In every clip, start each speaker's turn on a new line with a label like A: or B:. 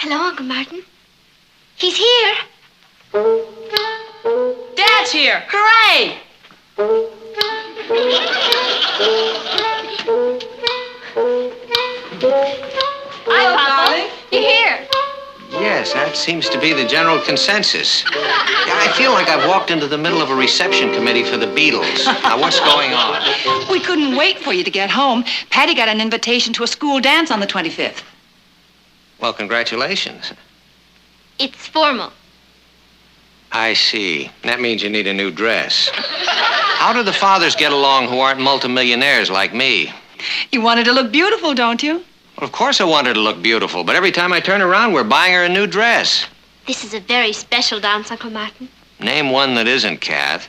A: Hello, Uncle Martin. He's here.
B: Dad's here! Hooray!
A: Hi, Papa. You're here.
C: Yes, that seems to be the general consensus. I feel like I've walked into the middle of a reception committee for the Beatles. Now, what's going on?
B: We couldn't wait for you to get home. Patty got an invitation to a school dance on the 25th.
C: Well, congratulations.
A: It's formal.
C: I see. That means you need a new dress. How do the fathers get along who aren't multimillionaires like me?
B: You wanted to look beautiful, don't you?
C: Well, of course I want her to look beautiful, but every time I turn around, we're buying her a new dress.
A: This is a very special dance, Uncle Martin.
C: Name one that isn't, Kath.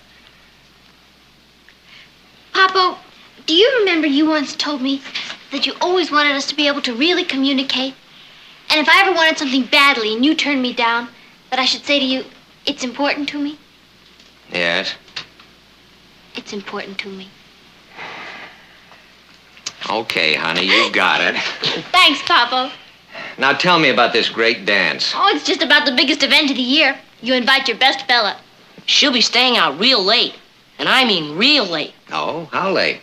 A: Papa, do you remember you once told me that you always wanted us to be able to really communicate? And if I ever wanted something badly and you turned me down, that I should say to you, it's important to me?
C: Yes?
A: It's important to me.
C: Okay, honey, you got it.
A: Thanks, Papa.
C: Now tell me about this great dance.
A: Oh, it's just about the biggest event of the year. You invite your best fella.
D: She'll be staying out real late. And I mean real late.
C: Oh, how late?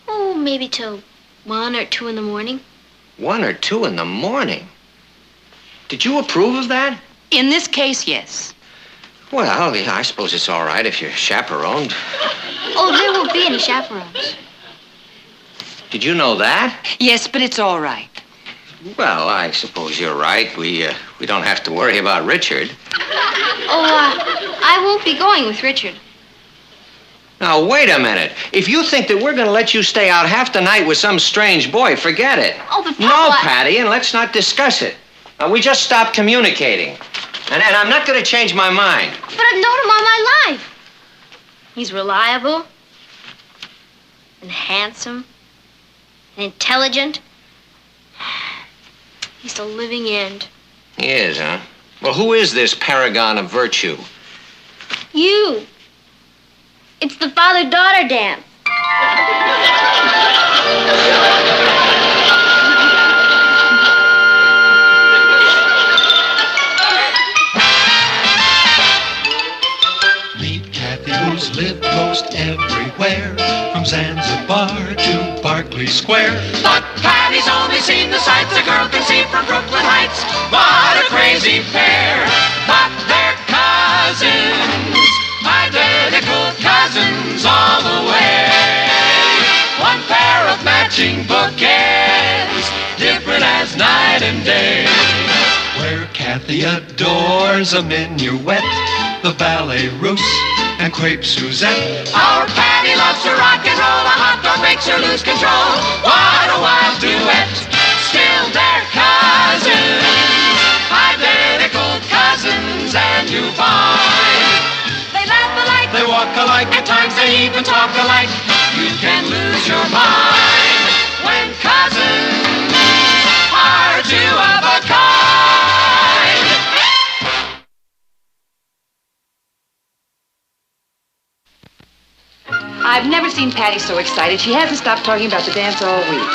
A: Oh, maybe till 1 or 2 in the morning.
C: 1 or 2 in the morning? Did you approve of that?
B: In this case, yes.
C: Well, yeah, I suppose it's all right if you're chaperoned.
A: Oh, there won't be any chaperones.
C: Did you know that?
B: Yes, but it's all right.
C: Well, I suppose you're right. We don't have to worry about Richard.
A: Oh, I won't be going with Richard.
C: Now, wait a minute. If you think that we're going to let you stay out half the night with some strange boy, forget it.
A: Oh, but Papa...
C: No, Patty, and let's not discuss it. Now, we just stopped communicating. And I'm not going to change my mind.
A: But I've known him all my life. He's reliable and handsome and intelligent. He's the living end.
C: He is, huh? Well, who is this paragon of virtue?
A: You. It's the father-daughter dance.
E: Meet Kathy, who's lived most everywhere, from Zanzibar to Berkeley Square.
F: But Patty's only seen the sights a girl can see from Brooklyn Heights. What a crazy pair, but they're cousins, identical cousins all the way. One pair of matching bookends, different as night and day.
E: Where Kathy adores a minuet, the ballet russe, and crepe Suzette.
F: Our Patty loves to rock and roll, a hot dog makes her lose control. What a wild duet, still they're cousins, identical cousins, and you find they laugh alike, they walk alike, at times they even talk alike. You can lose your mind when cousins are two of a kind.
B: I've never seen Patty so excited. She hasn't stopped talking about the dance all week.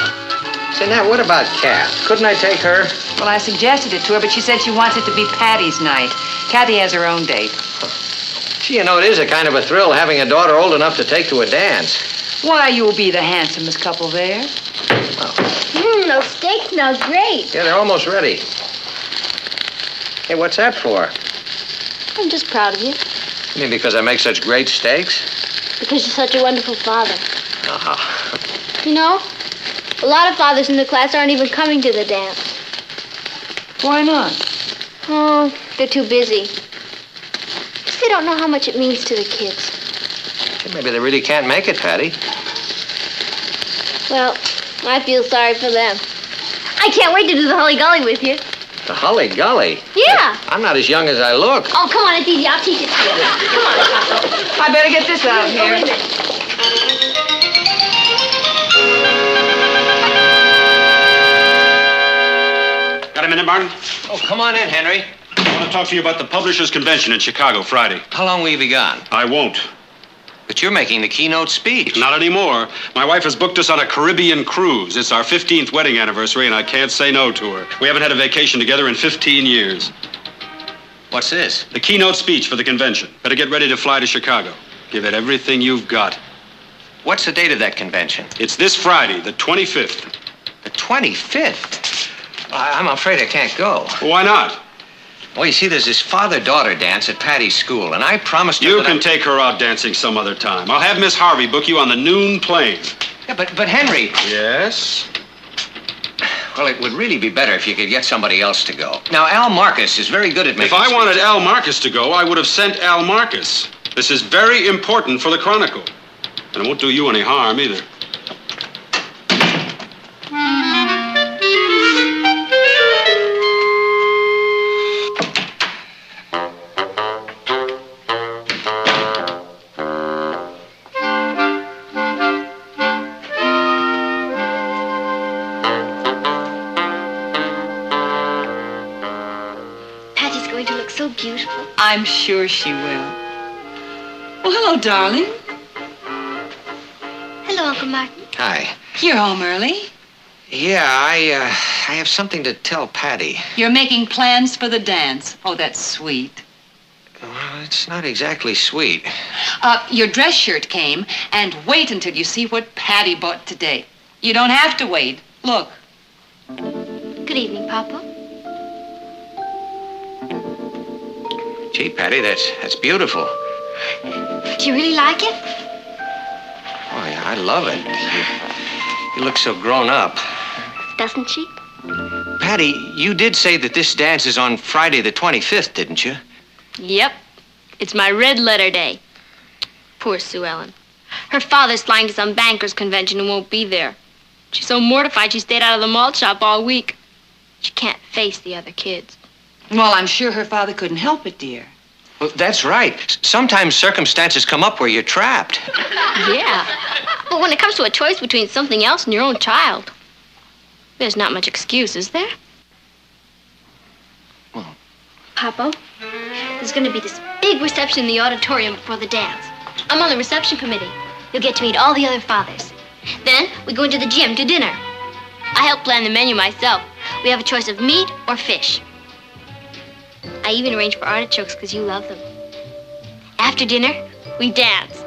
C: Say, now, what about Kath? Couldn't I take her?
B: Well, I suggested it to her, but she said she wants it to be Patty's night. Kathy has her own date.
C: Gee, you know, it is a kind of a thrill having a daughter old enough to take to a dance.
B: Why, you'll be the handsomest couple there.
A: Those steaks smell great.
C: Yeah, they're almost ready. Hey, what's that for?
A: I'm just proud of you,
C: You mean because I make such great steaks?
A: because you're such a wonderful father.
C: Uh-huh.
A: You know, a lot of fathers in the class aren't even coming to the dance.
B: Why not?
A: Oh, they're too busy. Guess they don't know how much it means to the kids.
C: Hey, maybe they really can't make it, Patty.
A: Well, I feel sorry for them. I can't wait to do the Hully Gully with you.
C: The Hully Gully?
A: Yeah.
C: I'm not as young as I look.
A: Oh, come on, it's easy. I'll teach it to you. Come on, Papa.
B: I better get this out
A: Oh,
B: here.
A: wait a minute.
G: Got a minute, Martin?
C: Oh, come on in, Henry.
G: I want to talk to you about the Publishers Convention in Chicago Friday.
C: How long will you be gone?
G: I won't.
C: But you're making the keynote speech.
G: Not anymore. My wife has booked us on a Caribbean cruise. It's our 15th wedding anniversary, and I can't say no to her. We haven't had a vacation together in 15 years.
C: What's this?
G: The keynote speech for the convention. Better get ready to fly to Chicago. Give it everything you've got.
C: What's the date of that convention?
G: It's this Friday, the 25th.
C: The 25th? I'm afraid I can't go.
G: Well, why not?
C: Well, you see, there's this father-daughter dance at Patty's school, and I promised her
G: You
C: that
G: can take her out dancing some other time. I'll have Miss Harvey book you on the noon plane.
C: Yeah, but Henry...
G: Yes?
C: Well, it would really be better if you could get somebody else to go. Now, Al Marcus is very good at making...
G: If I wanted
C: speeches.
G: Al Marcus to go, I would have sent Al Marcus. This is very important for the Chronicle. And it won't do you any harm, either.
A: Patty's going to look so beautiful.
B: I'm sure she will. Well, hello, darling.
A: Hello, Uncle Martin.
C: Hi.
B: You're home early.
C: Yeah, I have something to tell Patty.
B: You're making plans for the dance. Oh, that's sweet.
C: Well, it's not exactly sweet.
B: Your dress shirt came, and wait until you see what Patty bought today. You don't have to wait. Look.
A: Good evening, Papa.
C: Gee, Patty, that's beautiful.
A: Do you really like it?
C: Oh, yeah, I love it. You look so grown up.
A: Doesn't she?
C: Patty, you did say that this dance is on Friday the 25th, didn't you?
A: Yep. It's my red letter day. Poor Sue Ellen. Her father's flying to some bankers' convention and won't be there. She's so mortified she stayed out of the malt shop all week. She can't face the other kids.
B: Well, I'm sure her father couldn't help it, dear.
C: Well, that's right. Sometimes circumstances come up where you're trapped.
A: Yeah. But when it comes to a choice between something else and your own child, there's not much excuse, is there?
C: Well.
A: Papa, there's going to be this big reception in the auditorium before the dance. I'm on the reception committee. You'll get to meet all the other fathers. Then we go into the gym to dinner. I help plan the menu myself. We have a choice of meat or fish. I even arrange for artichokes because you love them. After dinner, we dance.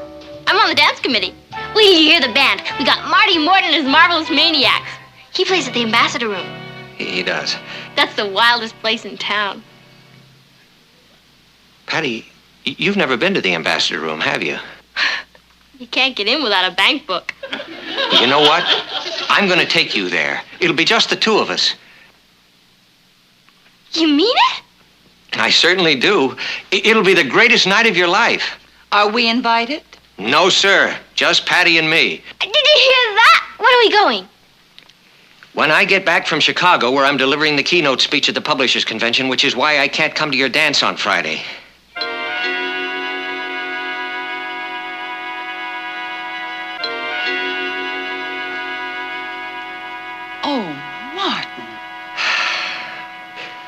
A: I'm on the dance committee. Wait till you hear the band. We got Marty Morton and his Marvelous Maniacs. He plays at the Ambassador Room.
C: He does.
A: That's the wildest place in town.
C: Patty, you've never been to the Ambassador Room, have you?
A: You can't get in without a bank book.
C: You know what? I'm going to take you there. It'll be just the two of us.
A: You mean it?
C: I certainly do. It'll be the greatest night of your life.
B: Are we invited?
C: No, sir. Just Patty and me.
A: Did you hear that? When are we going?
C: When I get back from Chicago, where I'm delivering the keynote speech at the Publishers Convention, which is why I can't come to your dance on Friday.
B: Oh, Martin.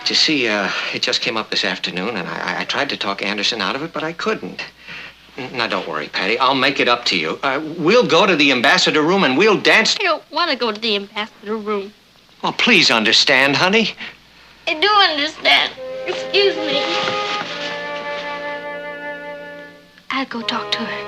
C: You see, it just came up this afternoon, and I tried to talk Anderson out of it, but I couldn't. Now, don't worry, Patty. I'll make it up to you. We'll go to the Ambassador Room, and we'll dance.
A: I don't want to go to the Ambassador Room.
C: Well, please understand, honey.
A: I do understand. Excuse me. I'll go talk to her.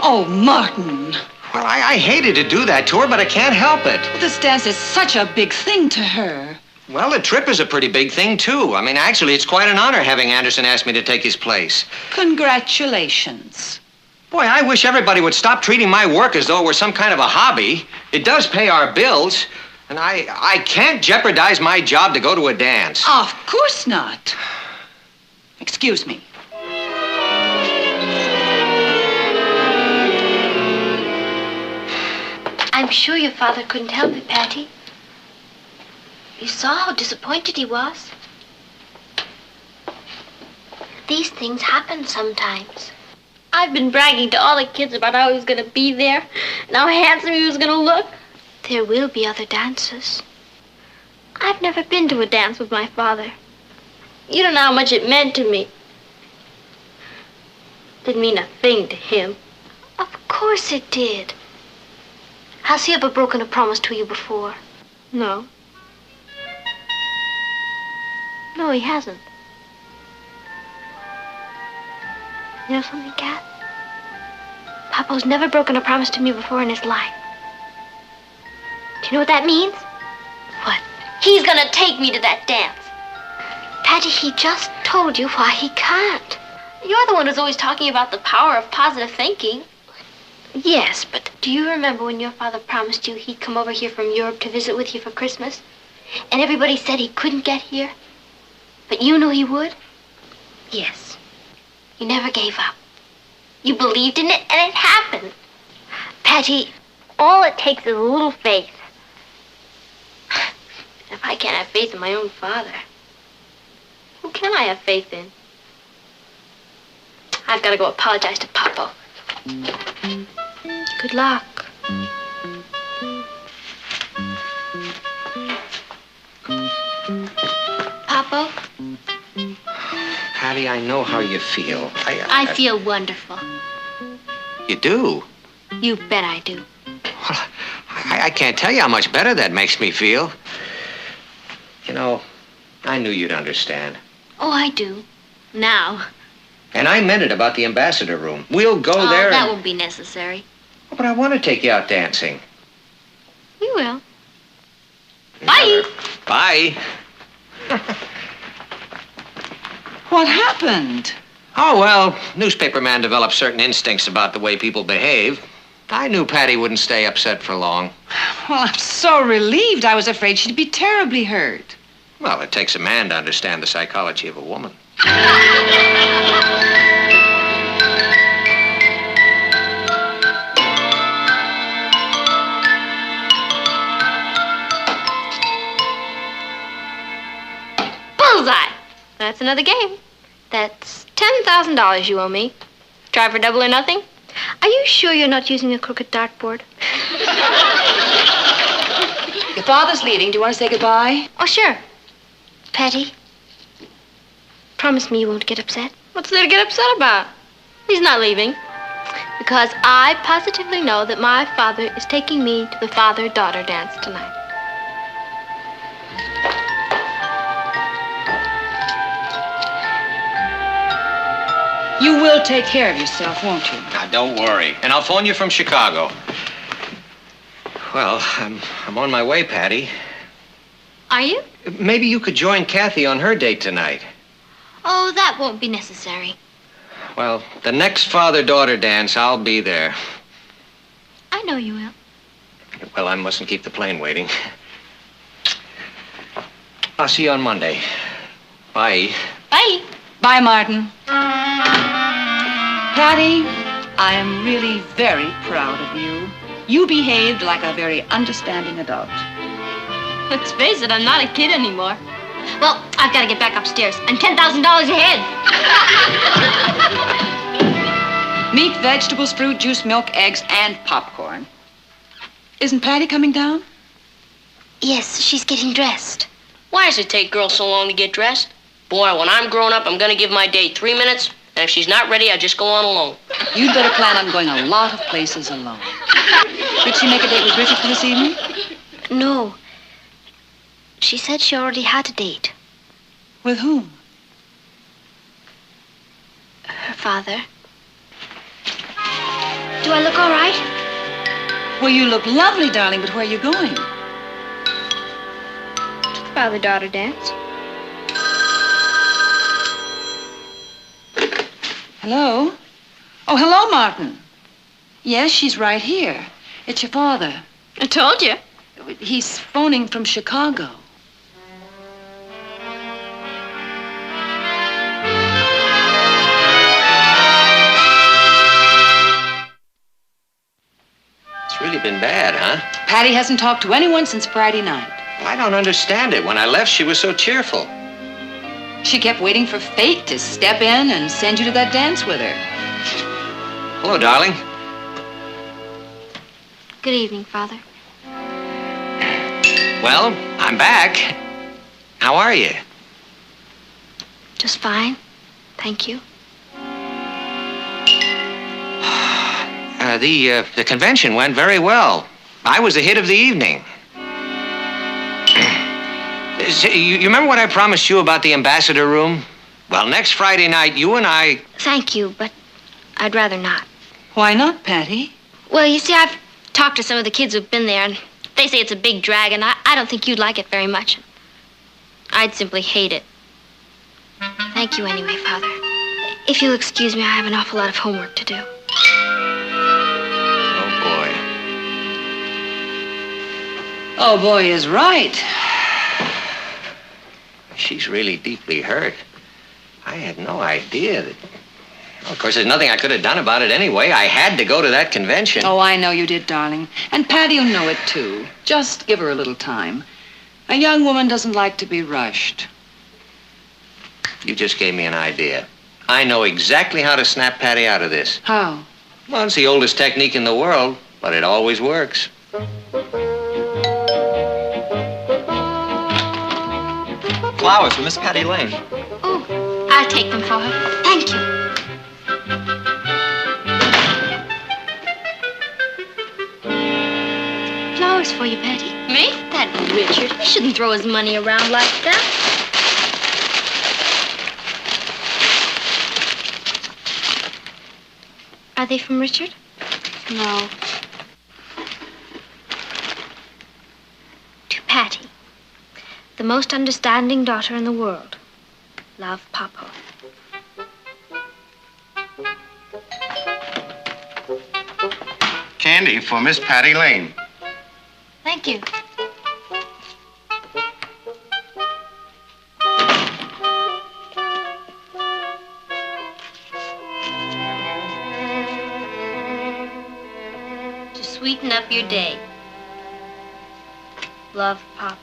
B: Oh, Martin.
C: Well, I hated to do that to her, but I can't help it.
B: Well, this dance is such a big thing to her.
C: Well, the trip is a pretty big thing, too. I mean, actually, it's quite an honor having Anderson ask me to take his place.
B: Congratulations.
C: Boy, I wish everybody would stop treating my work as though it were some kind of a hobby. It does pay our bills, and I can't jeopardize my job to go to a dance.
B: Of course not. Excuse me.
A: I'm sure your father couldn't help it, Patty. You saw how disappointed he was. These things happen sometimes. I've been bragging to all the kids about how he was going to be there and how handsome he was going to look. There will be other dances. I've never been to a dance with my father. You don't know how much it meant to me. didn't mean a thing to him. Of course it did. Has he ever broken a promise to you before? No. No, he hasn't. You know something, Kat? Papa's never broken a promise to me before in his life. Do you know what that means? What? He's gonna take me to that dance. Patty, he just told you why he can't. You're the one who's always talking about the power of positive thinking. Yes, but do you remember when your father promised you he'd come over here from Europe to visit with you for Christmas? And everybody said he couldn't get here? But you knew he would? Yes. You never gave up. You believed in it, and it happened. Patty, all it takes is a little faith. If I can't have faith in my own father, who can I have faith in? I've got to go apologize to Papa. Good luck. Papa?
C: Patty, I know how you feel.
A: I feel wonderful.
C: You do?
A: You bet I do.
C: Well, I can't tell you how much better that makes me feel. You know, I knew you'd understand.
A: Oh, I do. Now.
C: And I meant it about the ambassador room. We'll go
A: Oh,
C: there.
A: that won't be necessary.
C: But I want to take you out dancing.
A: We will. Bye.
C: Bye.
B: What happened?
C: Oh, well, newspaper man develops certain instincts about the way people behave. I knew Patty wouldn't stay upset for long.
B: Well, I'm so relieved. I was afraid she'd be terribly hurt.
C: Well, it takes a man to understand the psychology of a woman.
A: Bullseye! That's another game. That's $10,000 you owe me. Try for double or nothing. Are you sure you're not using a crooked dartboard?
B: Your father's leaving. Do you want to say goodbye?
A: Oh, sure. Patty, promise me you won't get upset. What's there to get upset about? He's not leaving. Because I positively know that my father is taking me to the father-daughter dance tonight.
B: You will take care of yourself, won't you?
C: Now, don't worry. And I'll phone you from Chicago. Well, I'm on my way, Patty.
A: Are you?
C: Maybe you could join Kathy on her date tonight.
A: Oh, that won't be necessary.
C: Well, the next father-daughter dance, I'll be there.
A: I know you will.
C: Well, I mustn't keep the plane waiting. I'll see you on Monday. Bye.
A: Bye.
B: Bye, Martin. Patty, I am really very proud of you. You behaved like a very understanding adult.
A: Let's face it, I'm not a kid anymore. Well, I've got to get back upstairs. I'm $10,000 ahead.
B: Meat, vegetables, fruit, juice, milk, eggs, and popcorn. Isn't Patty coming down?
A: Yes, she's getting dressed.
D: Why does it take girls so long to get dressed? Boy, when I'm grown up, I'm going to give my date 3 minutes, and if she's not ready, I just go on alone.
B: You'd better plan on going a lot of places alone. Did she make a date with Richard for this evening?
A: No. She said she already had a date.
B: With whom?
A: Her father. Do I look all right?
B: Well, you look lovely, darling, but where are you going?
A: To the father-daughter dance.
B: Hello? Oh, hello, Martin. Yes, she's right here. It's your father.
A: I told you.
B: He's phoning from Chicago.
C: It's really been bad, huh?
B: Patty hasn't talked to anyone since Friday night.
C: I don't understand it. When I left, she was so cheerful.
B: She kept waiting for fate to step in and send you to that dance with her.
C: Hello, darling.
A: Good evening, Father.
C: Well, I'm back. How are you?
A: Just fine. Thank you.
C: The convention went very well. I was the hit of the evening. You remember what I promised you about the ambassador room? Well, next Friday night, you and I...
A: Thank you, but I'd rather not.
B: Why not, Patty?
A: Well, you see, I've talked to some of the kids who've been there, and they say it's a big drag, and I don't think you'd like it very much. I'd simply hate it. Thank you anyway, Father. If you'll excuse me, I have an awful lot of homework to do.
C: Oh, boy.
B: Oh, boy is right.
C: She's really deeply hurt. I had no idea that... Well, of course, there's nothing I could have done about it anyway. I had to go to that convention.
B: Oh, I know you did, darling. And Patty'll know it, too. Just give her a little time. A young woman doesn't like to be rushed.
C: You just gave me an idea. I know exactly how to snap Patty out of this.
B: How?
C: Well, it's the oldest technique in the world, but it always works.
H: Flowers for Miss Patty Lane.
A: Oh, I'll take them for her. Thank you. Flowers for you, Patty.
D: Me?
A: That Richard, he shouldn't throw his money around like that. Are they from Richard? No. To Patty, the most understanding daughter in the world. Love, Papa.
I: Candy for Miss Patty Lane.
A: Thank you. To sweeten up your day. Love, Papa.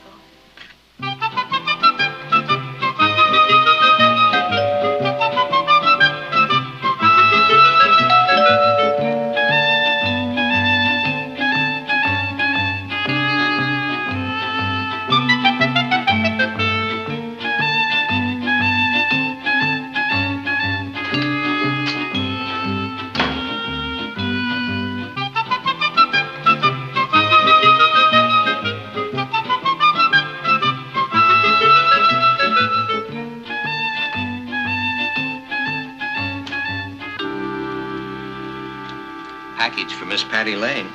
C: Package for Miss Patty Lane.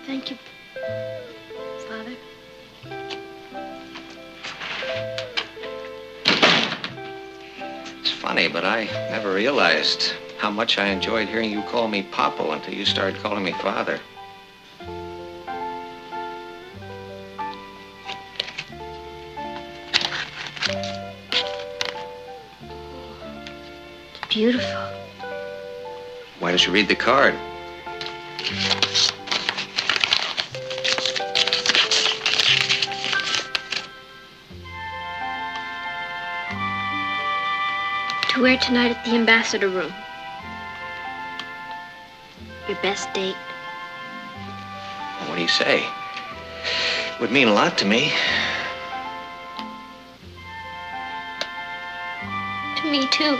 A: Thank you, Father.
C: It's funny, but I never realized how much I enjoyed hearing you call me Papa until you started calling me Father.
A: Beautiful.
C: Why don't you read the card?
A: To wear tonight at the ambassador room. Your best date.
C: What do you say? Would mean a lot to me.
A: To me, too.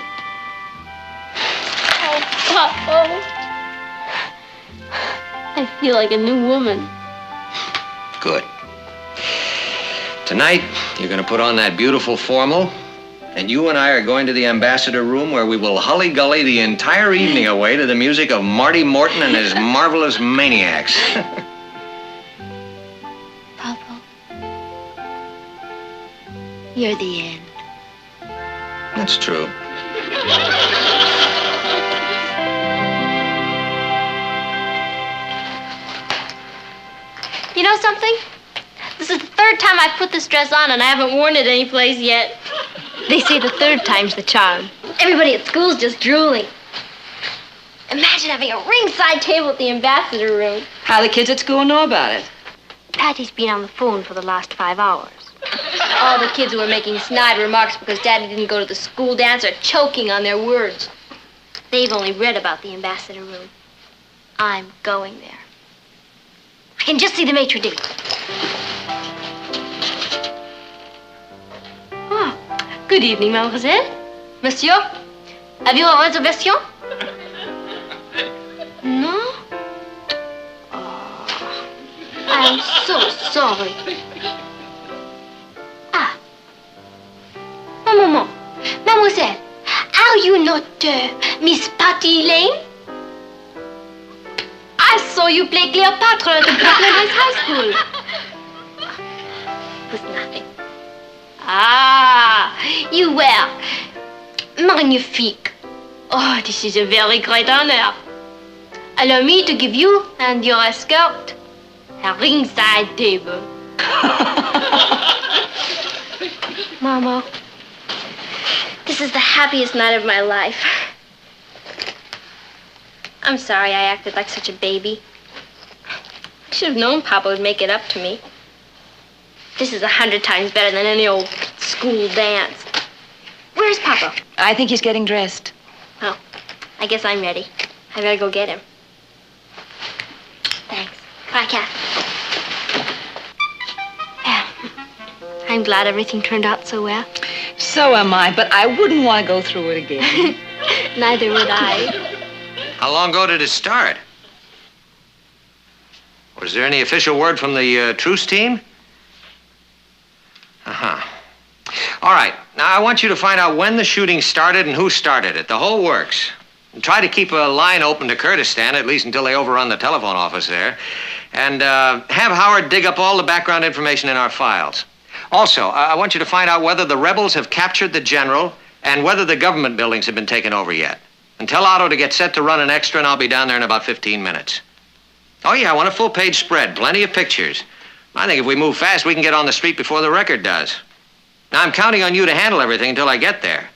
A: Oh, Papa. I feel like a new woman.
C: Good. Tonight, you're going to put on that beautiful formal, and you and I are going to the ambassador room where we will hully-gully the entire evening away to the music of Marty Morton and his marvelous Maniacs.
A: Papa, you're the end.
C: That's true.
A: You know something? This is the third time I've put this dress on and I haven't worn it anyplace yet. They say the third time's the charm. Everybody at school's just drooling. Imagine having a ringside table at the ambassador room.
B: How the kids at school know about it?
A: Patty's been on the phone for the last 5 hours. All the kids who were making snide remarks because Daddy didn't go to the school dance are choking on their words. They've only read about the ambassador room. I'm going there. I can just see the maitre d'. Oh, good evening, mademoiselle. Monsieur, have you a reservation? No? Oh, I'm so sorry. Ah. Maman, mademoiselle, are you not Miss Patty Lane? I saw you play Cleopatra at the Brooklyn Heights High School. It was nothing. Ah, you were magnifique. Oh, this is a very great honor. Allow me to give you and your escort a ringside table. Mama, this is the happiest night of my life. I'm sorry I acted like such a baby. I should have known Papa would make it up to me. This is 100 times better than any old school dance. Where's Papa?
B: I think he's getting dressed.
A: Oh, I guess I'm ready. I better go get him. Thanks. Bye, Kath. I'm glad everything turned out so well.
B: So am I, but I wouldn't want to go through it again.
A: Neither would I.
C: How long ago did it start? Was there any official word from the truce team? Uh-huh. All right. Now, I want you to find out when the shooting started and who started it. The whole works. And try to keep a line open to Kurdistan, at least until they overrun the telephone office there. And have Howard dig up all the background information in our files. Also, I want you to find out whether the rebels have captured the general and whether the government buildings have been taken over yet. And tell Otto to get set to run an extra, and I'll be down there in about 15 minutes. Oh, yeah, I want a full-page spread, plenty of pictures. I think if we move fast, we can get on the street before the Record does. Now, I'm counting on you to handle everything until I get there.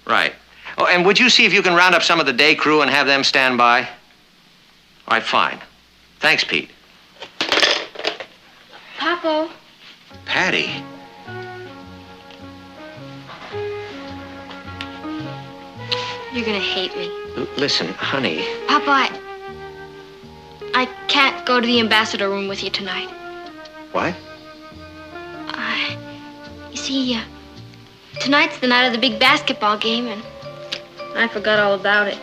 C: Right. Oh, and would you see if you can round up some of the day crew and have them stand by? All right, fine. Thanks, Pete.
A: Papa.
C: Patty.
A: You're gonna hate me.
C: Listen, honey.
A: Papa, I can't go to the ambassador room with you tonight.
C: What?
A: You see, tonight's the night of the big basketball game, and I forgot all about it.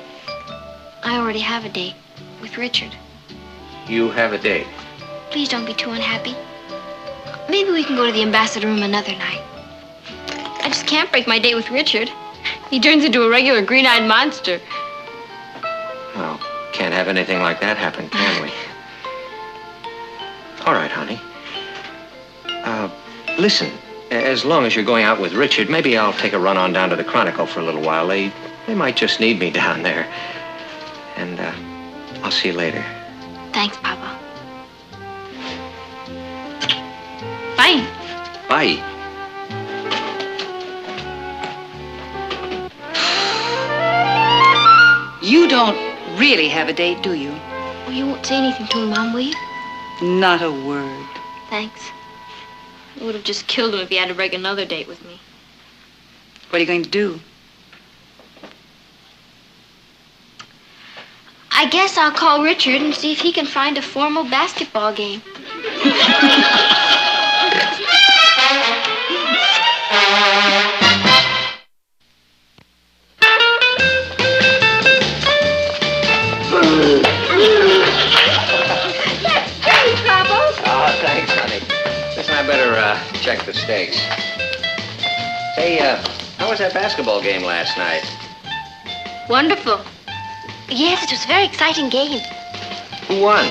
A: I already have a date with Richard.
C: You have a date.
A: Please don't be too unhappy. Maybe we can go to the ambassador room another night. I just can't break my date with Richard. He turns into a regular green-eyed monster.
C: Well, can't have anything like that happen, can we? All right, honey. Listen, as long as you're going out with Richard, maybe I'll take a run on down to the Chronicle for a little while. They might just need me down there. And, I'll see you later.
A: Thanks, Papa. Bye.
C: Bye.
B: You don't really have a date, do you?
A: Well, you won't say anything to him, Mom, will you?
B: Not a word.
A: Thanks. It would have just killed him if he had to break another date with me.
B: What are you going to do?
A: I guess I'll call Richard and see if he can find a formal basketball game.
C: Oh, thanks, honey. Listen, I better check the stakes. Say, how was that basketball game last night?
A: Wonderful. Yes, it was a very exciting game.
C: Who won?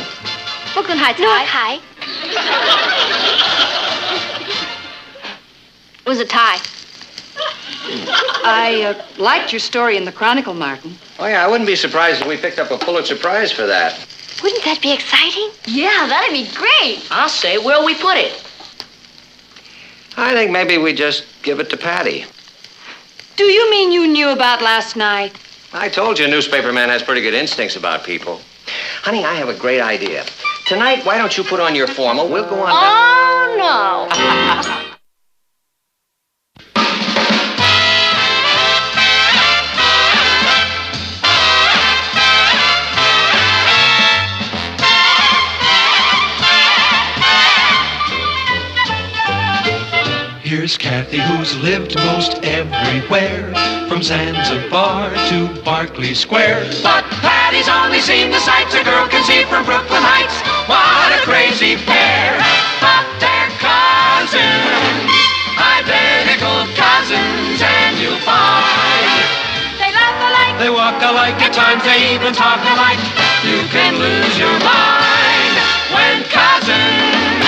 A: Brooklyn Heights High. It was a tie.
B: I liked your story in the Chronicle, Martin.
C: Oh, yeah, I wouldn't be surprised if we picked up a Pulitzer Prize for that.
A: Wouldn't that be exciting?
D: Yeah, that'd be great. I'll say, where'll we put it?
C: I think maybe we just give it to Patty.
B: Do you mean you knew about last night?
C: I told you a newspaper man has pretty good instincts about people. Honey, I have a great idea. Tonight, why don't you put on your formal? We'll go on down.
D: Oh, no.
E: Here's Kathy, who's lived most everywhere, from Zanzibar to Berkeley Square. But
F: Patty's only seen the sights a girl can see from Brooklyn Heights. What a crazy pair, but they're cousins, identical cousins, and you'll find they laugh alike, they walk alike, at times they even talk alike. You can lose your mind when cousins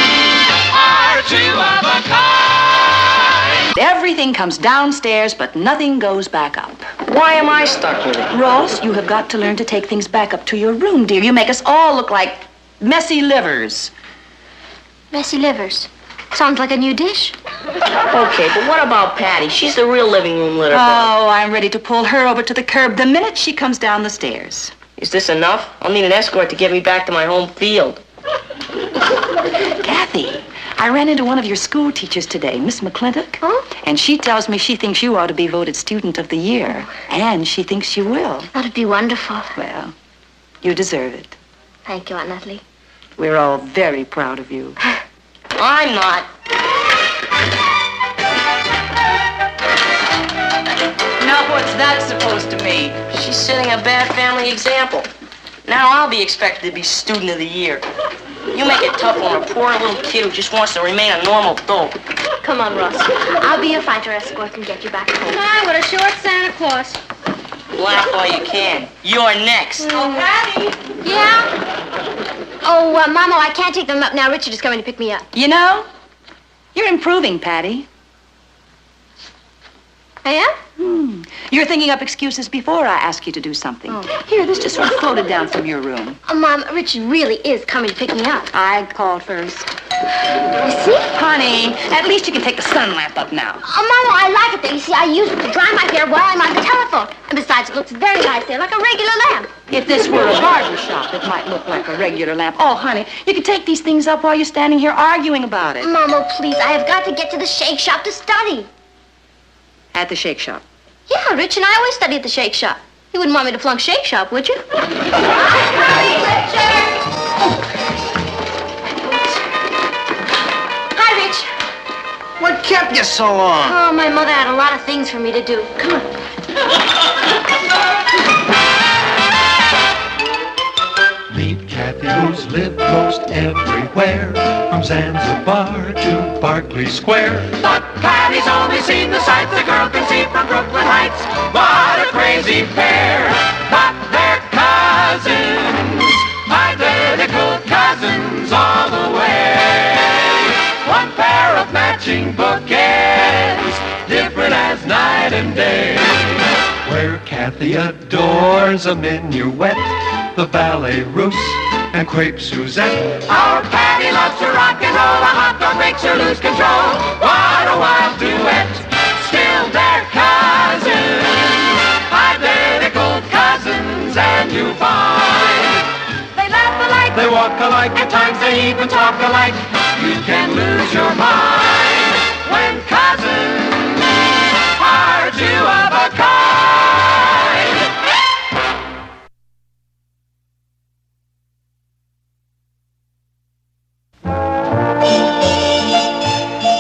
F: are two of a kind.
B: Everything comes downstairs, but nothing goes back up.
D: Why am I stuck with it?
B: Ross, you have got to learn to take things back up to your room, dear. You make us all look like messy livers.
A: Messy livers. Sounds like a new dish.
D: Okay, but what about Patty? She's the real living room litter.
B: Oh, I'm ready to pull her over to the curb the minute she comes down the stairs.
D: Is this enough? I'll need an escort to get me back to my home field.
B: Kathy, I ran into one of your school teachers today, Miss McClintock.
A: Huh?
B: And she tells me she thinks you ought to be voted Student of the Year. And she thinks you will.
A: That'd be wonderful.
B: Well, you deserve it.
A: Thank you, Aunt Natalie.
B: We're all very proud of you.
D: I'm not.
B: Now, what's that supposed to mean?
D: She's setting a bad family example. Now I'll be expected to be Student of the Year. You make it tough on a poor little kid who just wants to remain a normal adult.
A: Come on, Ross. I'll be your fighter escort and get you back home.
I: Hi, what a short Santa Claus.
D: Laugh all you can. You're next.
I: Oh, Patty.
A: Yeah? Oh, Mama, I can't take them up now. Richard is coming to pick me up.
B: You know, you're improving, Patty.
A: I am?
B: You're thinking up excuses before I ask you to do something.
A: Oh.
B: Here, this just sort of floated down from your room.
A: Oh, Mom, Richard really is coming to pick me up.
B: I called first.
A: You see?
B: Honey, at least you can take the sun lamp up now.
A: Oh, Mama, I like it there. You see, I use it to dry my hair while I'm on the telephone. And besides, it looks very nice there, like a regular lamp.
B: If this were a barber shop, it might look like a regular lamp. Oh, honey, you can take these things up while you're standing here arguing about it.
A: Mama, please, I have got to get to the shake shop to study.
B: At the shake shop.
A: Yeah, Rich and I always study at the shake shop. You wouldn't want me to flunk shake shop, would you? Hi, Rich.
C: What kept you so long?
A: Oh, my mother had a lot of things for me to do. Come on.
E: Meet Kathy, who's lived most everywhere, from Zanzibar to Berkeley Square.
F: But Patty's only seen the sights a girl can see from Brooklyn Heights. What a crazy pair, but they're cousins, identical cousins all the way. One pair of matching bookends, different as night and day.
E: Where Kathy adores a minuet, the ballet russe, and crepe Suzette.
F: Our Patty loves to rock and roll, a hot dog makes her lose control. What a wild duet, still they're cousins, identical cousins, and you find they laugh alike, they walk alike, at times they even talk alike. You can lose your mind when cousins are two of a kind.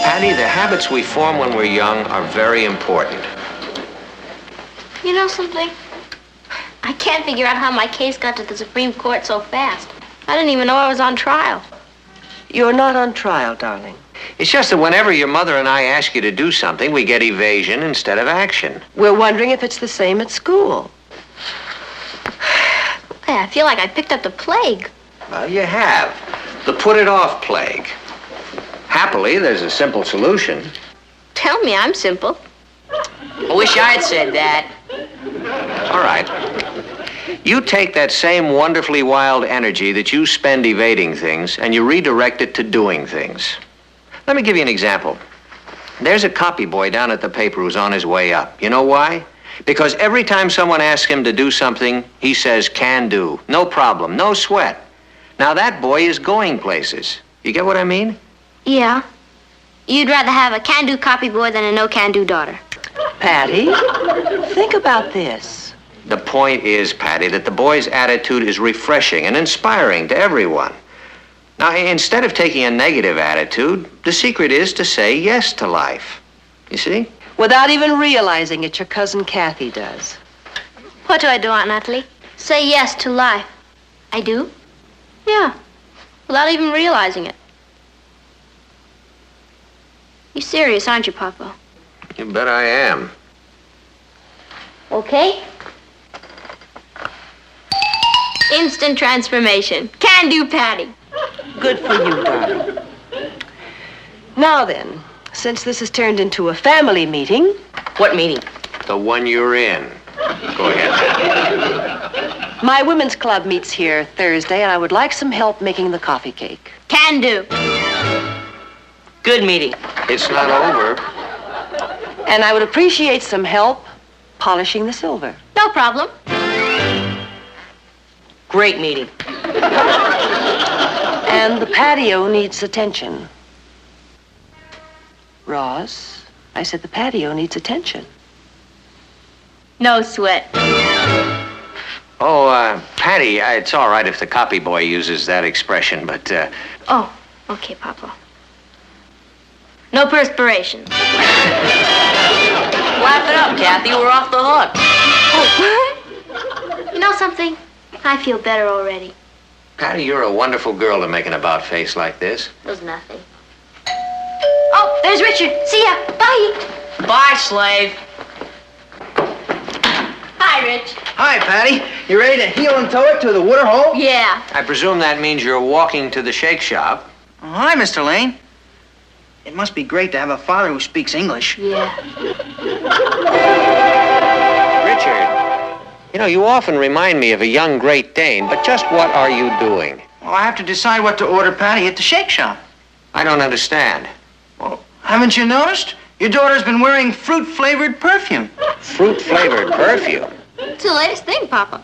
C: Patty, the habits we form when we're young are very important.
A: You know something? I can't figure out how my case got to the Supreme Court so fast. I didn't even know I was on trial.
D: You're not on trial, darling.
C: It's just that whenever your mother and I ask you to do something, we get evasion instead of action.
D: We're wondering if it's the same at school.
A: Hey, I feel like I picked up the plague.
C: Well, you have. The put it off plague. Happily, there's a simple solution.
A: Tell me I'm simple.
D: I wish I'd said that.
C: All right. You take that same wonderfully wild energy that you spend evading things and you redirect it to doing things. Let me give you an example. There's a copy boy down at the paper who's on his way up. You know why? Because every time someone asks him to do something, he says, can do. No problem, no sweat. Now that boy is going places. You get what I mean?
A: Yeah. You'd rather have a can-do copy boy than a no-can-do daughter.
B: Patty, think about this.
C: The point is, Patty, that the boy's attitude is refreshing and inspiring to everyone. Now, instead of taking a negative attitude, the secret is to say yes to life. You see?
D: Without even realizing it, your cousin Kathy does.
A: What do I do, Aunt Natalie? say yes to life. I do? Yeah, without even realizing it. You're serious, aren't you, Papa?
C: You bet I am.
A: Okay. Instant transformation. Can do, Patty.
J: Good for you, darling. Now then, since this has turned into a family meeting...
D: What meeting?
C: The one you're in. Go ahead.
J: My women's club meets here Thursday, and I would like some help making the coffee cake.
A: Can do.
D: Good meeting.
C: It's not over.
J: And I would appreciate some help polishing the silver.
A: No problem.
D: Great meeting.
J: And the patio needs attention. Ross, I said the patio needs attention.
A: No sweat.
C: Oh, Patty, it's all right if the copy boy uses that expression, but,
A: Oh, okay, Papa. No perspiration.
D: Laugh it up, Kathy. We're off the hook.
A: Oh, you know something? I feel better already.
C: Patty, you're a wonderful girl to make an about face like this.
A: It was nothing. Oh, there's Richard. See ya. Bye.
D: Bye, slave.
A: Hi, Rich.
K: Hi, Patty. You ready to heel and toe it to the water hole?
A: Yeah.
C: I presume that means you're walking to the shake shop.
K: Oh, hi, Mr. Lane. It must be great to have a father who speaks English.
A: Yeah.
C: Richard, you know, you often remind me of a young Great Dane, but just what are you doing?
K: Well, I have to decide what to order Patty at the shake shop.
C: I don't understand.
K: Well, haven't you noticed? Your daughter's been wearing fruit-flavored perfume.
C: Fruit-flavored perfume?
A: It's the latest thing, Papa.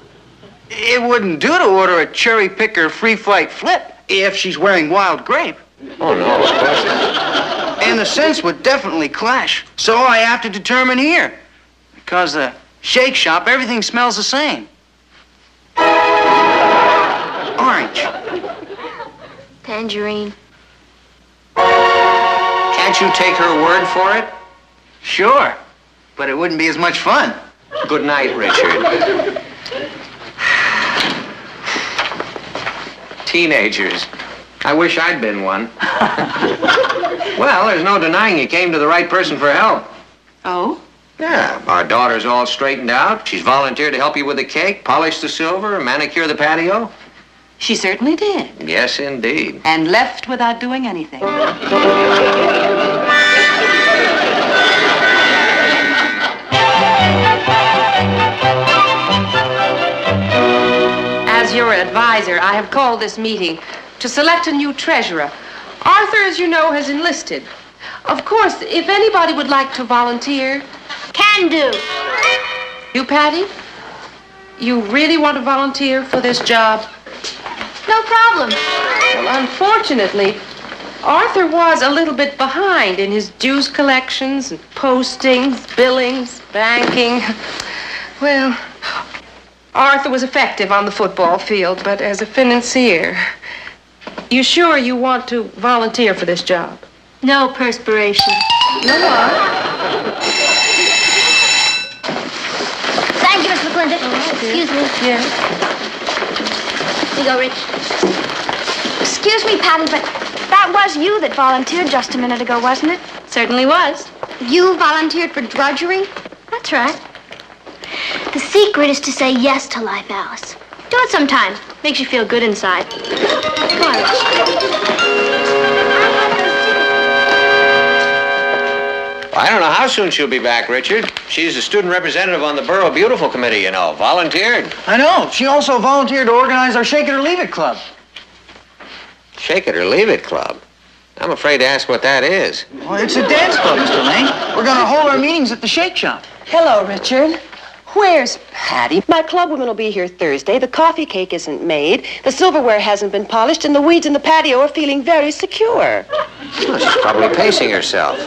K: It wouldn't do to order a cherry picker free flight flip if she's wearing wild grape.
C: Oh, no, of course not.
K: And the scents would definitely clash. So I have to determine here. Because the shake shop, everything smells the same. Orange.
A: Tangerine.
C: Can't you take her word for it?
K: Sure. But it wouldn't be as much fun.
C: Good night, Richard. Teenagers. I wish I'd been one. Well, there's no denying you came to the right person for help.
J: Oh?
C: Yeah, our daughter's all straightened out. She's volunteered to help you with the cake, polish the silver, manicure the patio.
J: She certainly did.
C: Yes, indeed.
J: And left without doing anything.
L: As your advisor, I have called this meeting to select a new treasurer. Arthur, as you know, has enlisted. Of course, if anybody would like to volunteer...
A: Can do.
L: You, Patty? You really want to volunteer for this job?
A: No problem.
L: Well, unfortunately, Arthur was a little bit behind in his dues collections and postings, billings, banking. Well, Arthur was effective on the football field, but as a financier... You sure you want to volunteer for this job?
A: No perspiration.
L: No what?
A: Thank you, Miss McClintock. Excuse me.
L: Yeah.
A: Here you go, Rich.
I: Excuse me, Patty, but that was you that volunteered just a minute ago, wasn't it?
A: Certainly was.
I: You volunteered for drudgery?
A: That's right. The secret is to say yes to life, Alice. Do it sometime. Makes you feel good inside. Come on, Rich.
C: Well, I don't know how soon she'll be back, Richard. She's the student representative on the Borough Beautiful Committee, you know. Volunteered.
K: I know. She also volunteered to organize our Shake It or Leave It Club.
C: Shake It or Leave It Club? I'm afraid to ask what that is.
K: Well, it's a dance club, Mr. Lane. We're going to hold our meetings at the shake shop.
J: Hello, Richard. Where's Patty? My club women will be here Thursday. The coffee cake isn't made. The silverware hasn't been polished, and the weeds in the patio are feeling very secure.
C: Well, she's probably pacing herself.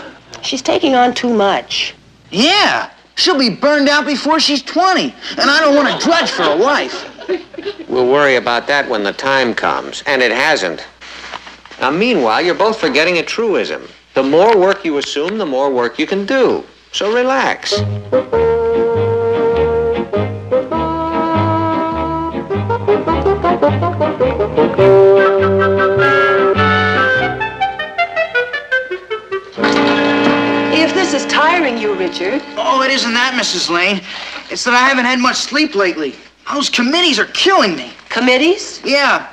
J: She's taking on too much.
K: Yeah. She'll be burned out before she's 20. And I don't want to drudge for a wife.
C: We'll worry about that when the time comes, and it hasn't. Now, meanwhile, you're both forgetting a truism. The more work you assume, the more work you can do. So relax.
J: If this is tiring you, Richard.
K: Oh, it isn't that, Mrs. Lane. It's that I haven't had much sleep lately. Those committees are killing me.
J: Committees?
K: Yeah.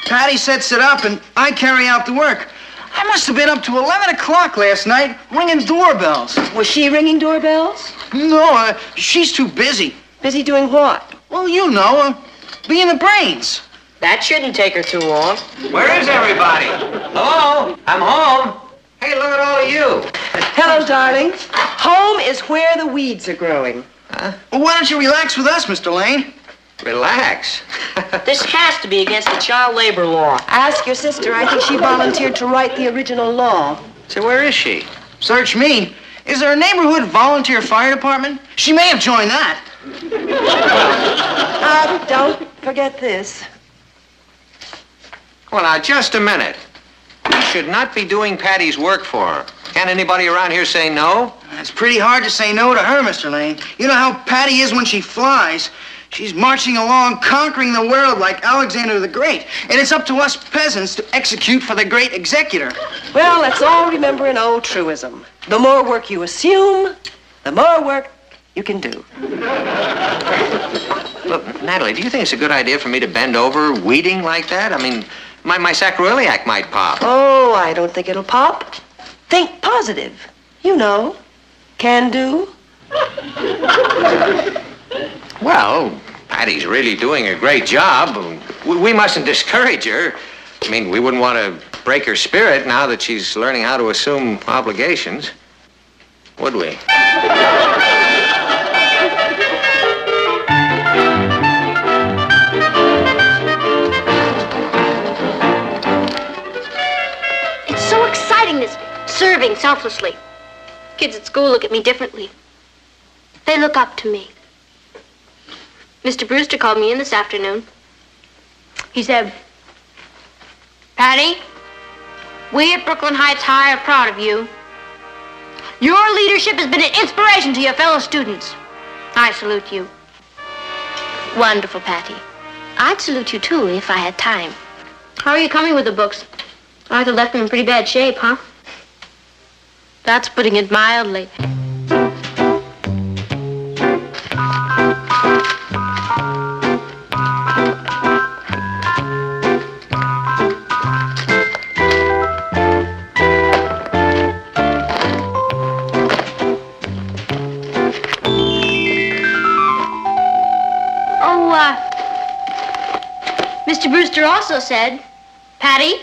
K: Patty sets it up, and I carry out the work. I must have been up to 11 o'clock last night ringing doorbells.
J: Was she ringing doorbells?
K: No, she's too busy.
J: Busy doing what?
K: Well, you know, being the brains.
D: That shouldn't take her too long.
C: Where is everybody? Hello? I'm home. Hey, look at all of you.
J: Hello, darling. Home is where the weeds are growing.
K: Well, why don't you relax with us, Mr. Lane?
C: Relax.
D: This has to be against the child labor law.
J: Ask your sister. I think she volunteered to write the original law.
C: So where is she?
K: Search me. Is there a neighborhood volunteer fire department? She may have joined that.
J: Don't forget this.
C: Well, now, just a minute. You should not be doing Patty's work for her. Can anybody around here say no?
K: It's pretty hard to say no to her, Mr. Lane. You know how Patty is when she flies. She's marching along, conquering the world like Alexander the Great. And it's up to us peasants to execute for the great executor.
J: Well, let's all remember an old truism. The more work you assume, the more work you can do.
C: Look, Natalie, do you think it's a good idea for me to bend over weeding like that? I mean, my sacroiliac might pop.
J: Oh, I don't think it'll pop. Think positive. You know, can do.
C: Well, Patty's really doing a great job. We mustn't discourage her. I mean, we wouldn't want to break her spirit now that she's learning how to assume obligations. Would we?
A: It's so exciting, this serving selflessly. Kids at school look at me differently. They look up to me. Mr. Brewster called me in this afternoon. He said, Patty, we at Brooklyn Heights High are proud of you. Your leadership has been an inspiration to your fellow students. I salute you. Wonderful, Patty. I'd salute you, too, if I had time. How are you coming with the books? Arthur left them in pretty bad shape, huh? That's putting it mildly. Mr. Brewster also said, Patty,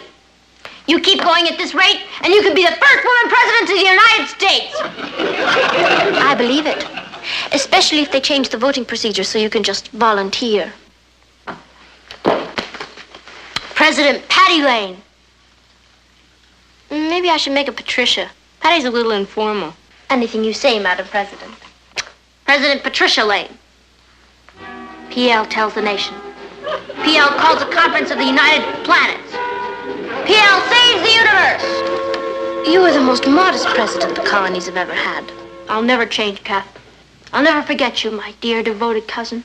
A: you keep going at this rate, and you could be the first woman president of the United States. I believe it, especially if they change the voting procedure so you can just volunteer. President Patty Lane. Maybe I should make it Patricia. Patty's a little informal. Anything you say, Madam President. President Patricia Lane. PL tells the nation. PL calls a conference of the United Planets. PL saves the universe. You are the most modest president the colonies have ever had. I'll never change, Kath. I'll never forget you, my dear, devoted cousin.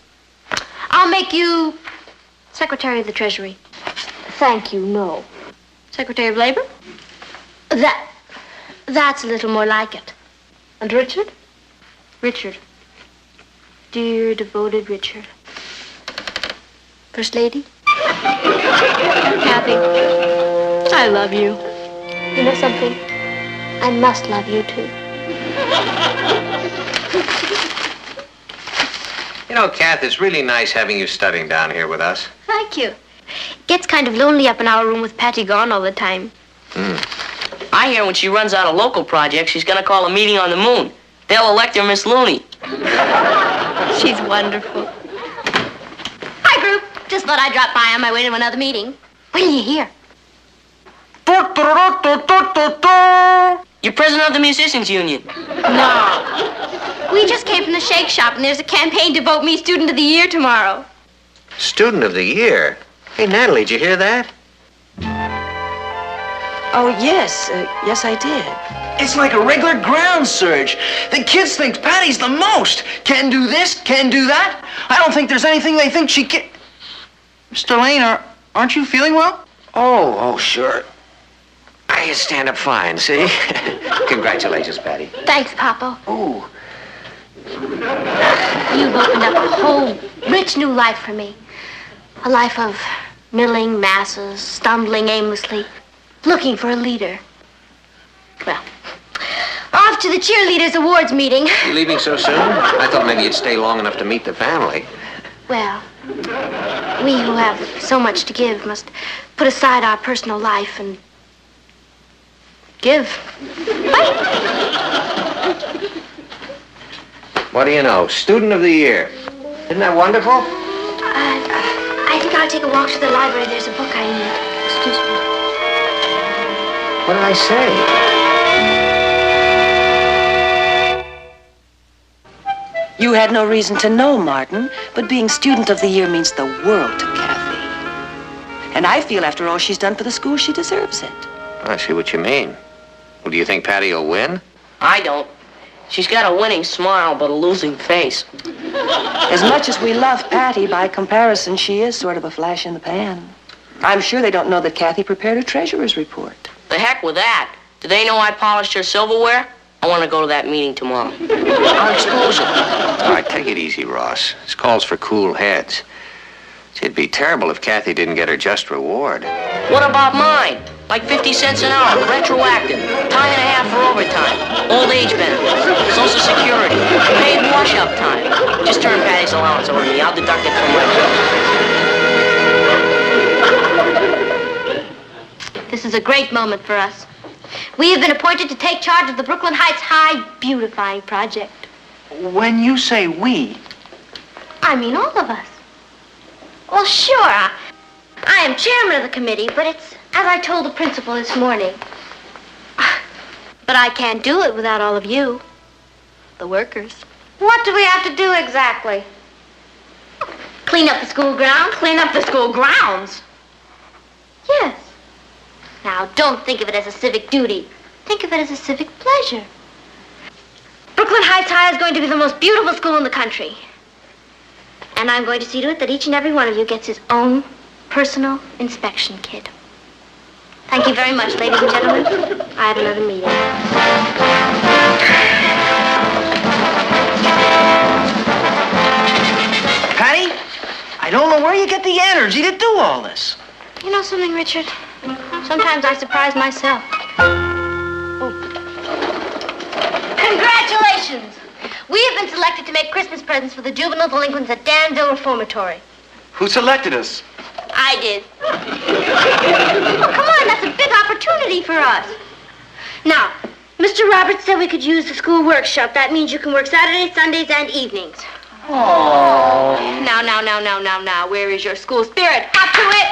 A: I'll make you Secretary of the Treasury. Thank you, no. Secretary of Labor? That's a little more like it. And Richard? Richard. Dear, devoted Richard. First Lady? Kathy, I love you. You know something? I must love you, too.
C: You know, Kath, it's really nice having you studying down here with us.
A: Thank you. It gets kind of lonely up in our room with Patty gone all the time.
D: I hear when she runs out of local projects, she's going to call a meeting on the moon. They'll elect her Miss Looney.
A: She's wonderful. Hi, group. Just thought I'd drop by on my way to another meeting. When are you here?
D: You're president of the Musicians Union.
A: No. We just came from the Shake Shop, and there's a campaign to vote me Student of the Year tomorrow.
C: Student of the Year? Hey, Natalie, did you hear that?
J: Oh, yes. Yes, I did.
K: It's like a regular ground surge. The kids think Patty's the most. Can do this, can do that. I don't think there's anything they think she can. Mr. Lane, aren't you feeling well?
C: Oh, sure. I stand up fine, see? Congratulations, Patty.
A: Thanks, Papa.
C: Oh.
A: You've opened up a whole rich new life for me. A life of milling masses, stumbling aimlessly, looking for a leader. Well, off to the cheerleaders awards meeting.
C: You leaving so soon? I thought maybe you'd stay long enough to meet the family.
A: Well, we who have so much to give must put aside our personal life and give.
C: What do you know? Student of the Year. Isn't that wonderful?
A: I think I'll take a walk to the library. There's a book I need. Excuse me.
C: What did I say?
J: You had no reason to know, Martin, but being student of the year means the world to Kathy. And I feel after all she's done for the school, she deserves it.
C: I see what you mean. Well, do you think Patty will win?
D: I don't. She's got a winning smile, but a losing face.
J: As much as we love Patty, by comparison, she is sort of a flash in the pan. I'm sure they don't know that Kathy prepared her treasurer's report.
D: The heck with that. Do they know I polished her silverware? I want to go to that meeting tomorrow. I'll expose her.
C: All right, take it easy, Ross. This calls for cool heads. It'd be terrible if Kathy didn't get her just reward.
D: What about mine? Like 50 cents an hour, retroactive, time and a half for overtime, old age benefits, Social Security, paid wash-up time. Just turn Patty's allowance over to me. I'll deduct it from my bill.
A: This is a great moment for us. We have been appointed to take charge of the Brooklyn Heights High Beautifying Project.
K: When you say we,
A: I mean all of us. Well, sure, I am chairman of the committee, but it's as I told the principal this morning. But I can't do it without all of you, the workers. What do we have to do exactly? Clean up the school grounds. Clean up the school grounds? Yes. Now, don't think of it as a civic duty. Think of it as a civic pleasure. Brooklyn Heights High is going to be the most beautiful school in the country. And I'm going to see to it that each and every one of you gets his own personal inspection kit. Thank you very much, ladies and gentlemen. I have another meeting.
K: Patty, I don't know where you get the energy to do all this.
A: You know something, Richard? Sometimes I surprise myself. Oh. Congratulations! We have been selected to make Christmas presents for the juvenile delinquents at Danville Reformatory.
K: Who selected us?
A: I did. Oh, come on, that's a big opportunity for us. Now, Mr. Roberts said we could use the school workshop. That means you can work Saturdays, Sundays, and evenings.
K: Oh.
A: Now, where is your school spirit? Up to it!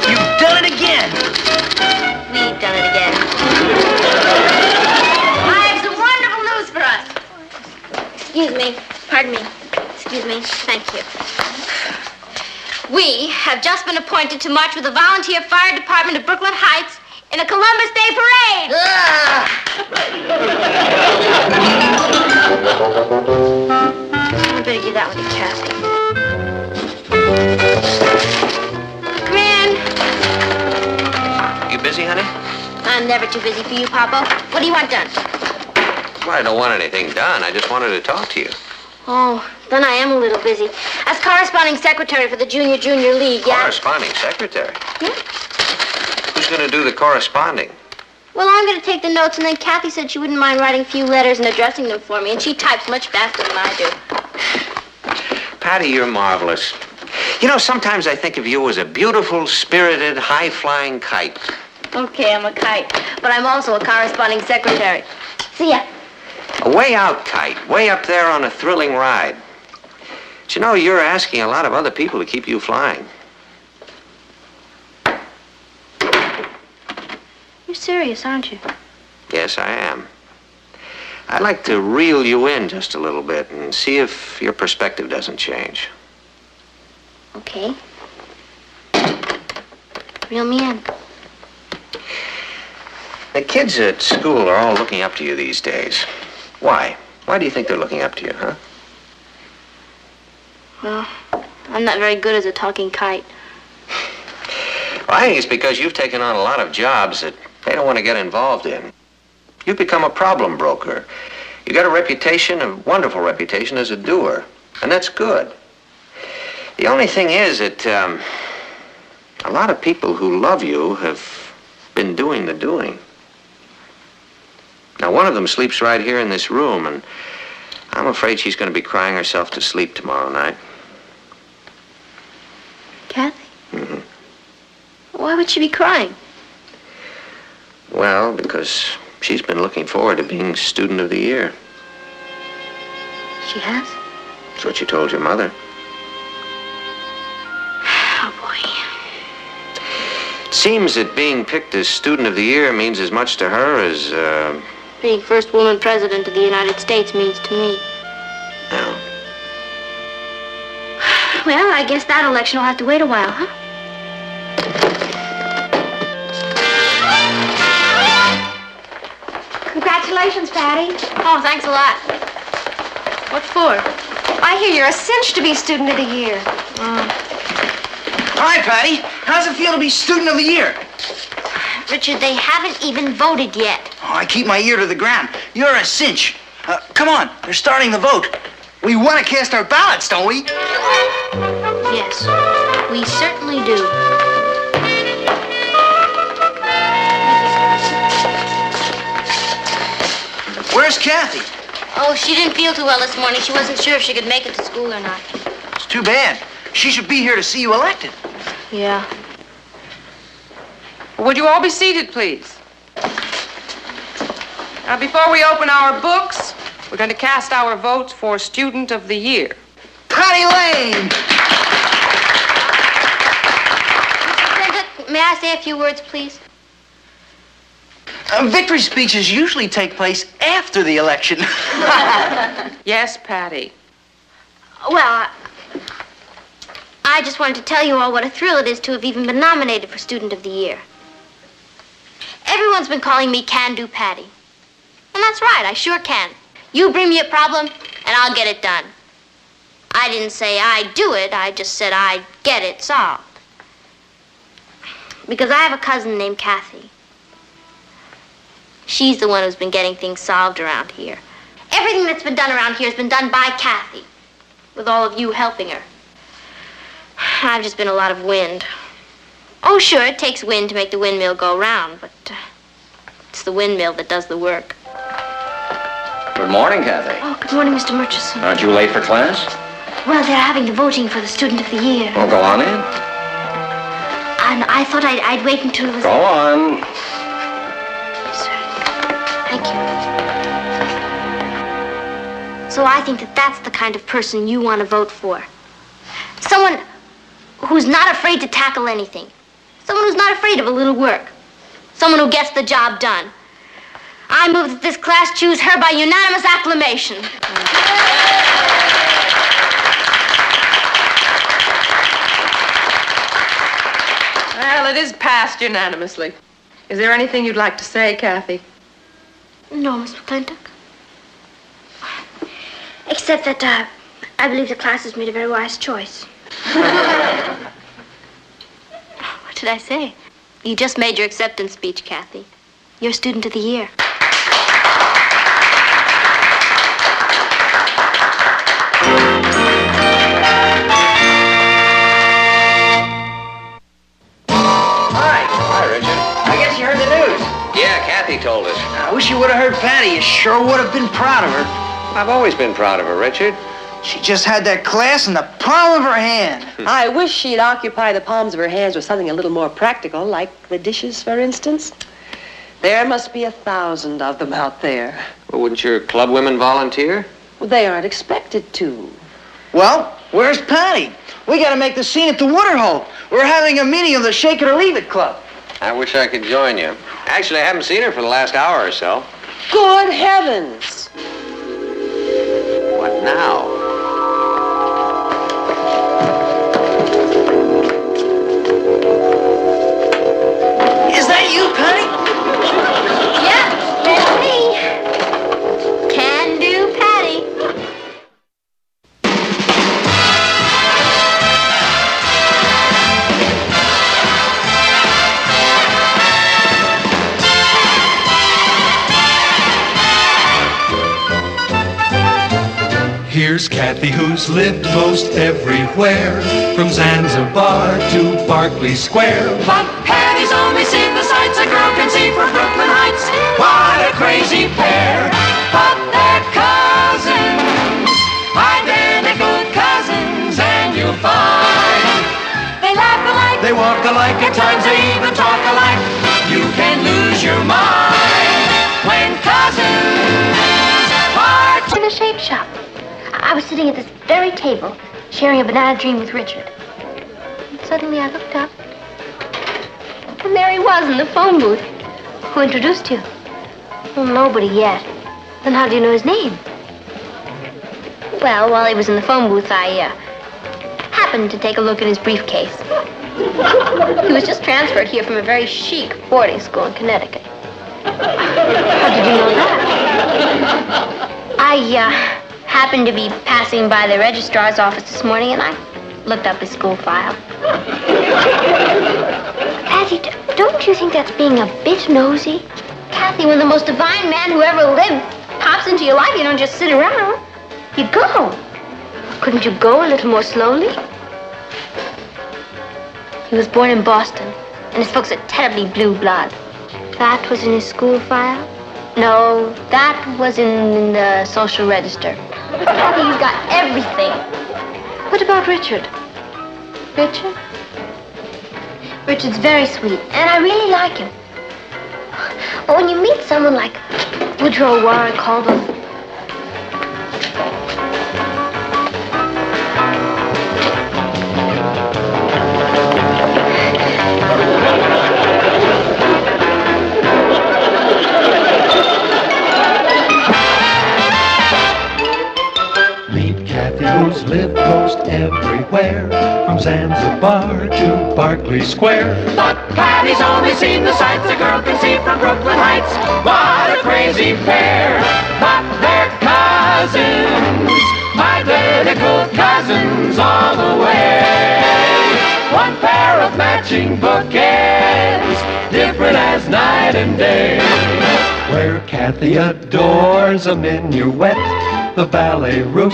K: You've done it again.
A: We've done it again. I have some wonderful news for us. Excuse me. Pardon me. Excuse me. Thank you. We have just been appointed to march with the volunteer fire department of Brooklyn Heights in a Columbus Day parade. I better give that one to Kathy. Come in.
C: You busy, honey?
A: I'm never too busy for you, Papa. What do you want done?
C: Well, I don't want anything done. I just wanted to talk to you.
A: Oh, then I am a little busy. As corresponding secretary for the Junior League, yeah?
C: Corresponding secretary?
A: Yeah.
C: Who's going to do the corresponding?
A: Well, I'm going to take the notes, and then Kathy said she wouldn't mind writing a few letters and addressing them for me, and she types much faster than I do.
C: Patty, you're marvelous. You know, sometimes I think of you as a beautiful, spirited, high-flying kite.
A: Okay, I'm a kite, but I'm also a corresponding secretary. See ya.
C: A way out kite, way up there on a thrilling ride. But you know, you're asking a lot of other people to keep you flying.
A: You're serious, aren't you?
C: Yes, I am. I'd like to reel you in just a little bit and see if your perspective doesn't change.
A: Okay. Reel me in.
C: The kids at school are all looking up to you these days. Why? Why do you think they're looking up to you, huh?
A: Well, I'm not very good as a talking kite.
C: Well, I think it's because you've taken on a lot of jobs that they don't want to get involved in. You've become a problem broker. You got a reputation, a wonderful reputation as a doer, and that's good. The only thing is that a lot of people who love you have been doing the doing. Now, one of them sleeps right here in this room, and I'm afraid she's going to be crying herself to sleep tomorrow night.
A: Kathy?
C: Mm-hmm.
A: Why would she be crying?
C: Well, because she's been looking forward to being Student of the Year.
A: She has?
C: That's what you told your mother.
A: Oh, boy.
C: It seems that being picked as Student of the Year means as much to her as,
A: Being first woman president of the United States means to me.
C: No.
A: Well, I guess that election will have to wait a while, huh?
I: Congratulations, Patty.
A: Oh, thanks a lot. What for?
I: I hear you're a cinch to be Student of the Year.
K: Hi, Patty. How's it feel to be Student of the Year?
A: Richard, they haven't even voted yet.
K: Oh, I keep my ear to the ground. You're a cinch. Come on, they're starting the vote. We want to cast our ballots, don't we?
A: Yes, we certainly do.
K: Where's Kathy?
A: Oh, she didn't feel too well this morning. She wasn't sure if she could make it to school or not.
K: It's too bad. She should be here to see you elected.
A: Yeah.
L: Would you all be seated, please? Now, before we open our books, we're going to cast our votes for Student of the Year.
K: Patty Lane!
A: May I say a few words, please?
K: Victory speeches usually take place after the election.
L: Yes, Patty.
A: Well, I just wanted to tell you all what a thrill it is to have even been nominated for Student of the Year. Everyone's been calling me Can-Do Patty. And that's right, I sure can. You bring me a problem, and I'll get it done. I didn't say I'd do it, I just said I'd get it solved. Because I have a cousin named Kathy. She's the one who's been getting things solved around here. Everything that's been done around here has been done by Kathy, with all of you helping her. I've just been a lot of wind. Oh, sure, it takes wind to make the windmill go round, but it's the windmill that does the work.
M: Good morning, Kathy.
A: Oh, good morning, Mr. Murchison.
M: Aren't you late for class?
A: Well, they're having the voting for the Student of the Year.
M: Well, go on in.
A: And I thought I'd wait until it was...
M: Go on.
A: Yes, sir. Thank you. So I think that that's the kind of person you want to vote for. Someone who's not afraid to tackle anything. Someone who's not afraid of a little work. Someone who gets the job done. I move that this class choose her by unanimous acclamation.
L: Well, it is passed unanimously. Is there anything you'd like to say, Kathy?
A: No, Miss McClintock. Except that I believe the class has made a very wise choice. What did I say? You just made your acceptance speech, Kathy. You're Student of the Year.
C: Hi, Richard.
K: I guess you heard the news.
C: Yeah, Kathy told us.
K: I wish you would have heard Patty. You sure would have been proud of her.
C: I've always been proud of her, Richard.
K: She just had that class in the palm of her hand.
J: I wish she'd occupy the palms of her hands with something a little more practical, like the dishes, for instance. There must be 1,000 of them out there.
C: Well, wouldn't your club women volunteer?
J: Well, they aren't expected to.
K: Well, where's Patty? We gotta make the scene at the Waterhole. We're having a meeting of the Shake It or Leave It Club.
C: I wish I could join you. Actually, I haven't seen her for the last hour or so.
J: Good heavens!
C: What now?
K: Is that you, Patty?
A: Yeah, that's me. Can-Do Patty.
E: Here's Kathy, who's lived most everywhere, from Zanzibar to Berkeley Square.
F: But Patty's only seen the sights a girl can see from Brooklyn Heights. What a crazy pair, but they're cousins, identical cousins, and you'll find they laugh alike, they walk alike, at times they even talk alike. You can lose your mind when cousins are
A: In the shape shop. I was sitting at this very table, sharing a banana dream with Richard. And suddenly I looked up, and there he was in the phone booth. Who introduced you? Well, nobody yet. Then how do you know his name? Well, while he was in the phone booth, I happened to take a look at his briefcase. He was just transferred here from a very chic boarding school in Connecticut. How did you know that? I happened to be passing by the registrar's office this morning, and I looked up his school file. Patty, don't you think that's being a bit nosy? Kathy, when the most divine man who ever lived pops into your life, you don't just sit around. You go. Couldn't you go a little more slowly? He was born in Boston, and his folks are terribly blue blood. That was in his school file? No, that was in the social register. Kathy, you've got everything. What about Richard? Richard? Richard's very sweet, and I really like him. But when you meet someone like Woodrow Warwick Caldwell,
E: Who's lived most everywhere, from Zanzibar to Berkeley Square.
F: But Patty's only seen the sights a girl can see from Brooklyn Heights. What a crazy pair, but they're cousins, identical cousins all the way. One pair of matching bookends, different as night and day.
E: Where Kathy adores a minuet, the ballet russe,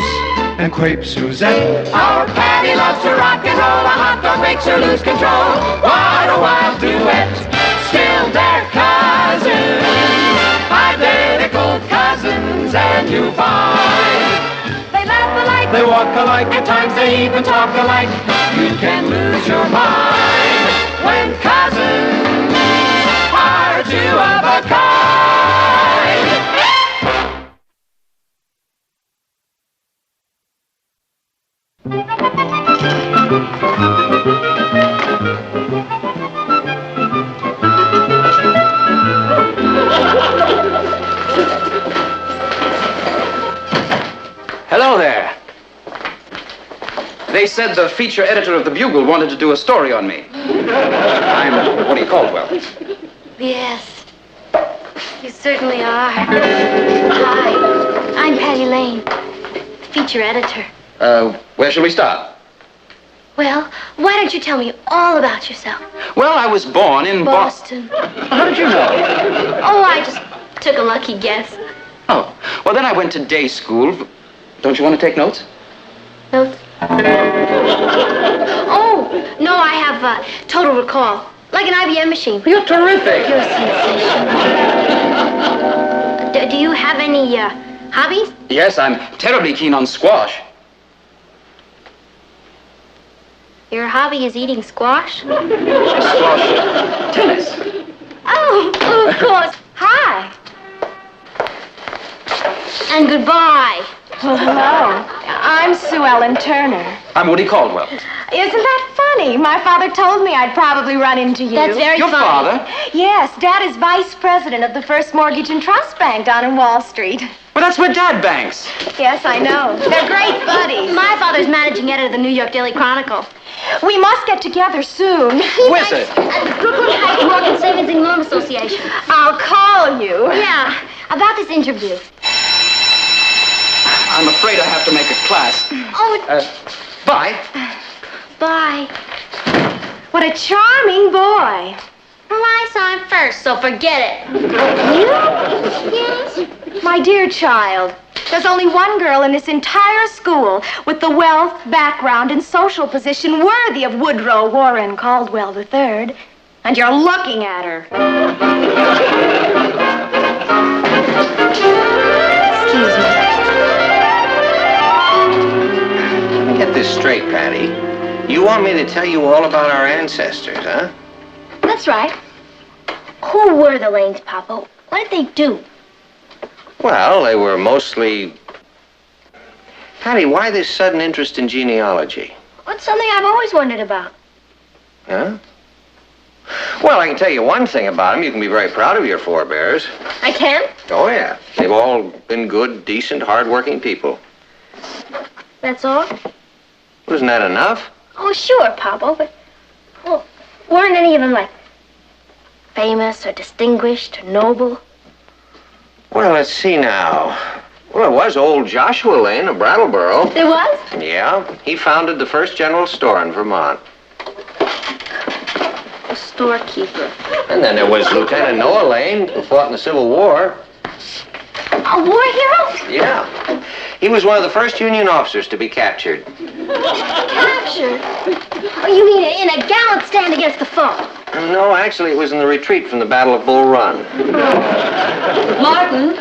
E: and crepe Suzette.
F: Our Patty loves to rock and roll, a hot dog makes her lose control. What a wild duet, still they're cousins, identical cousins, and you find they laugh alike, they walk alike, at times they even talk alike. You can lose your mind when cousins are two of a kind.
N: Hello there. They said the feature editor of the Bugle wanted to do a story on me. I'm Woody Caldwell.
A: yes, you certainly are. Hi, I'm Patty Lane, feature editor.
N: Where shall we start?
A: Well, why don't you tell me all about yourself?
N: Well, I was born in
A: Boston.
N: How did you know?
A: Oh, I just took a lucky guess.
N: Oh, well, then I went to day school. Don't you want to take notes?
A: Notes? Oh, no, I have total recall. Like an IBM machine.
N: You're terrific.
A: You're sensational. Do you have any hobbies?
N: Yes, I'm terribly keen on squash.
A: Your hobby is eating squash?
N: Squash. Tennis.
A: Oh, of course. Hi. And goodbye.
I: Well, hello. I'm Sue Ellen Turner.
N: I'm Woody Caldwell.
I: Isn't that funny? My father told me I'd probably run into you.
A: That's very
N: Your
A: funny.
N: father?
I: Yes, Dad is vice president of the First Mortgage and Trust Bank down in Wall Street.
N: Well, that's where Dad banks.
I: Yes, I know. They're great buddies.
A: My father's managing editor of the New York Daily Chronicle.
I: We must get together soon.
N: Where's it?
A: At the Brooklyn Heights Morgan Savings and Loan Association.
I: I'll call you.
A: Yeah, about this interview.
N: I'm afraid I have to make a class.
A: Oh,
N: Bye.
A: bye.
I: What a charming boy.
A: Well, I saw him first, so forget it.
I: You?
A: Yes?
I: My dear child, There's only one girl in this entire school with the wealth, background, and social position worthy of Woodrow Warren Caldwell III. And you're looking at her. Excuse me.
C: Let me get this straight, Patty. You want me to tell you all about our ancestors, huh?
A: That's right. Who were the Lanes, Papa? What did they do?
C: Well, they were mostly... Patty, why this sudden interest in genealogy?
A: What's something I've always wondered about?
C: Huh? Well, I can tell you one thing about them. You can be very proud of your forebears.
A: I can?
C: Oh, yeah. They've all been good, decent, hard-working people.
A: That's all?
C: Wasn't that enough?
A: Oh, sure, Papa, but... Well, weren't any of them, like, famous or distinguished or noble?
C: Well, let's see now. Well, it was old Joshua Lane of Brattleboro.
A: There was?
C: Yeah. He founded the first general store in Vermont.
A: A storekeeper.
C: And then there was Lieutenant Noah Lane, who fought in the Civil War.
A: A war hero?
C: Yeah. He was one of the first Union officers to be captured.
A: Captured? Oh, you mean in a gallant stand against the foe?
C: No, actually, it was in the retreat from the Battle of Bull Run.
J: Martin,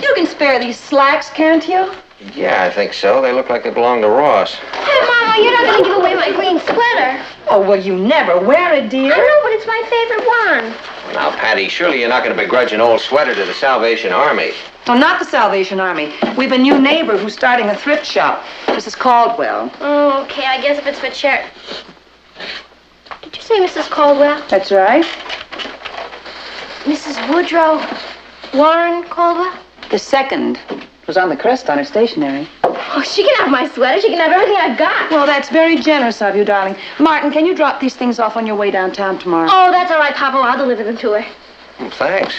J: you can spare these slacks, can't you?
C: Yeah, I think so. They look like they belong to Ross.
A: Hey, Mama, you're not going to give away my green sweater.
J: Oh, well, you never wear it, dear.
A: I know, but it's my favorite one.
C: Now, Patty, surely you're not going to begrudge an old sweater to the Salvation Army.
J: No, not the Salvation Army. We've a new neighbor who's starting a thrift shop, Mrs. Caldwell.
A: Oh, okay, I guess if it's for charity. Did you say Mrs. Caldwell?
J: That's right.
A: Mrs. Woodrow Warren Caldwell?
J: The second was on the crest on her stationery.
A: Oh, she can have my sweater. She can have everything I've got.
J: Well, that's very generous of you, darling. Martin, can you drop these things off on your way downtown tomorrow?
A: Oh, that's all right, Papa. I'll deliver them to her.
C: Well, thanks.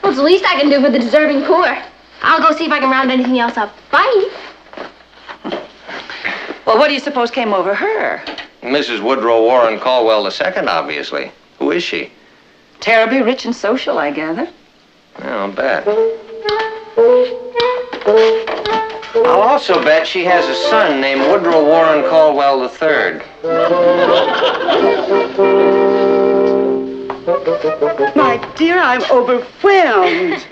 A: Well, it's the least I can do for the deserving poor. I'll go see if I can round anything else up. Bye.
J: Well, what do you suppose came over her?
C: Mrs. Woodrow Warren Caldwell II, obviously. Who is she?
J: Terribly rich and social, I gather.
C: Yeah, I'll bet. I'll also bet she has a son named Woodrow Warren Caldwell III.
O: My dear, I'm overwhelmed.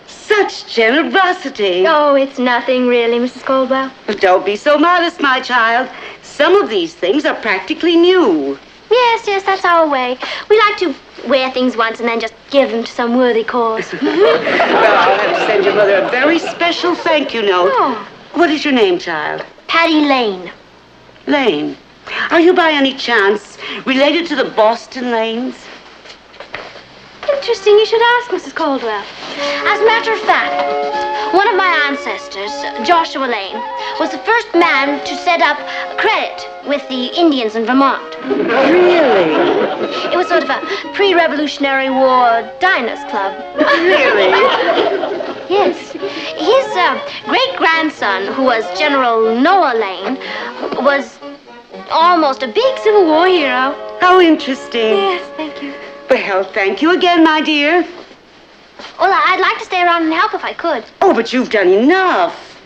O: Such generosity.
A: Oh, it's nothing, really, Mrs. Caldwell.
O: Don't be so modest, my child. Some of these things are practically new.
A: Yes, that's our way. We like to wear things once and then just give them to some worthy cause.
O: Well, I'll have to send your mother a very special thank you note.
A: Oh.
O: What is your name, child?
A: Patty Lane.
O: Lane. Are you by any chance related to the Boston Lanes?
A: Interesting you should ask, Mrs. Caldwell. As a matter of fact, one of my ancestors, Joshua Lane, was the first man to set up credit with the Indians in Vermont.
O: Really?
A: It was sort of a pre-Revolutionary War diners club.
O: Really?
A: Yes. His great-grandson, who was General Noah Lane, was almost a big Civil War hero.
O: How interesting.
A: Yes, thank you.
O: Well, thank you again, my dear.
A: Well, I'd like to stay around and help if I could.
O: Oh, but you've done enough.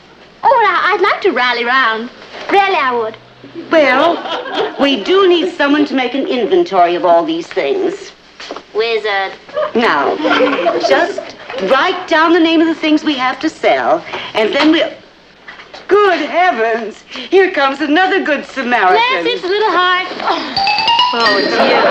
A: Oh, well, I'd like to rally round. Really, I would.
O: Well, we do need someone to make an inventory of all these things.
A: Wizard.
O: Now, just write down the name of the things we have to sell, and then we'll... Good heavens! Here comes another good Samaritan.
A: Bless its little heart.
I: Oh, it's you.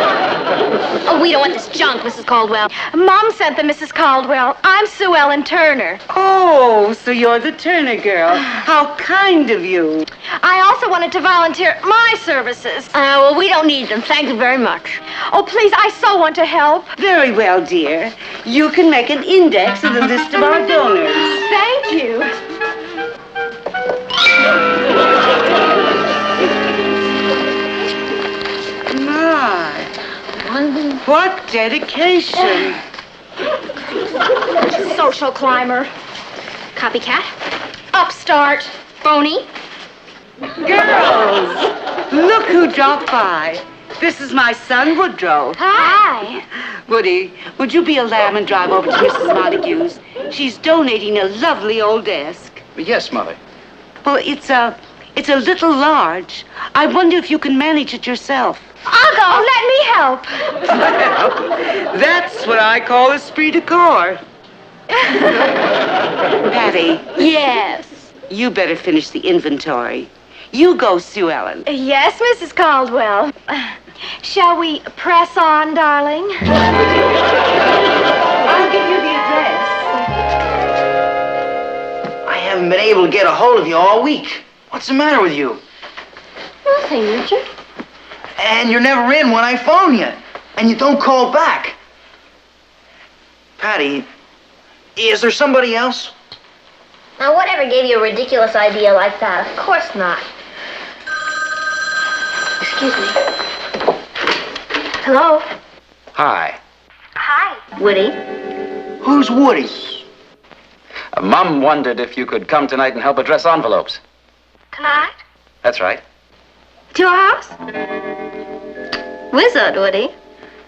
A: Oh, we don't want this junk, Mrs. Caldwell.
I: Mom sent them, Mrs. Caldwell. I'm Sue Ellen Turner.
O: Oh, so you're the Turner girl. How kind of you.
I: I also wanted to volunteer my services.
A: Well, we don't need them. Thank you very much.
I: Oh, please, I so want to help.
O: Very well, dear. You can make an index of the list of our donors.
I: Thank you.
O: My, what dedication.
I: Social climber.
A: Copycat.
I: Upstart.
A: Phony.
O: Girls, look who dropped by. This is my son, Woodrow.
A: Hi.
O: Woody, would you be a lamb and drive over to Mrs. Montague's? She's donating a lovely old desk.
N: Yes, Mother.
O: Well, it's a little large. I wonder if you can manage it yourself.
I: I'll go. Let me help.
O: That's what I call esprit de corps. Patty.
I: Yes.
O: You better finish the inventory. You go, Sue Ellen.
I: Yes, Mrs. Caldwell. Shall we press on, darling?
O: I'll give you the address.
K: I haven't been able to get a hold of you all week. What's the matter with you?
I: Nothing, Richard.
K: And you're never in when I phone you. And you don't call back. Patty, is there somebody else?
A: Now, whatever gave you a ridiculous idea like that? Of course not. Excuse me. Hello?
N: Hi.
A: Hi. Woody?
K: Who's Woody?
N: Mom wondered if you could come tonight and help address envelopes.
A: Tonight?
N: That's right.
A: To our house? Wizard, Woody.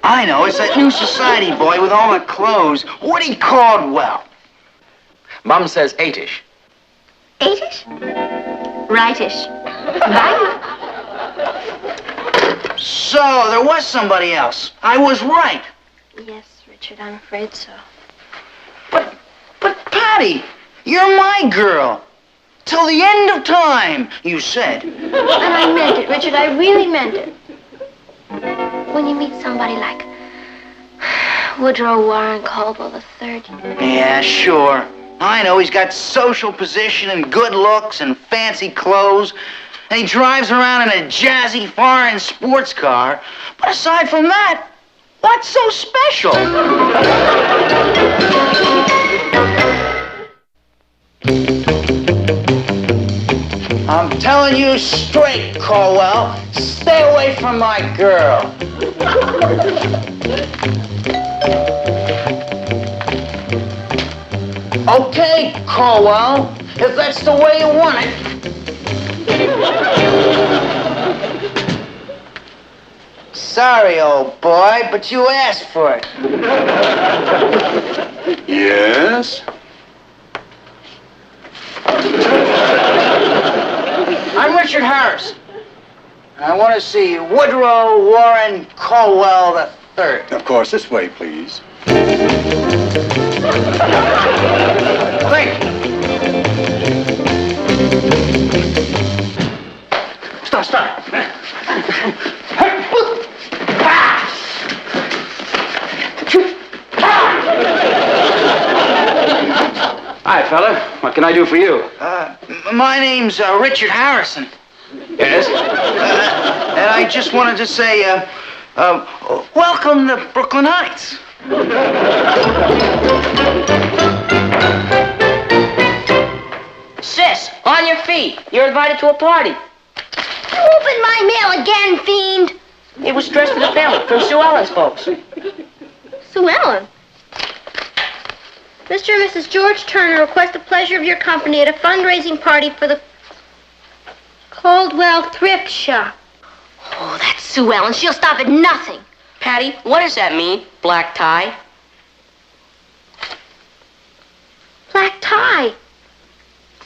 K: I know, it's that new society boy with all the clothes. Woody Caldwell.
N: Mom says 8-ish.
A: 8-ish? Right-ish. Right.
K: So, there was somebody else. I was right.
A: Yes, Richard, I'm afraid so.
K: But Patty, you're my girl. Till the end of time, you said.
A: And I meant it, Richard. I really meant it. When you meet somebody like Woodrow Warren Caldwell III.
K: Yeah, sure. I know he's got social position and good looks and fancy clothes. And he drives around in a jazzy foreign sports car. But aside from that, what's so special? I'm telling you straight, Caldwell. Stay away from my girl. Okay, Caldwell, if that's the way you want it. Sorry, old boy, but you asked for it.
N: Yes?
K: I'm Richard Harris. I want to see Woodrow Warren Caldwell III.
N: Of course, this way, please.
K: Thank you. Stop.
N: Hi, fella. What can I do for you?
K: My name's Richard Harrison.
N: Yes?
K: And I just wanted to say, welcome to Brooklyn Heights.
D: Sis, on your feet. You're invited to a party.
A: You opened my mail again, fiend.
D: It was dressed for the family from Sue Ellen's folks.
A: Sue Ellen? Mr. and Mrs. George Turner request the pleasure of your company at a fundraising party for the Caldwell Thrift Shop. Oh, that's Sue Ellen. She'll stop at nothing.
D: Patty, what does that mean? Black tie?
A: Black tie.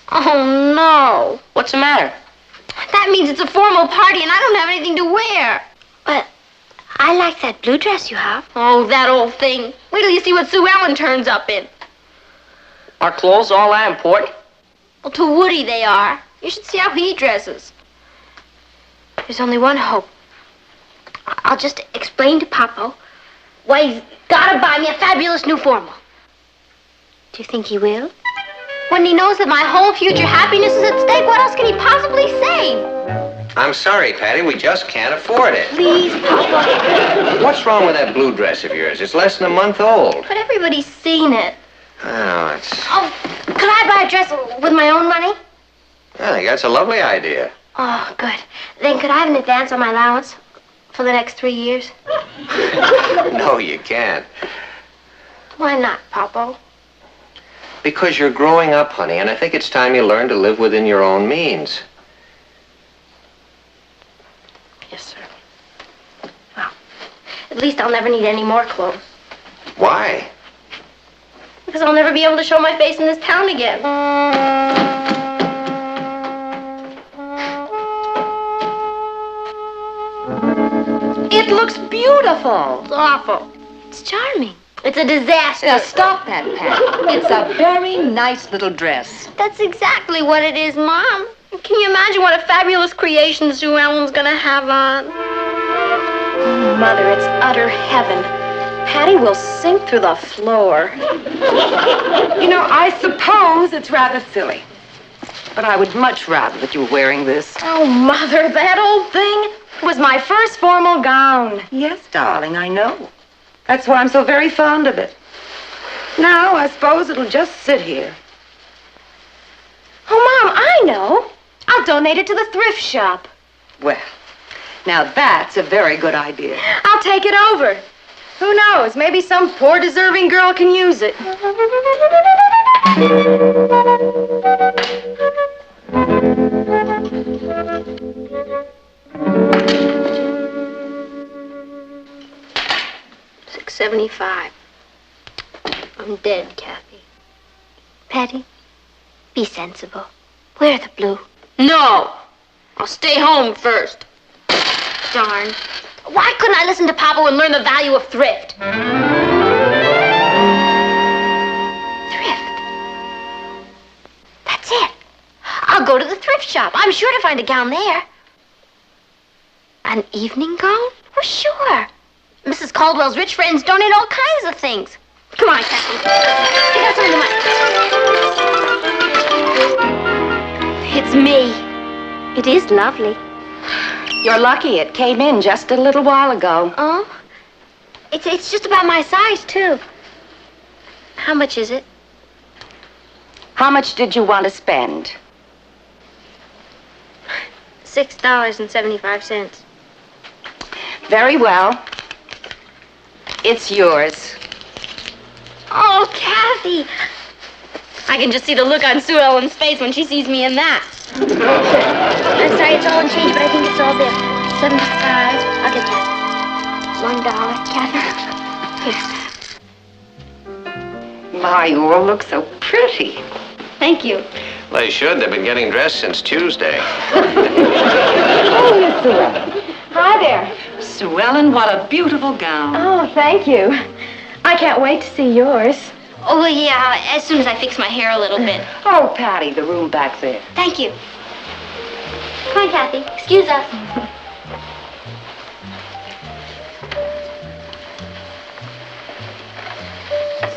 A: Oh, no.
D: What's the matter?
A: That means it's a formal party and I don't have anything to wear. But I like that blue dress you have. Oh, that old thing. Wait till you see what Sue Ellen turns up in.
D: Are clothes all that important?
A: Well, to Woody they are. You should see how he dresses. There's only one hope. I'll just explain to Papa why he's got to buy me a fabulous new formal. Do you think he will? When he knows that my whole future happiness is at stake, what else can he possibly say?
C: I'm sorry, Patty. We just can't afford it.
A: Please, Papa.
C: What's wrong with that blue dress of yours? It's less than a month old.
A: But everybody's seen it.
C: Oh, it's...
A: Oh, could I buy a dress with my own money?
C: I think that's a lovely idea.
A: Oh, good. Then could I have an advance on my allowance for the next 3 years?
C: No, you can't.
A: Why not, Papa?
C: Because you're growing up, honey, and I think it's time you learn to live within your own means.
A: Yes, sir. Well, at least I'll never need any more clothes.
C: Why?
A: Because I'll never be able to show my face in this town again.
L: It looks beautiful.
A: It's awful. It's charming. It's a disaster.
B: Now, stop that, Patty. It's a very nice little dress.
A: That's exactly what it is, Mom. Can you imagine what a fabulous creation Sue Ellen's gonna have on?
I: Oh, Mother, it's utter heaven. Patty will sink through the floor.
L: You know, I suppose it's rather silly. But I would much rather that you were wearing this.
I: Oh, Mother, that old thing was my first formal gown.
L: Yes, darling, I know. That's why I'm so very fond of it. Now, I suppose it'll just sit here.
I: Oh, Mom, I know. I'll donate it to the thrift shop.
L: Well, now that's a very good idea.
I: I'll take it over. Who knows? Maybe some poor deserving girl can use it.
A: $6.75. I'm dead, Kathy. Patty, be sensible. Wear the blue. No! I'll stay home first. Darn. Why couldn't I listen to Papa and learn the value of thrift? Thrift. That's it. I'll go to the thrift shop. I'm sure to find a gown there. An evening gown? Well, sure. Mrs. Caldwell's rich friends donate all kinds of things. Come on, Kathy. Stick out some of the money. It's me. It is lovely.
L: You're lucky it came in just a little while ago.
A: Oh? It's just about my size, too. How much is it?
L: How much did you want to spend?
A: $6.75.
L: Very well. It's yours.
A: Oh, Kathy! I can just see the look on Sue Ellen's face when she sees me in that. I'm sorry, it's all in change, but I think it's all there. 75. I'll get that. $1, Kathy. Here.
L: My, you all look so pretty.
A: Thank you.
C: Well, they should. They've been getting dressed since Tuesday.
L: Oh, Miss Sue Ellen.
I: Hi there.
B: Sue Ellen, what a beautiful gown.
I: Oh, thank you. I can't wait to see yours.
A: Oh, yeah, as soon as I fix my hair a little bit.
L: Oh, Patty, the room back there.
A: Thank you. Come on, Kathy. Excuse us.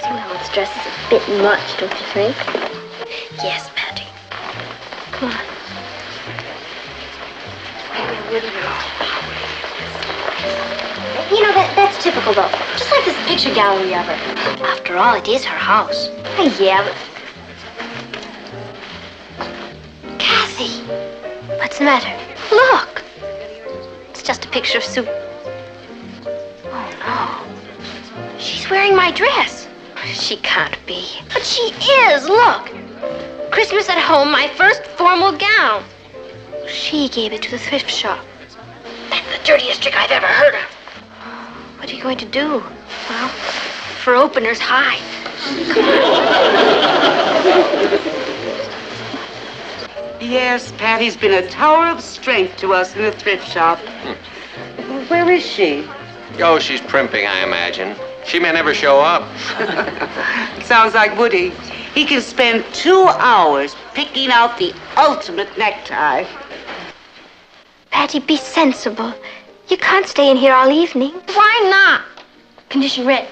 A: Sue Ellen's dress is a bit much, don't you think? Yes, Patty. Come on. You know, that's typical, though. Just like this picture gallery of her. After all, it is her house. Yeah, but... Kathy! What's the matter? Look! It's just a picture of Sue. Oh, no. She's wearing my dress. She can't be. But she is, look! Christmas at home, my first formal gown. She gave it to the thrift shop. That's the dirtiest trick I've ever heard of. What are you going to do? Well, for openers, hide.
O: Yes, Patty's been a tower of strength to us in the thrift shop. Where is she?
C: Oh, she's primping, I imagine. She may never show up.
O: Sounds like Woody. He can spend 2 hours picking out the ultimate necktie.
A: Patty, be sensible. You can't stay in here all evening. Why not? Condition red.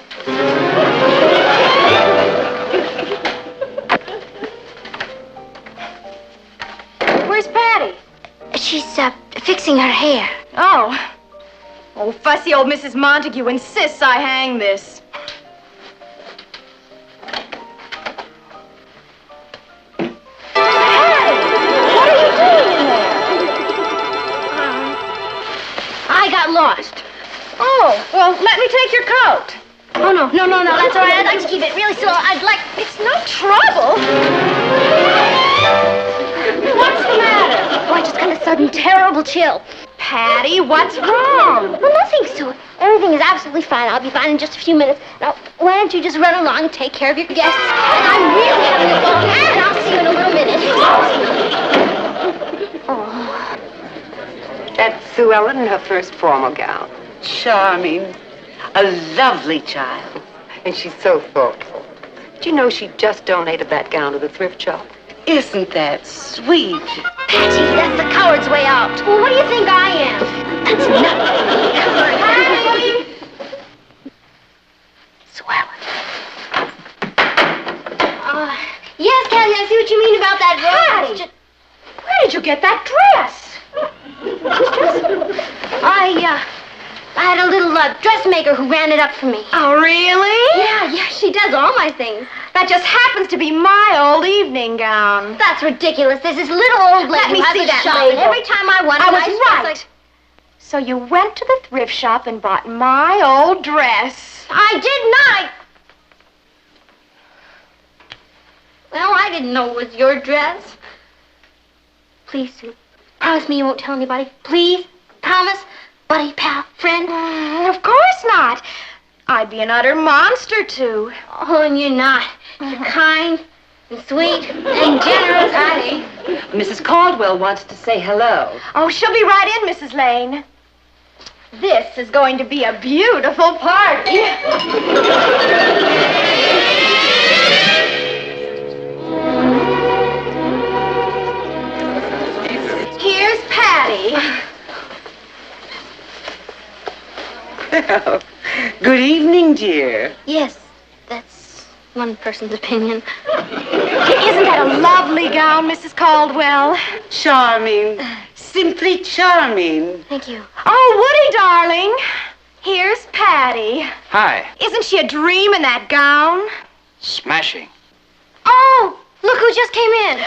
I: Where's Patty?
A: She's, fixing her hair.
I: Oh. Oh, fussy old Mrs. Montague insists I hang this.
A: I got lost.
I: Oh, well, let me take your coat.
A: Oh, no, that's all right. I'd like to keep it really still.
I: It's no trouble. What's the matter?
A: Oh, I just got a sudden terrible chill.
I: Patty, what's wrong?
A: Well, nothing, Sue. Everything is absolutely fine. I'll be fine in just a few minutes. Now, why don't you just run along and take care of your guests? And I'm really having a ball, and I'll see you in a little minute.
L: That's Sue Ellen in her first formal gown.
O: charming. A lovely child.
L: And she's so thoughtful. Do you know she just donated that gown to the thrift shop?
O: Isn't that sweet?
A: Patty, that's the coward's way out. Well, what do you think I am? That's nothing. Patty! Swell it. Yes, Kathy, I see what you mean about that dress.
I: Patty! Where did you get that dress?
A: I had a little dressmaker who ran it up for me.
I: Oh, really?
A: Yeah, she does all my things.
I: That just happens to be my old evening gown.
A: That's ridiculous. There's this little old lady
I: Let me
A: who has
I: see
A: a
I: that
A: shop,
I: label.
A: and every time I want
I: I
A: a
I: was
A: nice dress,
I: right. So you went to the thrift shop and bought my old dress.
A: I did not. Well, I didn't know it was your dress. Please, Sue. Promise me you won't tell anybody. Please? Promise? Buddy, pal, friend?
I: Of course not. I'd be an utter monster, too.
A: Oh, and you're not. You're kind and sweet and generous, Patty.
L: Mrs. Caldwell wants to say hello.
I: Oh, she'll be right in, Mrs. Lane. This is going to be a beautiful party. Here's Patty.
O: Well, good evening, dear.
A: Yes, that's one person's opinion.
I: Isn't that a lovely gown, Mrs. Caldwell?
O: Charming. Simply charming.
A: Thank you.
I: Oh, Woody, darling. Here's Patty.
H: Hi.
I: Isn't she a dream in that gown?
H: Smashing.
A: Oh, look who just came in.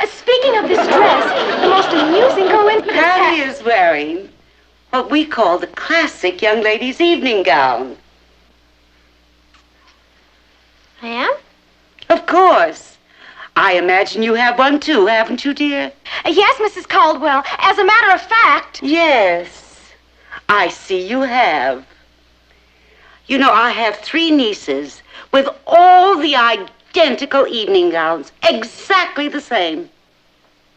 I: Speaking of this dress, the most amusing coincidence...
O: Patty is wearing what we call the classic young lady's evening gown.
A: I am?
O: Of course. I imagine you have one too, haven't you, dear?
I: Yes, Mrs. Caldwell. As a matter of fact...
O: Yes, I see you have. You know, I have 3 nieces with all the identical evening gowns, exactly the same.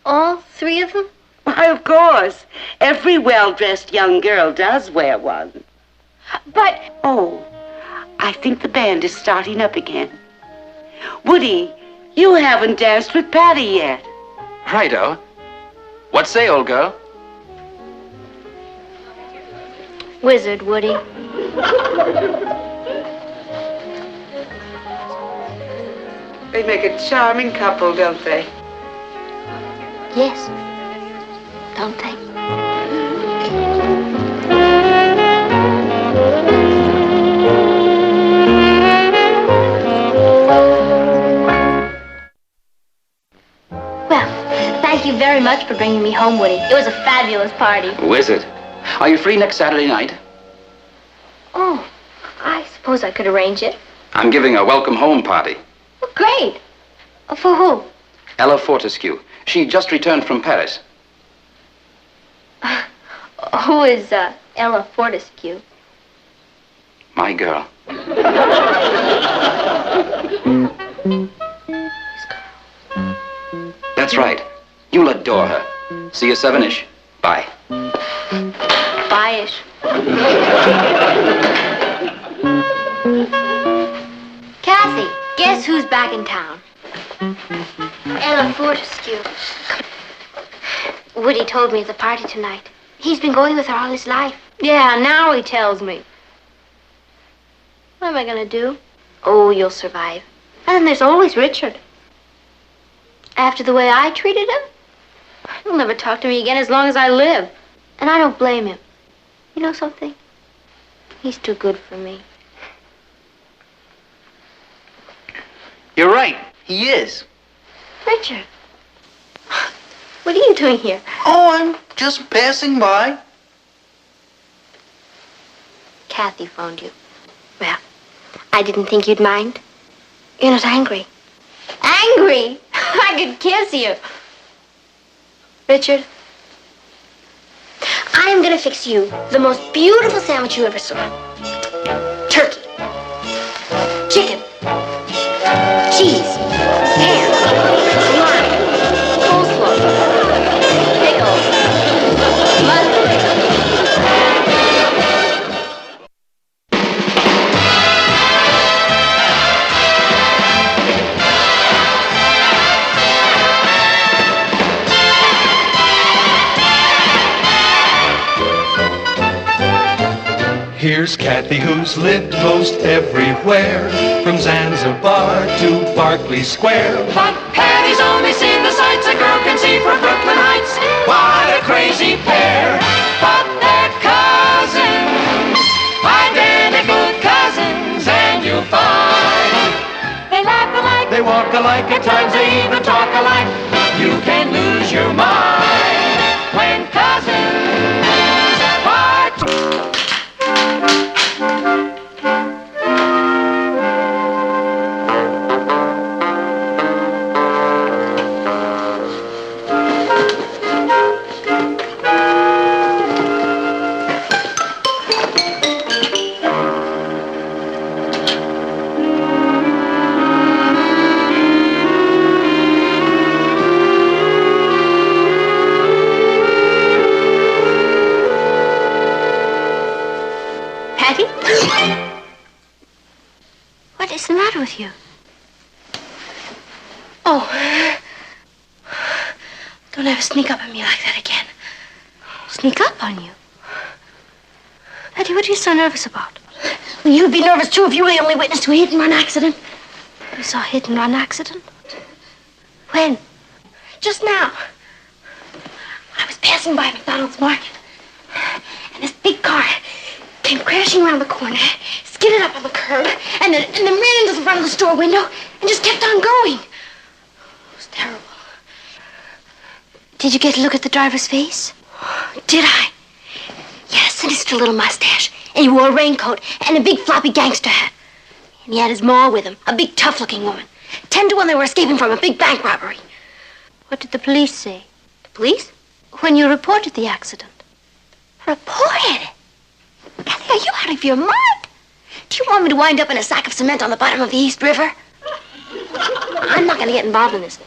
A: All 3 of them?
O: Why, of course. Every well-dressed young girl does wear one.
I: But...
O: Oh, I think the band is starting up again. Woody, you haven't danced with Patty yet.
H: Righto. What say, old girl?
A: Wizard, Woody.
O: They make a charming couple, don't they?
A: Yes. Don't they? Well, thank you very much for bringing me home, Woody. It was a fabulous party.
N: Wizard, are you free next Saturday night?
A: Oh, I suppose I could arrange it.
N: I'm giving a welcome home party.
A: Oh, great. For who?
N: Ella Fortescue. She just returned from Paris.
A: Who is Ella Fortescue?
N: My girl. That's right. You'll adore her. See you 7-ish. Bye.
A: Bye-ish. Kathy, guess who's back in town? Ella Fortescue. Woody told me at the party tonight. He's been going with her all his life. Yeah, now he tells me. What am I gonna do? Oh, you'll survive. And then there's always Richard. After the way I treated him, he'll never talk to me again as long as I live. And I don't blame him. You know something? He's too good for me.
K: You're right. He is.
A: Richard, what are you doing here?
K: Oh, I'm just passing by.
A: Kathy phoned you. Well, I didn't think you'd mind. You're not angry. Angry? I could kiss you. Richard, I am going to fix you the most beautiful sandwich you ever saw. Turkey, chicken, cheese, ham, lime, coleslaw, pickles, mustard,
E: Here's Kathy, who's lived most everywhere, from Zanzibar to Berkeley Square.
F: But Patty's only seen the sights a girl can see from Brooklyn Heights. What a crazy pair, but they're cousins, identical cousins, and you'll find they laugh alike, they walk alike, at times they even talk alike. You can lose your mind when cousins part.
A: Patty? What is the matter with you? Oh. Don't ever sneak up on me like that again. Sneak up on you? Patty, what are you so nervous about? Well, you'd be nervous, too, if you were the only witness to a hit-and-run accident. You saw a hit-and-run accident? When? Just now. I was passing by McDonald's Market, and this big car came crashing around the corner, skidded up on the curb, and then ran into the front of the store window and just kept on going. It was terrible. Did you get a look at the driver's face? Did I? He had a sinister little mustache, and he wore a raincoat and a big floppy gangster hat. And he had his ma with him, a big tough-looking woman. 10 to 1 they were escaping from a big bank robbery. What did the police say? The police? When you reported the accident. Reported it? Kathy, are you out of your mind? Do you want me to wind up in a sack of cement on the bottom of the East River? I'm not going to get involved in this.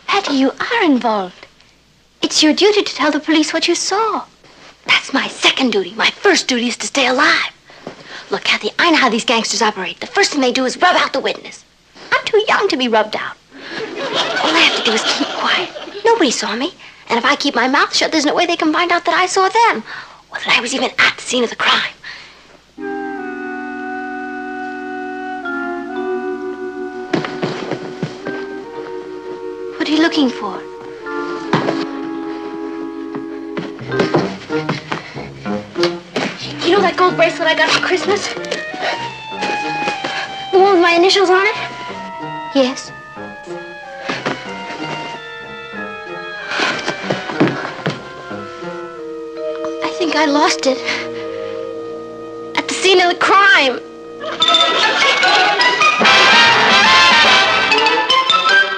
A: Patty, you are involved. It's your duty to tell the police what you saw. That's my second duty. My first duty is to stay alive. Look, Kathy, I know how these gangsters operate. The first thing they do is rub out the witness. I'm too young to be rubbed out. All I have to do is keep quiet. Nobody saw me. And if I keep my mouth shut, there's no way they can find out that I saw them. Or that I was even at the scene of the crime. What are you looking for? You know that gold bracelet I got for Christmas? The one with my initials on it? Yes. I think I lost it at the scene of the crime.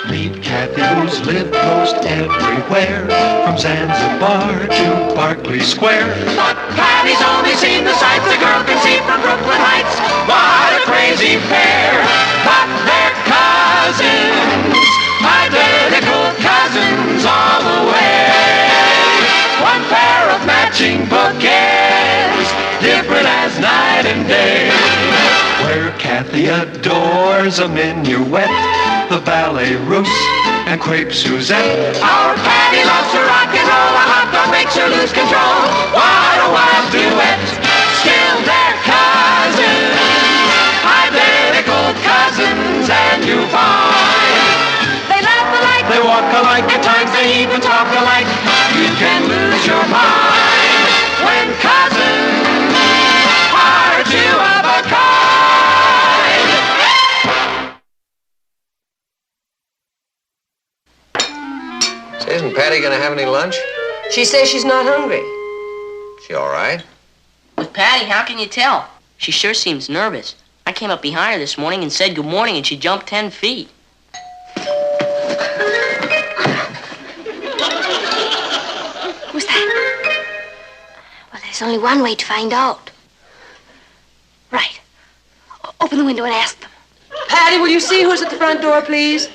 E: Meet Kathy, who's lived most everywhere, from Zanzibar to Berkeley Square.
F: But Patty's only seen the sights a girl can see from Brooklyn Heights. What a crazy pair, but they're cousins, identical cousins all the way. One pair of matching bookends, different as night and day.
E: Where Kathy adores a minuet, the ballet russe, and crepe Suzette.
F: Our Patty loves to rock and roll, a hot dog makes her lose control. What a wild duet, still they're cousins, identical cousins, and you find they laugh alike, they walk alike, at times they even talk alike. You can lose your mind when cousins are two of a kind.
C: Isn't Patty going to have any lunch?
J: She says she's not hungry.
C: She all right?
D: With Patty, how can you tell? She sure seems nervous. I came up behind her this morning and said good morning, and she jumped 10 feet.
A: Who's that? Well, there's only one way to find out. Right. Open the window and ask them.
J: Patty, will you see who's at the front door, please?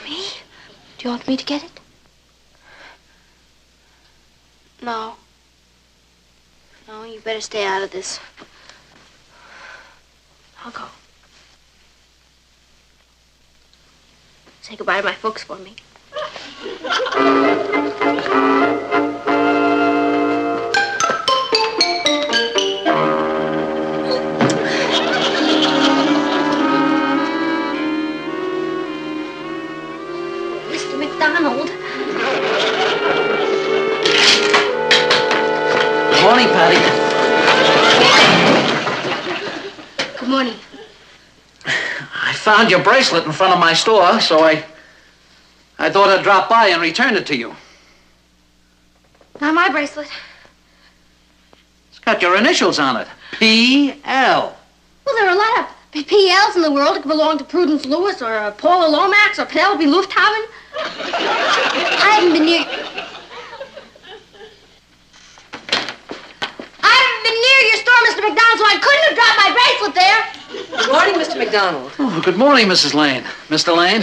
A: Me? Do you want me to get it? No. No, you better stay out of this. I'll go. Say goodbye to my folks for me. Good morning.
N: I found your bracelet in front of my store, so I thought I'd drop by and return it to you.
A: Not my bracelet.
N: It's got your initials on it. P.L.
A: Well, there are a lot of PLs in the world. It could belong to Prudence Lewis or Paula Lomax or Penelope Lufthaven. I haven't been near... your store, Mr. McDonald, so I couldn't have dropped my bracelet there.
J: Good morning, Mr. McDonald.
N: Oh, good morning, Mrs. Lane. Mr. Lane?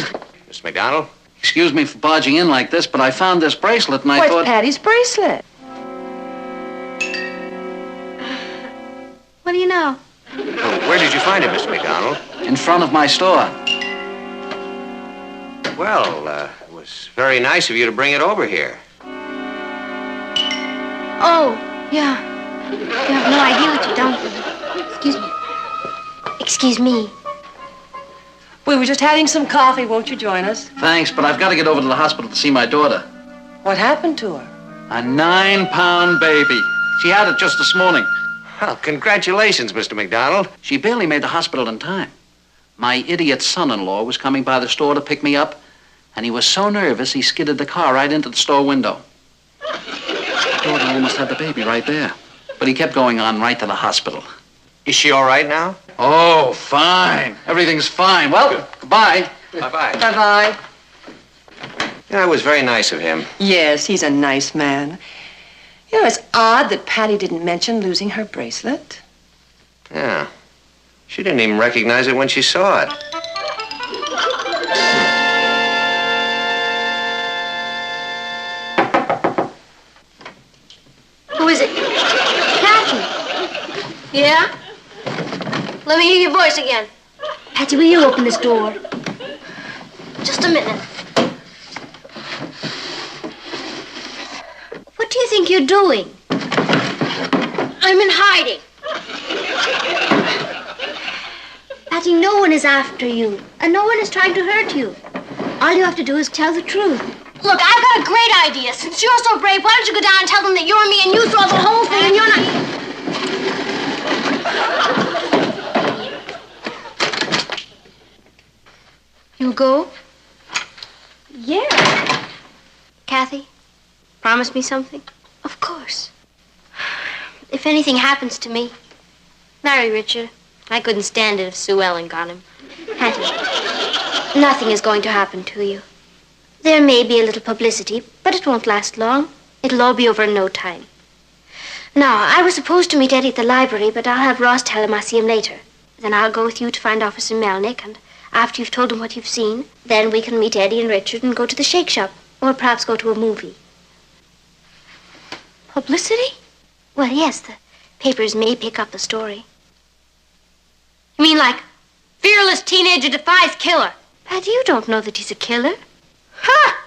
C: Mr. McDonald?
N: Excuse me for barging in like this, but I found this bracelet and I
J: What's
N: thought...
J: Patty's bracelet?
A: What do you know?
C: Oh, where did you find it, Mr. McDonald?
N: In front of my store.
C: Well, it was very nice of you to bring it over here.
A: Oh, yeah. You have no idea what you've done for me. Excuse me. Excuse me.
J: We were just having some coffee. Won't you join us?
N: Thanks, but I've got to get over to the hospital to see my daughter.
J: What happened to her?
N: A 9-pound baby. She had it just this morning.
C: Well, congratulations, Mr. McDonald.
N: She barely made the hospital in time. My idiot son-in-law was coming by the store to pick me up, and he was so nervous he skidded the car right into the store window. Daughter almost had the baby right there. But he kept going on right to the hospital.
C: Is she all right now?
N: Oh, fine. Everything's fine. Well, goodbye.
C: Bye-bye.
J: Bye-bye.
C: Yeah, it was very nice of him.
J: Yes, he's a nice man. You know, it's odd that Patty didn't mention losing her bracelet.
C: Yeah. She didn't even recognize it when she saw it.
A: Who is it? Patty. Yeah? Let me hear your voice again. Patty, will you open this door? Just a minute. What do you think you're doing? I'm in hiding. Patty, no one is after you, and no one is trying to hurt you. All you have to do is tell the truth. Look, I've got a great idea. Since you're so brave, why don't you go down and tell them that you're me and you saw the whole thing and you're not... You go? Yeah. Kathy, promise me something? Of course. If anything happens to me, marry Richard. I couldn't stand it if Sue Ellen got him. Hattie, nothing is going to happen to you. There may be a little publicity, but it won't last long. It'll all be over in no time. Now, I was supposed to meet Eddie at the library, but I'll have Ross tell him I'll see him later. Then I'll go with you to find Officer Melnick, and after you've told him what you've seen, then we can meet Eddie and Richard and go to the shake shop, or perhaps go to a movie. Publicity? Well, yes, the papers may pick up the story. You mean like, fearless teenager defies killer? Patty, you don't know that he's a killer. Ha!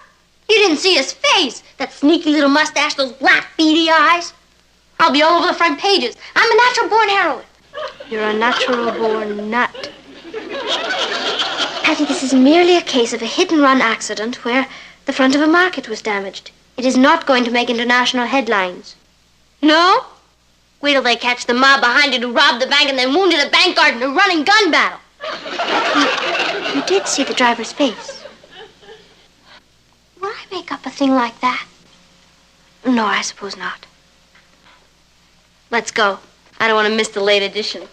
A: You didn't see his face, that sneaky little mustache, those black beady eyes. I'll be all over the front pages. I'm a natural-born heroine. You're a natural-born nut. Patty, this is merely a case of a hit-and-run accident where the front of a market was damaged. It is not going to make international headlines. No? Wait till they catch the mob behind it who robbed the bank and then wounded a bank guard in a running gun battle. You did see the driver's face. Would I make up a thing like that? No, I suppose not. Let's go. I don't want to miss the late edition.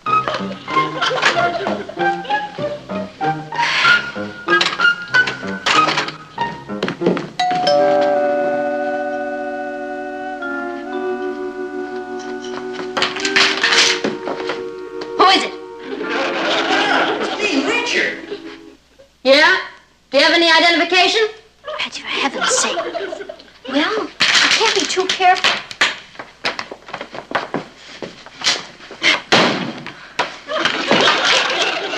A: Who is it?
K: It's me, Richard.
A: Yeah? Do you have any identification? Patty, for heaven's sake. Well, I can't be too careful.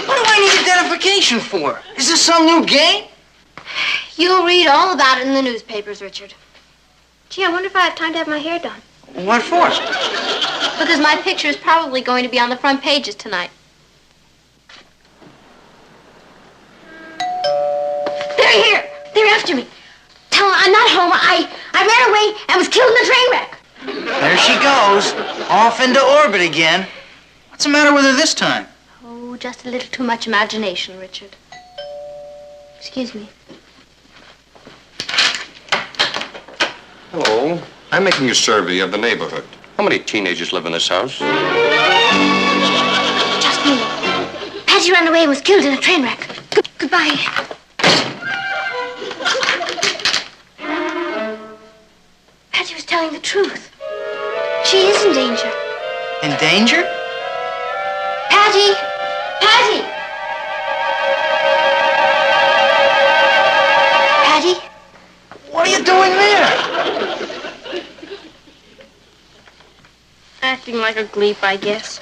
K: What do I need identification for? Is this some new game?
A: You'll read all about it in the newspapers, Richard. Gee, I wonder if I have time to have my hair done.
K: What for?
A: Because my picture is probably going to be on the front pages tonight. They're here! They're after me. Tell them I'm not home. I ran away and was killed in a train wreck.
K: There she goes, off into orbit again. What's the matter with her this time?
A: Oh, just a little too much imagination, Richard. Excuse me.
P: Hello. I'm making a survey of the neighborhood. How many teenagers live in this house?
A: Just me. Patty ran away and was killed in a train wreck. Goodbye. Patty was telling the truth. She is in danger.
K: In danger?
A: Patty! Patty! Patty?
K: What are you doing there?
L: Acting like a gleep, I guess.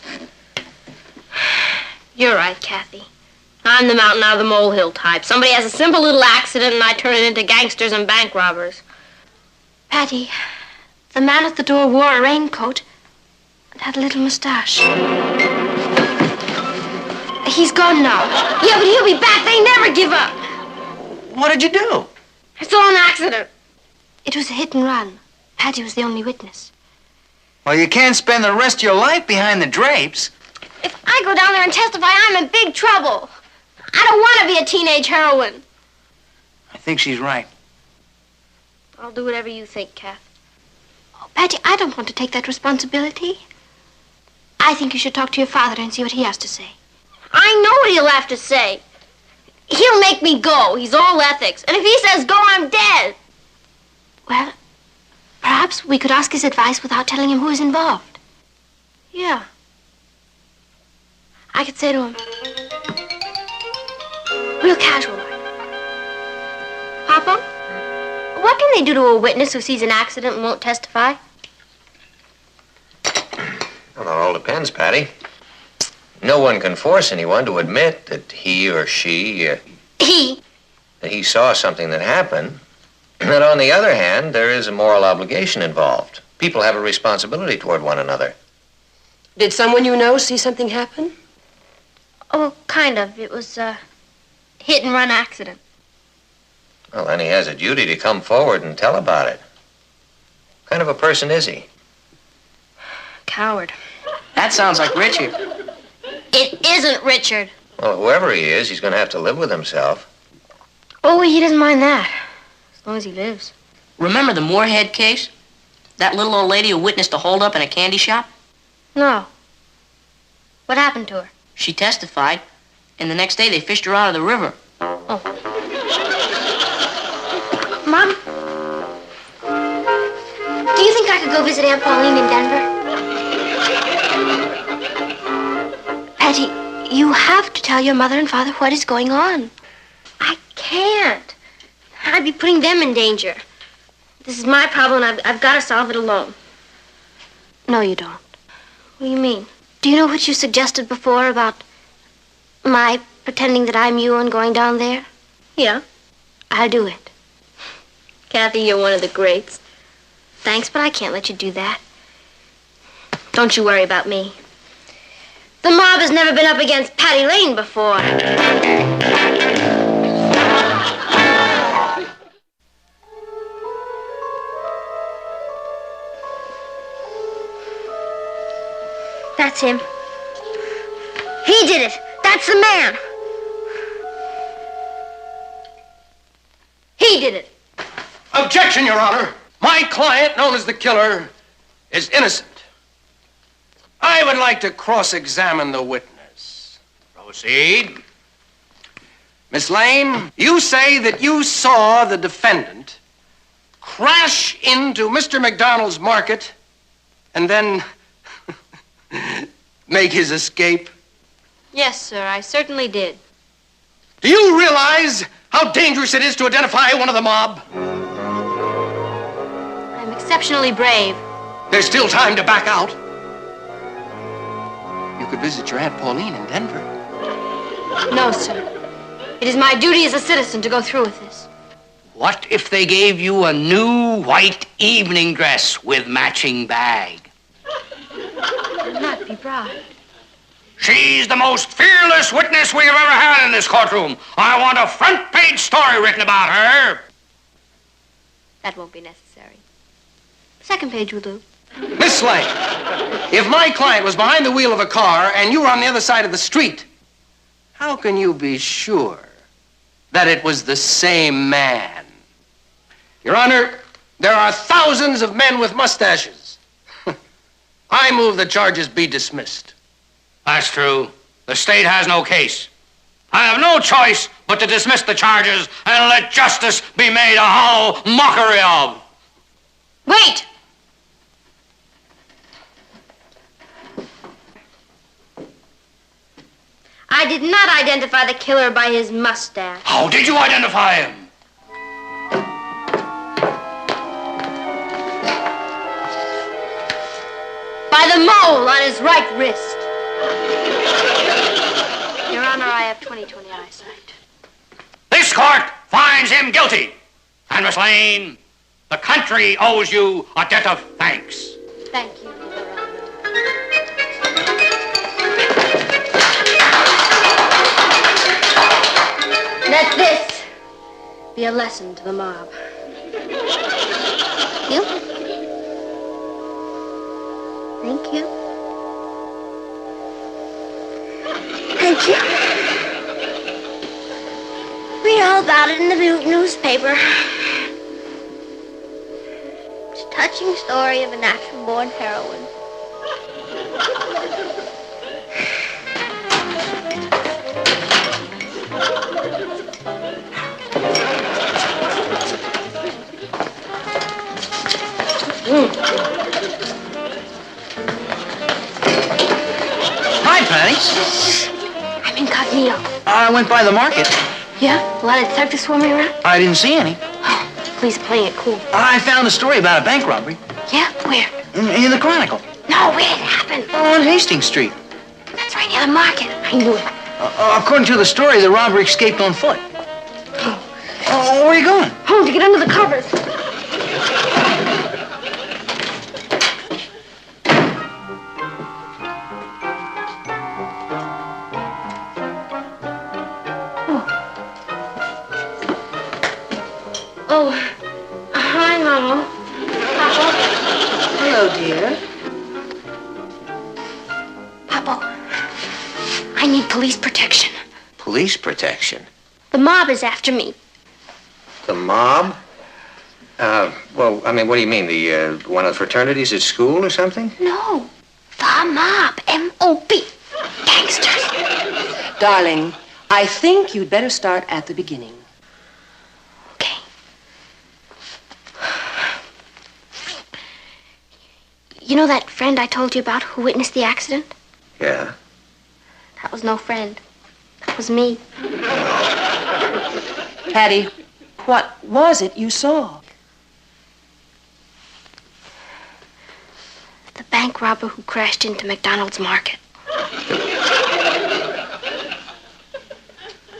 L: You're right, Kathy. I'm the mountain out of the molehill type. Somebody has a simple little accident and I turn it into gangsters and bank robbers.
A: Patty, the man at the door wore a raincoat and had a little mustache. He's gone now. Yeah, but he'll be back. They never give up.
K: What did you do?
A: I saw an accident. It was a hit and run. Patty was the only witness.
K: Well, you can't spend the rest of your life behind the drapes.
A: If I go down there and testify, I'm in big trouble. I don't want to be a teenage heroine.
K: I think she's right.
A: I'll do whatever you think, Kath. Oh, Patty, I don't want to take that responsibility. I think you should talk to your father and see what he has to say. I know what he'll have to say. He'll make me go. He's all ethics. And if he says go, I'm dead. Well, perhaps we could ask his advice without telling him who is involved. Yeah. I could say to him, real casual like, Papa, what can they do to a witness who sees an accident and won't testify?
C: Well, it all depends, Patty. No one can force anyone to admit that he or she... that he saw something that happened. But on the other hand, there is a moral obligation involved. People have a responsibility toward one another.
J: Did someone you know see something happen?
A: Oh, kind of. It was a hit-and-run accident.
C: Well, then he has a duty to come forward and tell about it. What kind of a person is he?
L: Coward.
D: That sounds like Richard.
A: It isn't Richard.
C: Well, whoever he is, he's going to have to live with himself.
A: Oh, he doesn't mind that. As long as he lives.
D: Remember the Moorhead case? That little old lady who witnessed a holdup in a candy shop?
A: No. What happened to her?
D: She testified, and the next day they fished her out of the river.
A: Oh. Mom? Do you think I could go visit Aunt Pauline in Denver? Patty, you have to tell your mother and father what is going on. I can't. I'd be putting them in danger. This is my problem, and I've got to solve it alone. No, you don't. What do you mean? Do you know what you suggested before about my pretending that I'm you and going down there?
L: Yeah.
A: I'll do it.
L: Kathy, you're one of the greats.
A: Thanks, but I can't let you do that. Don't you worry about me. The mob has never been up against Patty Lane before. That's him. He did it. That's the man. He did it.
Q: Objection, Your Honor. My client, known as the killer, is innocent. I would like to cross-examine the witness. Proceed. Miss Lane, you say that you saw the defendant crash into Mr. McDonald's market and then make his escape?
L: Yes, sir, I certainly did.
Q: Do you realize how dangerous it is to identify one of the mob?
A: I'm exceptionally brave.
Q: There's still time to back out. You could visit your Aunt Pauline in Denver.
A: No, sir. It is my duty as a citizen to go through with this.
R: What if they gave you a new white evening dress with matching bag?
A: I'll not be bribed.
R: She's the most fearless witness we have ever had in this courtroom. I want a front-page story written about her.
A: That won't be necessary. The second page will do.
Q: Miss Lane, if my client was behind the wheel of a car and you were on the other side of the street, how can you be sure that it was the same man? Your Honor, there are thousands of men with mustaches. I move the charges be dismissed.
R: That's true. The state has no case. I have no choice but to dismiss the charges and let justice be made a hollow mockery of.
A: Wait! I did not identify the killer by his mustache.
R: How did you identify him?
A: By the mole on his right wrist. Your Honor, I have 20/20 eyesight.
R: This court finds him guilty. And Miss Lane, the country owes you a debt of thanks.
A: Thank you, Your Honor. Let this be a lesson to the mob. You? Thank you. Thank you. Read all about it in the newspaper. It's a touching story of a natural-born heroine.
K: Hi, Patty.
A: I'm incognito.
K: I went by the market.
A: Yeah? A lot of detectives swarming around?
K: I didn't see any.
A: Please, playing it cool.
K: I found a story about a bank robbery.
A: Yeah? Where?
K: In the Chronicle.
A: No, where did it happen?
K: On Hastings Street.
A: That's right near the market. I knew it.
K: According to the story, the robber escaped on foot. Where are you going?
A: Home to get under the covers. Oh, hi, Mama. Papa.
L: Hello, dear.
A: Papa, I need police protection.
C: Police protection?
A: The mob is after me.
C: The mob? Well, I mean, what do you mean? The one of the fraternities at school or something?
A: No, the mob. M-O-B. Gangsters.
J: Darling, I think you'd better start at the beginning.
A: Okay. You know that friend I told you about who witnessed the accident?
C: Yeah.
A: That was no friend. That was me.
J: Patty, what was it you saw?
A: The bank robber who crashed into McDonald's market.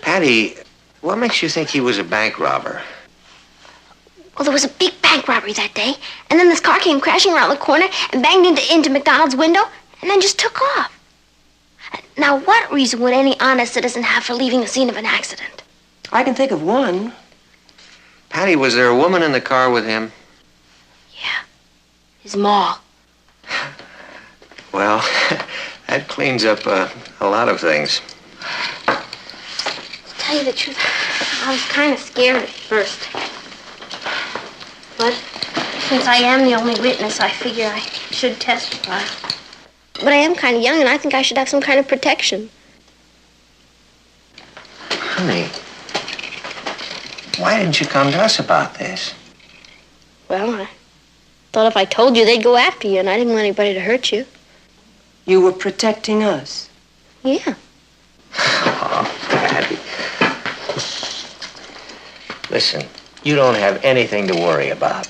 C: Patty, what makes you think he was a bank robber?
A: Well, there was a big bank robbery that day, and then this car came crashing around the corner and banged into McDonald's window, and then just took off. Now, what reason would any honest citizen have for leaving the scene of an accident?
J: I can think of one.
C: Patty, was there a woman in the car with him?
A: His ma.
C: Well, that cleans up a lot of things.
A: To tell you the truth, I was kind of scared at first. But since I am the only witness, I figure I should testify. But I am kind of young, and I think I should have some kind of protection.
C: Honey, why didn't you come to us about this?
A: Well, I thought if I told you, they'd go after you, and I didn't want anybody to hurt you.
J: You were protecting us.
A: Yeah.
C: Oh, Patty. Listen, you don't have anything to worry about.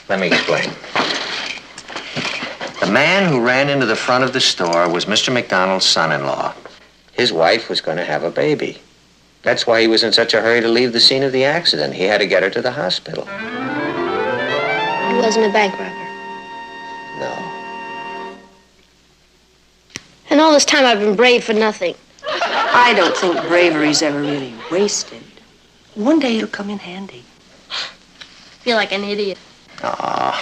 C: Let me explain. The man who ran into the front of the store was Mr. McDonald's son-in-law. His wife was going to have a baby. That's why he was in such a hurry to leave the scene of the accident. He had to get her to the hospital.
A: He wasn't a bank robber.
C: No.
A: And all this time I've been brave for nothing.
J: I don't think bravery's ever really wasted. One day it'll come in handy.
A: I feel like an idiot.
C: Aw.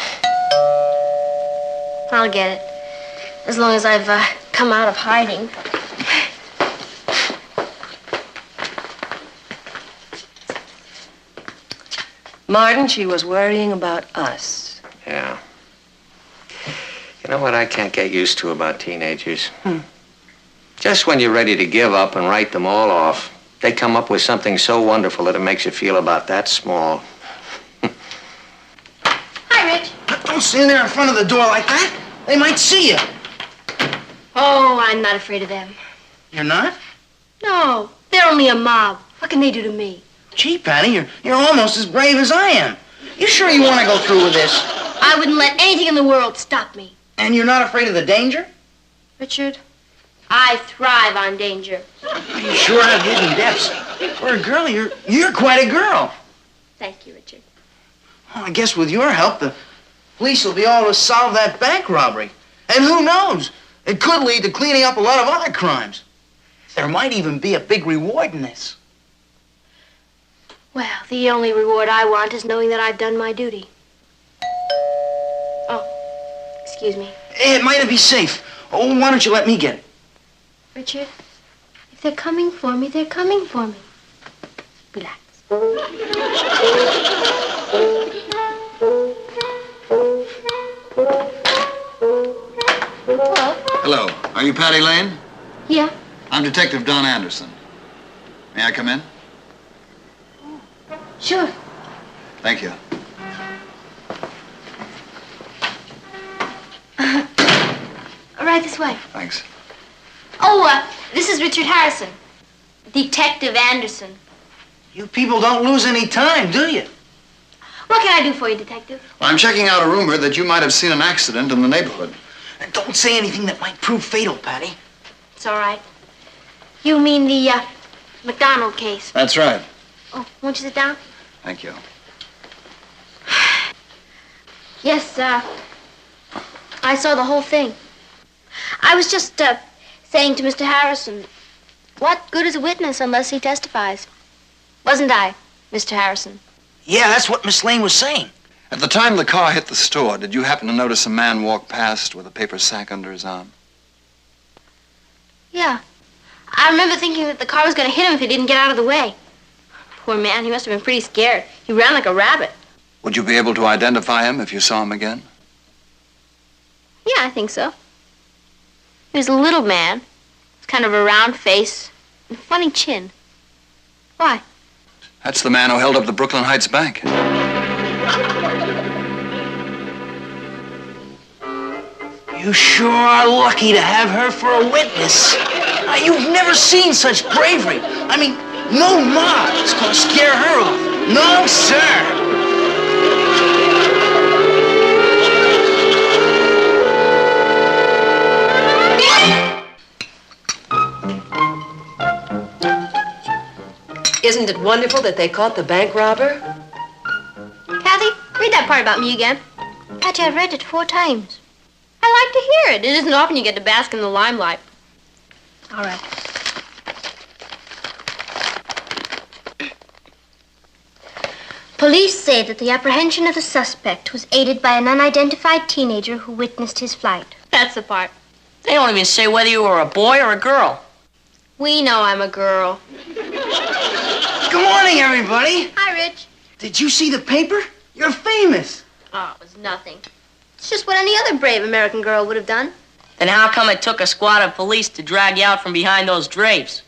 A: I'll get it. As long as I've come out of hiding.
J: Martin, she was worrying about us.
C: Yeah. You know what I can't get used to about teenagers? Just when you're ready to give up and write them all off, they come up with something so wonderful that it makes you feel about that small.
A: Hi, Rich.
K: Don't stand there in front of the door like that. They might see you.
A: Oh, I'm not afraid of them.
K: You're not?
A: No, they're only a mob. What can they do to me?
K: Gee, Patty, you're almost as brave as I am. You sure you want to go through with this?
A: I wouldn't let anything in the world stop me.
K: And you're not afraid of the danger?
A: Richard, I thrive on danger.
K: You sure have hidden depths. For a girl, you're quite a girl.
A: Thank you, Richard.
K: Well, I guess with your help, the police will be able to solve that bank robbery. And who knows? It could lead to cleaning up a lot of other crimes. There might even be a big reward in this.
A: Well, the only reward I want is knowing that I've done my duty. Oh, excuse me.
K: It might be safe. Oh, why don't you let me get it?
A: Richard, if they're coming for me, they're coming for me. Relax. Hello.
S: Hello. Are you Patty Lane?
A: Yeah.
S: I'm Detective Don Anderson. May I come in?
A: Sure.
S: Thank you.
A: Right this way.
S: Thanks.
A: Oh, this is Richard Harrison. Detective Anderson.
K: You people don't lose any time, do you?
A: What can I do for you, Detective?
S: Well, I'm checking out a rumor that you might have seen an accident in the neighborhood.
K: And don't say anything that might prove fatal, Patty.
A: It's all right. You mean the McDonald case?
S: That's right.
A: Oh, won't you sit down?
S: Thank you.
A: Yes, I saw the whole thing. I was just saying to Mr. Harrison, what good is a witness unless he testifies? Wasn't I, Mr. Harrison?
K: Yeah, that's what Miss Lane was saying.
S: At the time the car hit the store, did you happen to notice a man walk past with a paper sack under his arm?
A: Yeah. I remember thinking that the car was going to hit him if he didn't get out of the way. Poor man, he must have been pretty scared. He ran like a rabbit.
S: Would you be able to identify him if you saw him again?
A: Yeah, I think so. He was a little man. With kind of a round face and a funny chin. Why?
S: That's the man who held up the Brooklyn Heights Bank.
K: You sure are lucky to have her for a witness. You've never seen such bravery. I mean, no mob is gonna scare her off. No, sir.
J: Isn't it wonderful that they caught the bank robber?
A: Kathy, read that part about me again. Patty, I've read it 4 times. I like to hear it. It isn't often you get to bask in the limelight. All right. Police say that the apprehension of the suspect was aided by an unidentified teenager who witnessed his flight. That's the part.
D: They don't even say whether you were a boy or a girl.
A: We know I'm a girl.
K: Good morning, everybody.
A: Hi, Rich.
K: Did you see the paper? You're famous.
A: Oh, it was nothing. It's just what any other brave American girl would have done.
D: Then how come it took a squad of police to drag you out from behind those drapes?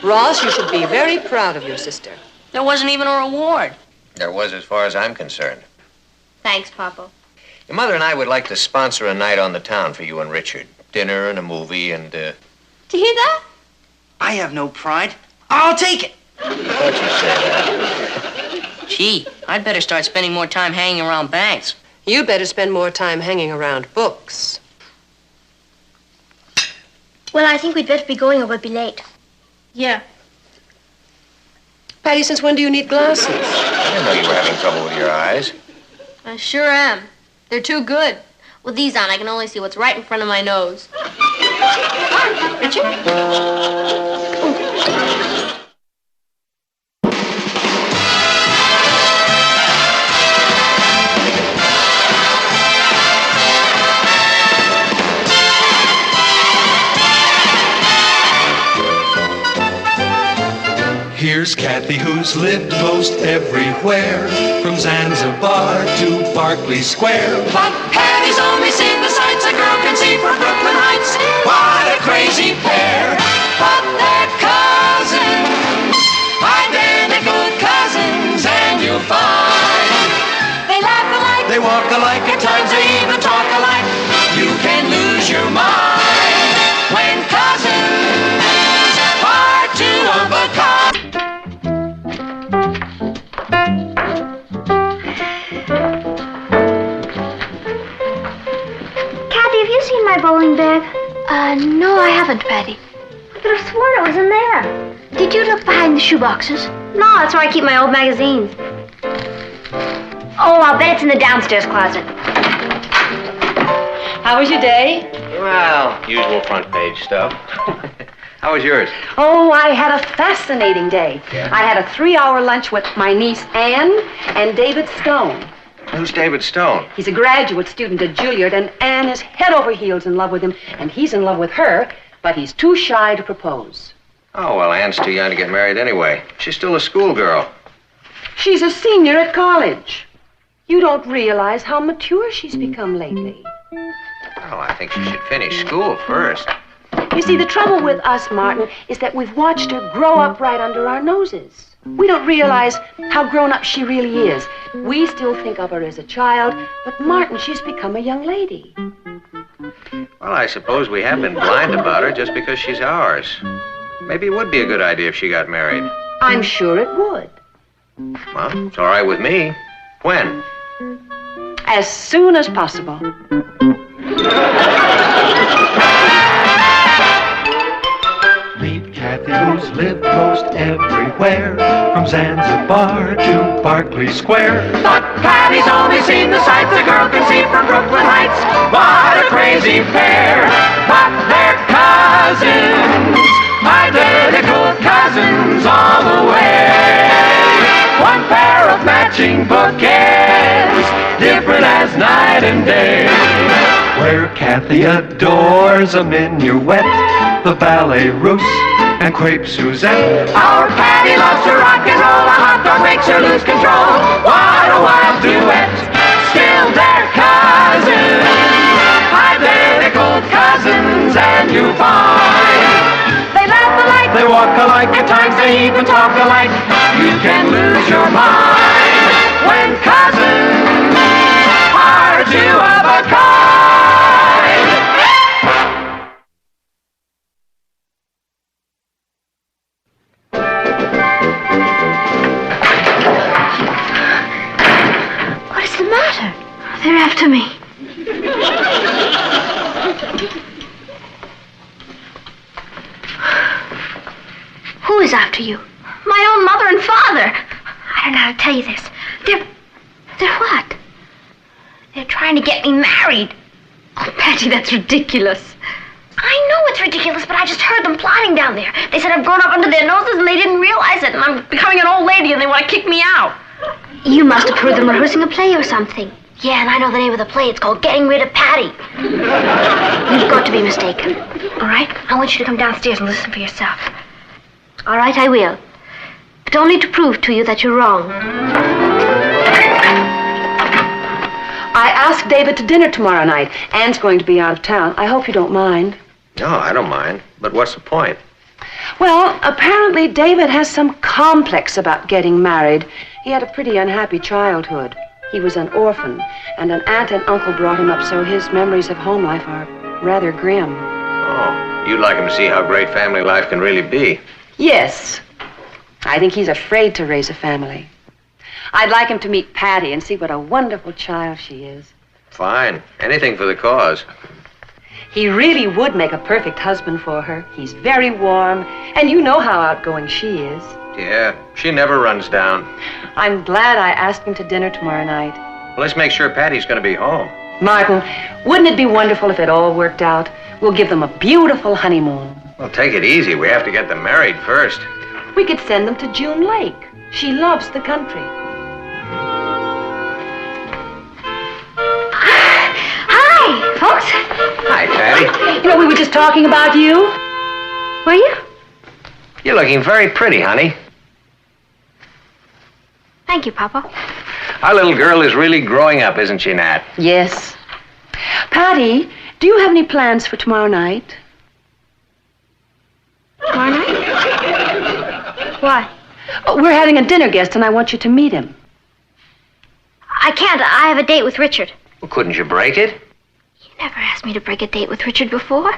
J: Ross, you should be very proud of your sister.
D: There wasn't even a reward.
C: There was, as far as I'm concerned.
A: Thanks, Papa.
C: Your mother and I would like to sponsor a night on the town for you and Richard. Dinner and a movie and,
A: Did you hear that?
K: I have no pride. I'll take it.
D: Gee, I'd better start spending more time hanging around banks.
J: You better spend more time hanging around books.
A: Well, I think we'd better be going or we'll be late. Yeah.
J: Patty, since when do you need glasses?
C: I didn't know you were having trouble with your eyes.
A: I sure am. They're too good. With these on, I can only see what's right in front of my nose. Richard?
E: Here's Kathy, who's lived most everywhere, from Zanzibar to Berkeley Square.
F: But Patty's only seen the sights a girl can see from Brooklyn Heights. What a crazy pair! But they're cousins, identical cousins, and you'll find they laugh alike, they walk alike, at times they even talk alike. You can lose your mind when cousins are two of a kind.
A: Kathy, have you seen my bowling bag? No, I haven't, Patty. I could have sworn it was in there. Did you look behind the shoe boxes? No, that's where I keep my old magazines. Oh, I'll bet it's in the downstairs closet.
J: How was your day?
C: Well, usual front page stuff. How was yours?
J: Oh, I had a fascinating day.
C: Yeah?
J: I had a 3-hour lunch with my niece Anne and David Stone.
C: Who's David Stone?
J: He's a graduate student at Juilliard, and Anne is head over heels in love with him, and he's in love with her, but he's too shy to propose.
C: Oh, well, Anne's too young to get married anyway. She's still a schoolgirl.
J: She's a senior at college. You don't realize how mature she's become lately.
C: Well, I think she should finish school first.
J: You see, the trouble with us, Martin, is that we've watched her grow up right under our noses. We don't realize how grown up she really is. We still think of her as a child, but Martin, she's become a young lady.
C: Well, I suppose we have been blind about her just because she's ours. Maybe it would be a good idea if she got married.
J: I'm sure it would.
C: Well, it's all right with me. When?
J: As soon as possible.
E: Meet Kathy, who's lived most everywhere, from Zanzibar to Berkeley Square.
F: But Patty's only seen the sights a girl can see from Brooklyn Heights. What a crazy pair! But they're cousins, identical cousins all the way. One pair of matching bouquets, different as night and day.
E: Where Kathy adores a minuet, the ballet russe, and crepe Suzette.
F: Our Patty loves to rock and roll, a hot dog makes her lose control. What a wild duet, still they're cousins, identical cousins, and you find they laugh alike,
E: They walk alike,
F: at times they even talk alike. You can lose your mind when cousins are two of a kind.
A: What is the matter? They're after me. Who is after you? My own mother and father. I don't know how to tell you this. They're what? They're trying to get me married. Oh, Patty, that's ridiculous. I know it's ridiculous, but I just heard them plotting down there. They said I've grown up under their noses and they didn't realize it, and I'm becoming an old lady and they want to kick me out. You must have heard them rehearsing a play or something. Yeah, and I know the name of the play. It's called Getting Rid of Patty. You've got to be mistaken. All right? I want you to come downstairs and listen for yourself. All right, I will. But only to prove to you that you're wrong.
J: I asked David to dinner tomorrow night. Anne's going to be out of town. I hope you don't mind.
C: No, I don't mind. But what's the point?
J: Well, apparently David has some complex about getting married. He had a pretty unhappy childhood. He was an orphan, and an aunt and uncle brought him up, so his memories of home life are rather grim.
C: Oh, you'd like him to see how great family life can really be.
J: Yes. I think he's afraid to raise a family. I'd like him to meet Patty and see what a wonderful child she is.
C: Fine. Anything for the cause.
J: He really would make a perfect husband for her. He's very warm, and you know how outgoing she is.
C: Yeah, she never runs down.
J: I'm glad I asked him to dinner tomorrow night.
C: Well, let's make sure Patty's going to be home.
J: Martin, wouldn't it be wonderful if it all worked out? We'll give them a beautiful honeymoon.
C: Well, take it easy. We have to get them married first.
J: We could send them to June Lake. She loves the country.
A: Hi, folks.
C: Hi, Patty.
J: You know, we were just talking about you.
A: Were you?
C: You're looking very pretty, honey.
A: Thank you, Papa.
C: Our little girl is really growing up, isn't she, Nat?
J: Yes. Patty, do you have any plans for tomorrow night?
A: Tomorrow night? Why?
J: Oh, we're having a dinner guest, and I want you to meet him.
A: I can't. I have a date with Richard.
C: Well, couldn't you break it?
A: You never asked me to break a date with Richard before.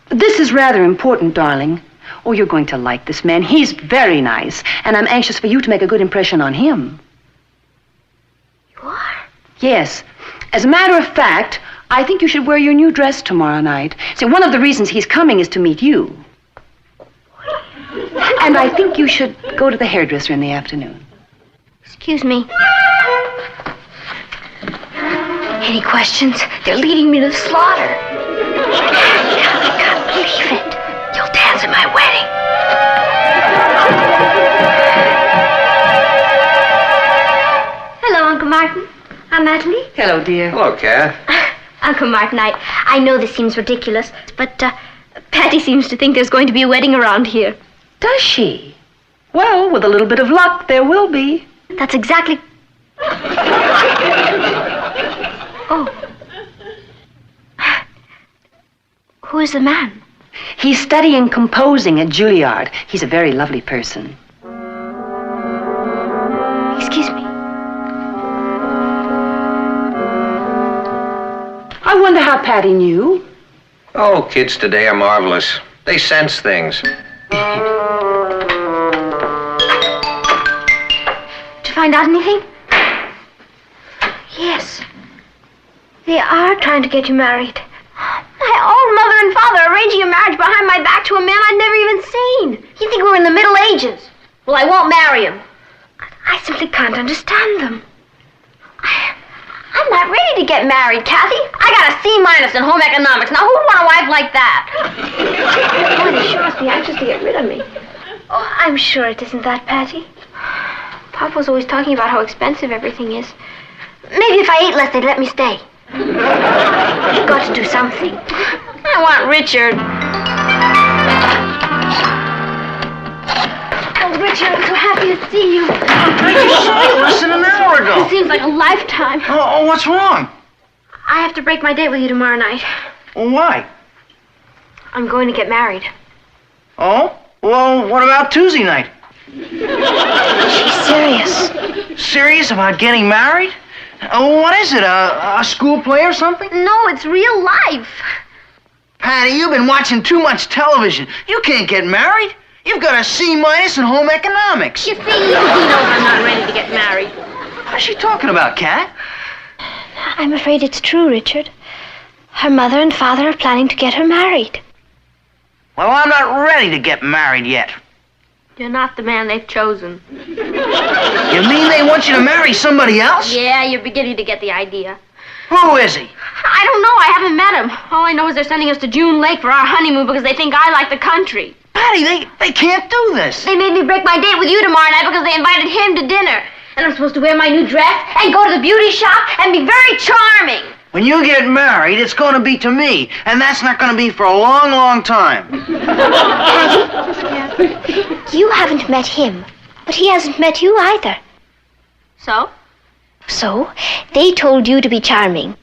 J: This is rather important, darling. Oh, you're going to like this man. He's very nice, and I'm anxious for you to make a good impression on him.
A: You are?
J: Yes. As a matter of fact, I think you should wear your new dress tomorrow night. See, one of the reasons he's coming is to meet you. And I think you should go to the hairdresser in the afternoon.
A: Excuse me. Any questions? They're leading me to the slaughter. I can't believe it. You'll dance at my wedding. Hello, Uncle Martin. I'm Natalie.
J: Hello, dear.
C: Hello, Kat.
A: Uncle Martin, I know this seems ridiculous, but Patty seems to think there's going to be a wedding around here.
J: Does she? Well, with a little bit of luck, there will be.
A: That's exactly... Oh. Who is the man?
J: He's studying composing at Juilliard. He's a very lovely person.
A: Excuse me.
J: I wonder how Patty knew.
C: Oh, kids today are marvelous. They sense things.
A: Did you find out anything? Yes. They are trying to get you married. My own mother and father are arranging a marriage behind my back to a man I'd never even seen. You think we're in the Middle Ages? Well, I won't marry him. I simply can't understand them. I'm not ready to get married, Kathy. I got a C- in home economics. Now, who'd want a wife like that? Oh, they sure must be anxious to get rid of me. Oh, I'm sure it isn't that, Patty. Papa was always talking about how expensive everything is. Maybe if I ate less, they'd let me stay. You've got to do something. I want Richard. Oh, Richard, I'm so happy to see you.
K: I just saw you less than an hour ago.
A: It seems like a lifetime.
K: Oh, what's wrong?
A: I have to break my date with you tomorrow night.
K: Well, why?
A: I'm going to get married.
K: Oh? Well, what about Tuesday night?
A: She's serious.
K: Serious about getting married? What is it, a school play or something?
A: No, it's real life.
K: Patty, you've been watching too much television. You can't get married. You've got a C- in home economics.
A: You see, he knows I'm not ready to get married.
K: What's she talking about, Kat?
A: I'm afraid it's true, Richard. Her mother and father are planning to get her married.
K: Well, I'm not ready to get married yet.
A: You're not the man they've chosen.
K: You mean they want you to marry somebody else?
A: Yeah, you're beginning to get the idea.
K: Who is he?
A: I don't know. I haven't met him. All I know is they're sending us to June Lake for our honeymoon because they think I like the country.
K: Patty, they can't do this.
A: They made me break my date with you tomorrow night because they invited him to dinner. And I'm supposed to wear my new dress and go to the beauty shop and be very charming.
K: When you get married, it's going to be to me, and that's not going to be for a long, long time.
A: Patty, you haven't met him, but he hasn't met you either. So? So, they told you to be charming.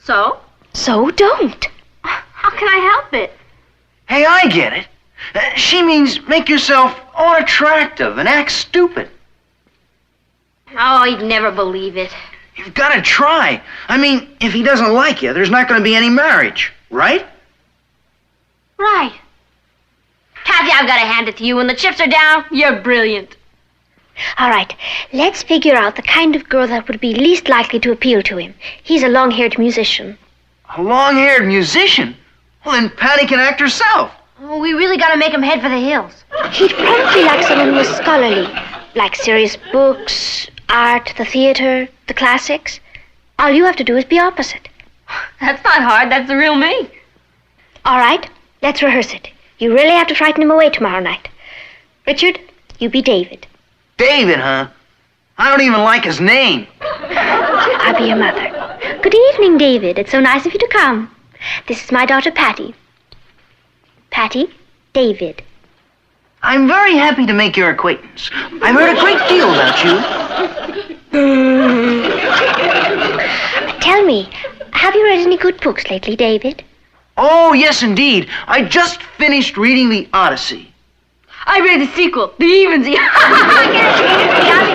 A: So? So don't. How can I help it?
K: Hey, I get it. She means make yourself unattractive and act stupid.
A: Oh, he'd never believe it.
K: You've got to try. I mean, if he doesn't like you, there's not going to be any marriage, right?
A: Right. Kathy, I've got to hand it to you. When the chips are down, you're brilliant. All right, let's figure out the kind of girl that would be least likely to appeal to him. He's a long-haired musician.
K: A long-haired musician? Well, then Patty can act herself.
A: Oh, we really got to make him head for the hills. He'd probably like someone who was scholarly, like serious books, art, the theater, the classics. All you have to do is be opposite. That's not hard. That's the real me. All right, let's rehearse it. You really have to frighten him away tomorrow night. Richard, you be David.
K: David, huh? I don't even like his name.
A: I'll be your mother. Good evening, David. It's so nice of you to come. This is my daughter, Patty. Patty, David.
K: I'm very happy to make your acquaintance. I've heard a great deal about you.
A: Tell me, have you read any good books lately, David?
K: Oh, yes, indeed. I just finished reading The Odyssey.
I: I read the sequel, The Evensy.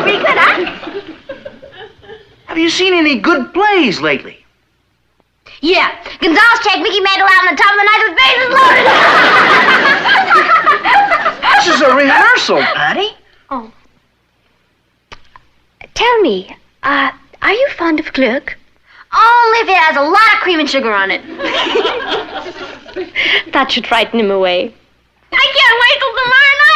I: Pretty good, huh?
K: Have you seen any good plays lately?
A: Yeah, Gonzales checked Mickey Mantle out on the top of the night with bases loaded.
K: This is a rehearsal, Patty.
A: Oh. Tell me, are you fond of Gluck? Only if it has a lot of cream and sugar on it.
I: That should frighten him away.
A: I can't wait till tomorrow night.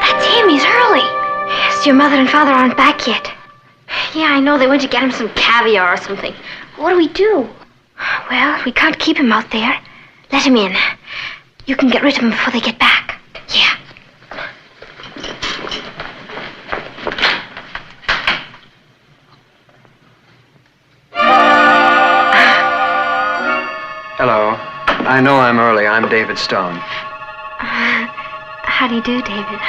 A: That's him. He's early. Yes, your mother and father aren't back yet. Yeah, I know they went to get him some caviar or something. What do we do? Well, we can't keep him out there. Let him in. You can get rid of him before they get back. Yeah.
T: Hello. I know I'm early. I'm David Stone.
A: How do you do, David?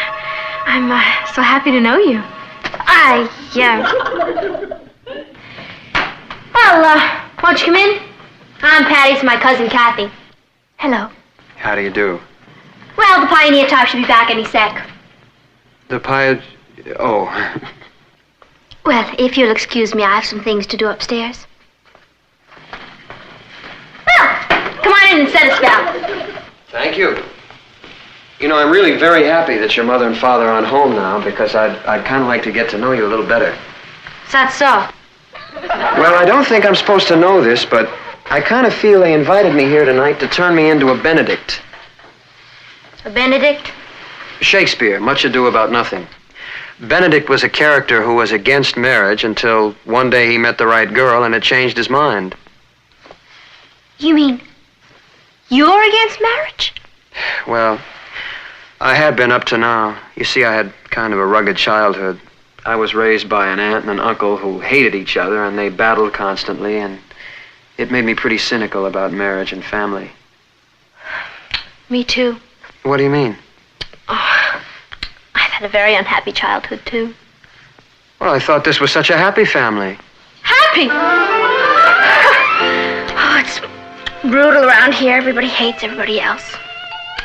A: I'm so happy to know you. Yeah. Well, won't you come in? I'm Patty. It's my cousin Kathy. Hello.
T: How do you do?
A: Well, the Pioneer type should be back any sec.
T: The pie... Oh.
A: Well, if you'll excuse me, I have some things to do upstairs. Well, come on in and set us down.
T: Thank you. You know, I'm really very happy that your mother and father aren't home now because I'd kind of like to get to know you a little better.
A: Is that so?
T: Well, I don't think I'm supposed to know this, but I kind of feel they invited me here tonight to turn me into a Benedict.
A: A Benedict?
T: Shakespeare, Much Ado About Nothing. Benedict was a character who was against marriage until one day he met the right girl and it changed his mind.
A: You mean you're against marriage?
T: Well, I had been up to now. You see, I had kind of a rugged childhood. I was raised by an aunt and an uncle who hated each other, and they battled constantly, and it made me pretty cynical about marriage and family.
A: Me too.
T: What do you mean?
A: Oh, I've had a very unhappy childhood, too.
T: Well, I thought this was such a happy family.
A: Happy? Oh, it's brutal around here. Everybody hates everybody else.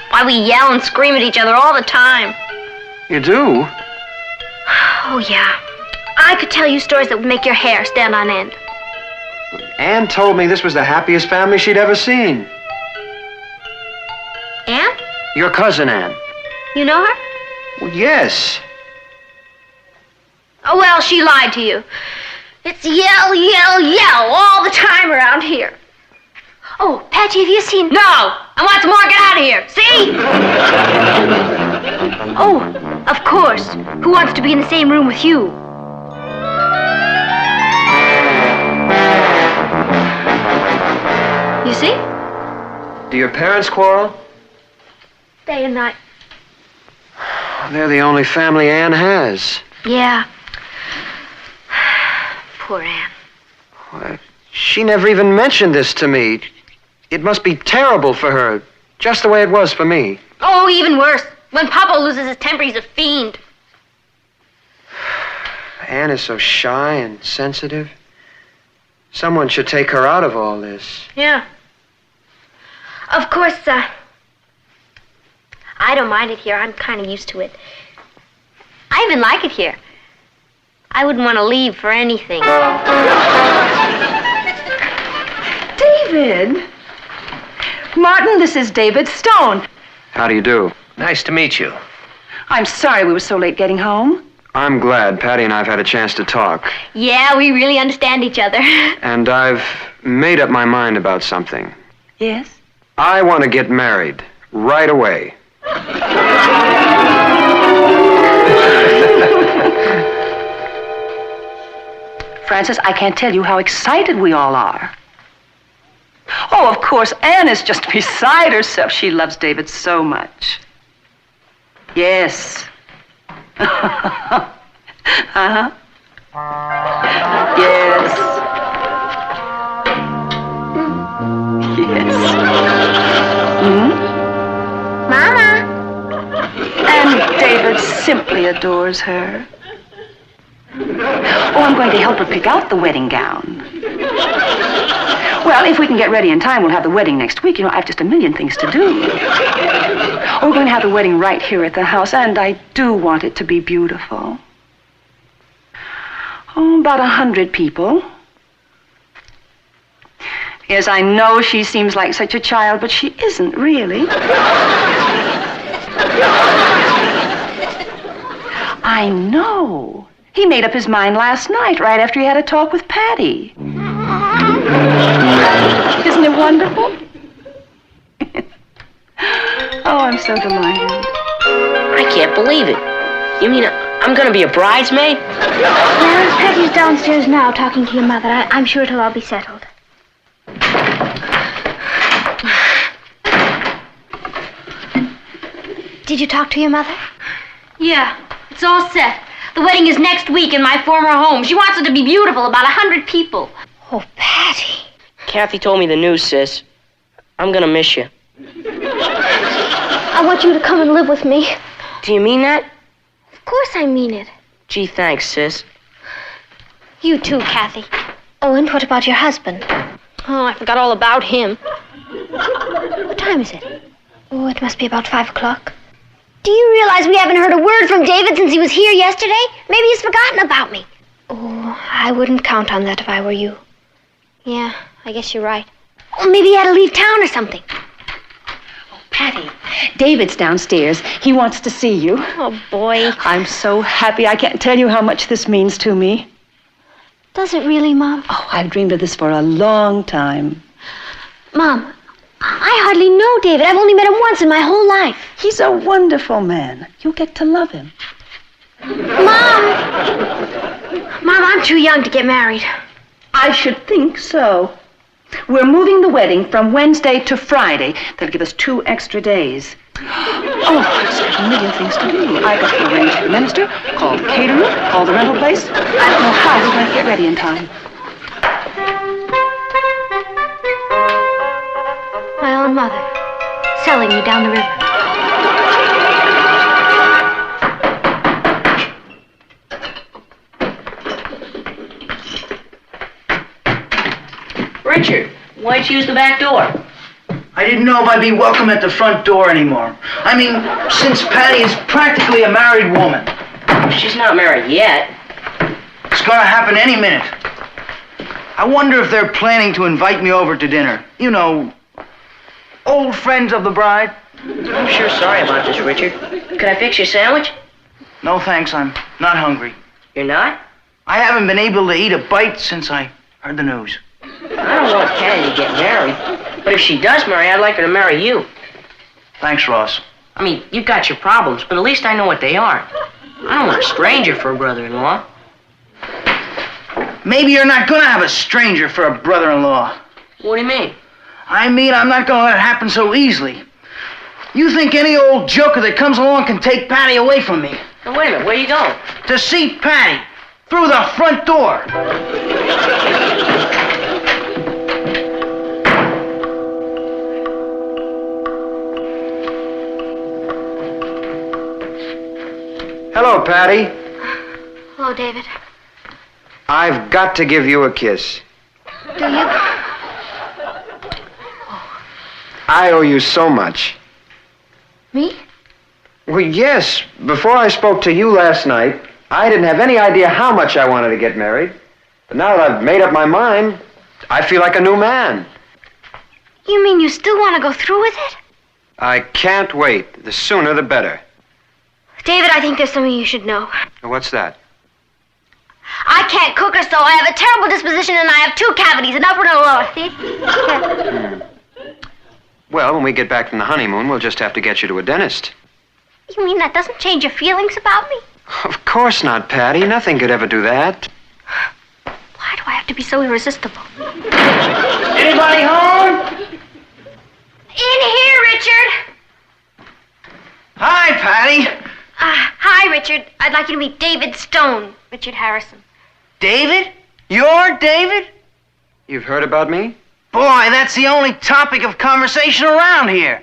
A: Why, we yell and scream at each other all the time.
T: You do?
A: Oh, yeah. I could tell you stories that would make your hair stand on end.
T: Anne told me this was the happiest family she'd ever seen.
A: Anne?
T: Your cousin, Anne.
A: You know her?
T: Well, yes.
A: Oh, well, she lied to you. It's yell, yell, yell all the time around here. Oh, Patty, have you seen...
L: No! I want some more. Get out of here. See?
A: Oh, of course. Who wants to be in the same room with you? You see?
T: Do your parents quarrel?
A: Day and night.
T: They're the only family Anne has.
A: Yeah. Poor Anne.
T: Well, she never even mentioned this to me. It must be terrible for her, just the way it was for me.
A: Oh, even worse. When Papa loses his temper, he's a fiend.
T: Anne is so shy and sensitive. Someone should take her out of all this.
A: Yeah. Of course, I don't mind it here. I'm kind of used to it. I even like it here. I wouldn't want to leave for anything.
J: David! Martin, this is David Stone.
T: How do you do?
C: Nice to meet you.
J: I'm sorry we were so late getting home.
T: I'm glad Patty and I have had a chance to talk.
A: Yeah, we really understand each other.
T: And I've made up my mind about something.
J: Yes?
T: I want to get married right away.
J: Francis, I can't tell you how excited we all are. Oh, of course, Anne is just beside herself. She loves David so much. Yes. Uh-huh. Yes. Yes.
A: Mama.
J: And David simply adores her. Oh, I'm going to help her pick out the wedding gown. Well, if we can get ready in time, we'll have the wedding next week. You know, I have just a million things to do. We're going to have the wedding right here at the house, and I do want it to be beautiful. Oh, about 100 people. Yes, I know she seems like such a child, but she isn't really. I know. He made up his mind last night, right after he had a talk with Patty. Isn't it wonderful? Oh, I'm so delighted.
D: I can't believe it. You mean I'm gonna be a bridesmaid?
A: Well, Patty's downstairs now talking to your mother. I'm sure it'll all be settled. Did you talk to your mother?
U: Yeah, it's all set. The wedding is next week in my former home. She wants it to be beautiful, about 100 people.
A: Oh, Patty.
D: Kathy told me the news, sis. I'm gonna miss you.
A: I want you to come and live with me.
D: Do you mean that?
A: Of course I mean it.
D: Gee, thanks, sis.
A: You too, Kathy. Oh, and what about your husband?
U: Oh, I forgot all about him.
A: What time is it? Oh, it must be about 5 o'clock. Do you realize we haven't heard a word from David since he was here yesterday? Maybe he's forgotten about me. Oh, I wouldn't count on that if I were you.
U: Yeah, I guess you're right.
A: Oh, maybe he had to leave town or something.
J: Patty, David's downstairs. He wants to see you.
U: Oh, boy.
J: I'm so happy. I can't tell you how much this means to me.
A: Does it really, Mom?
J: Oh, I've dreamed of this for a long time.
A: Mom, I hardly know David. I've only met him once in my whole life.
J: He's a wonderful man. You'll get to love him.
A: Mom, I'm too young to get married.
J: I should think so. We're moving the wedding from Wednesday to Friday. That'll give us 2 extra days. Oh, I've got a million things to do. I've got to arrange the minister, call the caterer, call the rental place. I don't know how we're going to get ready in time.
A: My own mother, selling me down the river.
D: Richard, why'd you use the back door?
K: I didn't know if I'd be welcome at the front door anymore. I mean, since Patty is practically a married woman.
D: She's not married yet.
K: It's gonna happen any minute. I wonder if they're planning to invite me over to dinner. You know, old friends of the bride.
D: I'm sure sorry about this, Richard. Could I fix you a sandwich?
K: No thanks, I'm not hungry.
D: You're not?
K: I haven't been able to eat a bite since I heard the news.
D: I don't want Patty to get married. But if she does marry, I'd like her to marry you.
K: Thanks, Ross.
D: I mean, you've got your problems, but at least I know what they are. I don't want a stranger for a brother-in-law.
K: Maybe you're not gonna have a stranger for a brother-in-law.
D: What do you mean?
K: I mean, I'm not gonna let it happen so easily. You think any old joker that comes along can take Patty away from me?
D: Now, wait a minute, where are you going?
K: To see Patty, through the front door.
T: Hello, Patty.
A: Hello, David.
T: I've got to give you a kiss.
A: Do you?
T: I owe you so much.
A: Me?
T: Well, yes. Before I spoke to you last night, I didn't have any idea how much I wanted to get married. But now that I've made up my mind, I feel like a new man.
A: You mean you still want to go through with it?
T: I can't wait. The sooner, the better.
A: David, I think there's something you should know.
T: What's that?
A: I can't cook or sew. I have a terrible disposition and I have 2 cavities, an upper and a lower. See?
T: Well, when we get back from the honeymoon, we'll just have to get you to a dentist.
A: You mean that doesn't change your feelings about me?
T: Of course not, Patty. Nothing could ever do that.
A: Why do I have to be so irresistible?
K: Anybody home?
A: In here, Richard.
K: Hi, Patty.
A: Hi, Richard. I'd like you to meet David Stone, Richard Harrison.
K: David? You're David?
T: You've heard about me?
K: Boy, that's the only topic of conversation around here.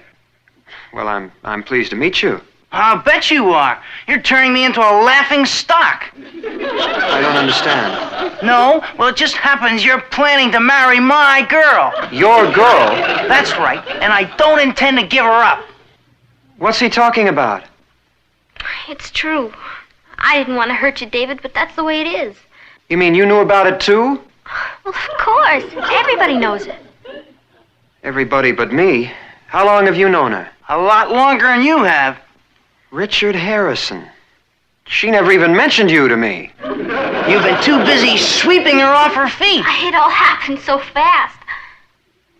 T: Well, I'm pleased to meet you.
K: I'll bet you are. You're turning me into a laughing stock.
T: I don't understand.
K: No? Well, it just happens you're planning to marry my girl.
T: Your girl?
K: That's right, and I don't intend to give her up.
T: What's he talking about?
U: It's true. I didn't want to hurt you, David, but that's the way it is.
T: You mean you knew about it too?
U: Well, of course. Everybody knows it.
T: Everybody but me. How long have you known her?
K: A lot longer than you have.
T: Richard Harrison. She never even mentioned you to me.
K: You've been too busy sweeping her off her feet.
U: It all happened so fast.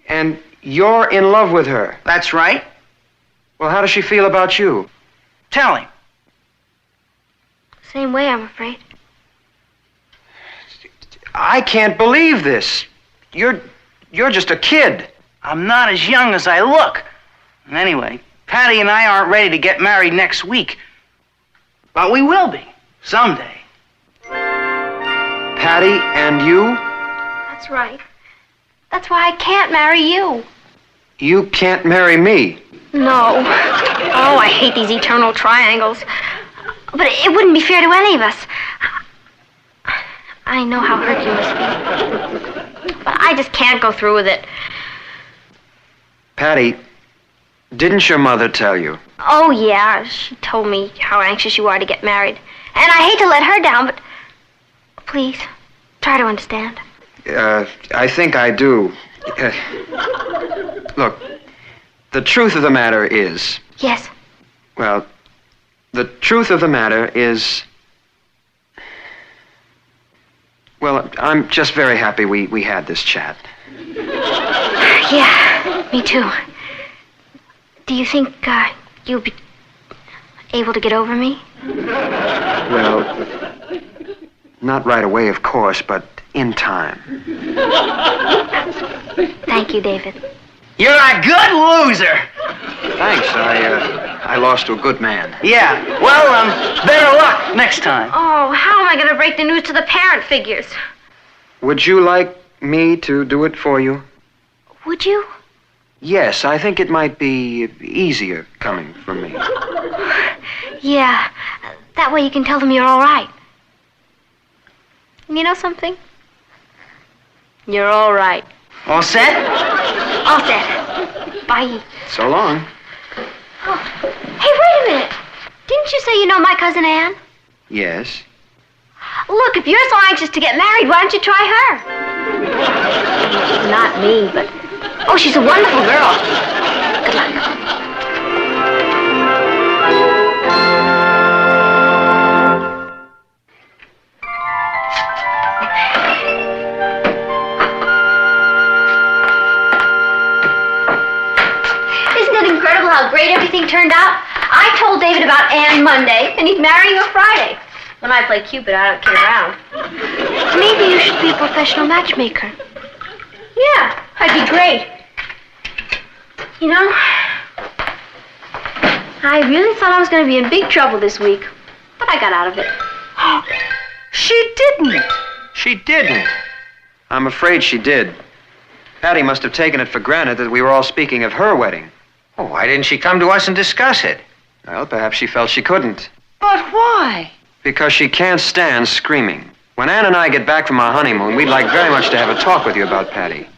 T: And you're in love with her?
K: That's right.
T: Well, how does she feel about you?
K: Tell him.
U: Same way, I'm afraid.
T: I can't believe this. You're just a kid.
K: I'm not as young as I look. Anyway, Patty and I aren't ready to get married next week. But we will be, someday.
T: Patty and you?
U: That's right. That's why I can't marry you.
T: You can't marry me.
U: No. Oh, I hate these eternal triangles. But it wouldn't be fair to any of us. I know how hurt you must be. But I just can't go through with it.
T: Patty, didn't your mother tell you?
U: Oh, yeah. She told me how anxious you are to get married. And I hate to let her down, but please, try to understand.
T: I think I do. Look, the truth of the matter is...
U: Yes?
T: Well, the truth of the matter is... Well, I'm just very happy we had this chat.
U: Yeah, me too. Do you think you'll be able to get over me?
T: Well, not right away, of course, but in time.
U: Thank you, David.
K: You're a good loser.
T: Thanks. I lost to a good man.
K: Yeah. Well, better luck next time.
U: Oh, how am I going to break the news to the parent figures?
T: Would you like me to do it for you?
U: Would you?
T: Yes, I think it might be easier coming from me.
U: Yeah. That way you can tell them you're all right. You know something? You're all right.
K: All set?
U: All set. Bye.
T: So long.
U: Oh. Hey, wait a minute. Didn't you say you know my cousin Anne?
T: Yes.
U: Look, if you're so anxious to get married, why don't you try her? Not me, but... Oh, she's a wonderful girl. Good luck. Incredible how great everything turned out. I told David about Anne Monday, and he's marrying her Friday. When I play Cupid, I don't kid around. Maybe you should be a professional matchmaker. Yeah, I'd be great. You know, I really thought I was going to be in big trouble this week, but I got out of it.
K: She didn't.
T: She didn't. I'm afraid she did. Patty must have taken it for granted that we were all speaking of her wedding.
C: Well, why didn't she come to us and discuss it?
T: Well, perhaps she felt she couldn't.
L: But why?
T: Because she can't stand screaming. When Anne and I get back from our honeymoon, we'd like very much to have a talk with you about Patty.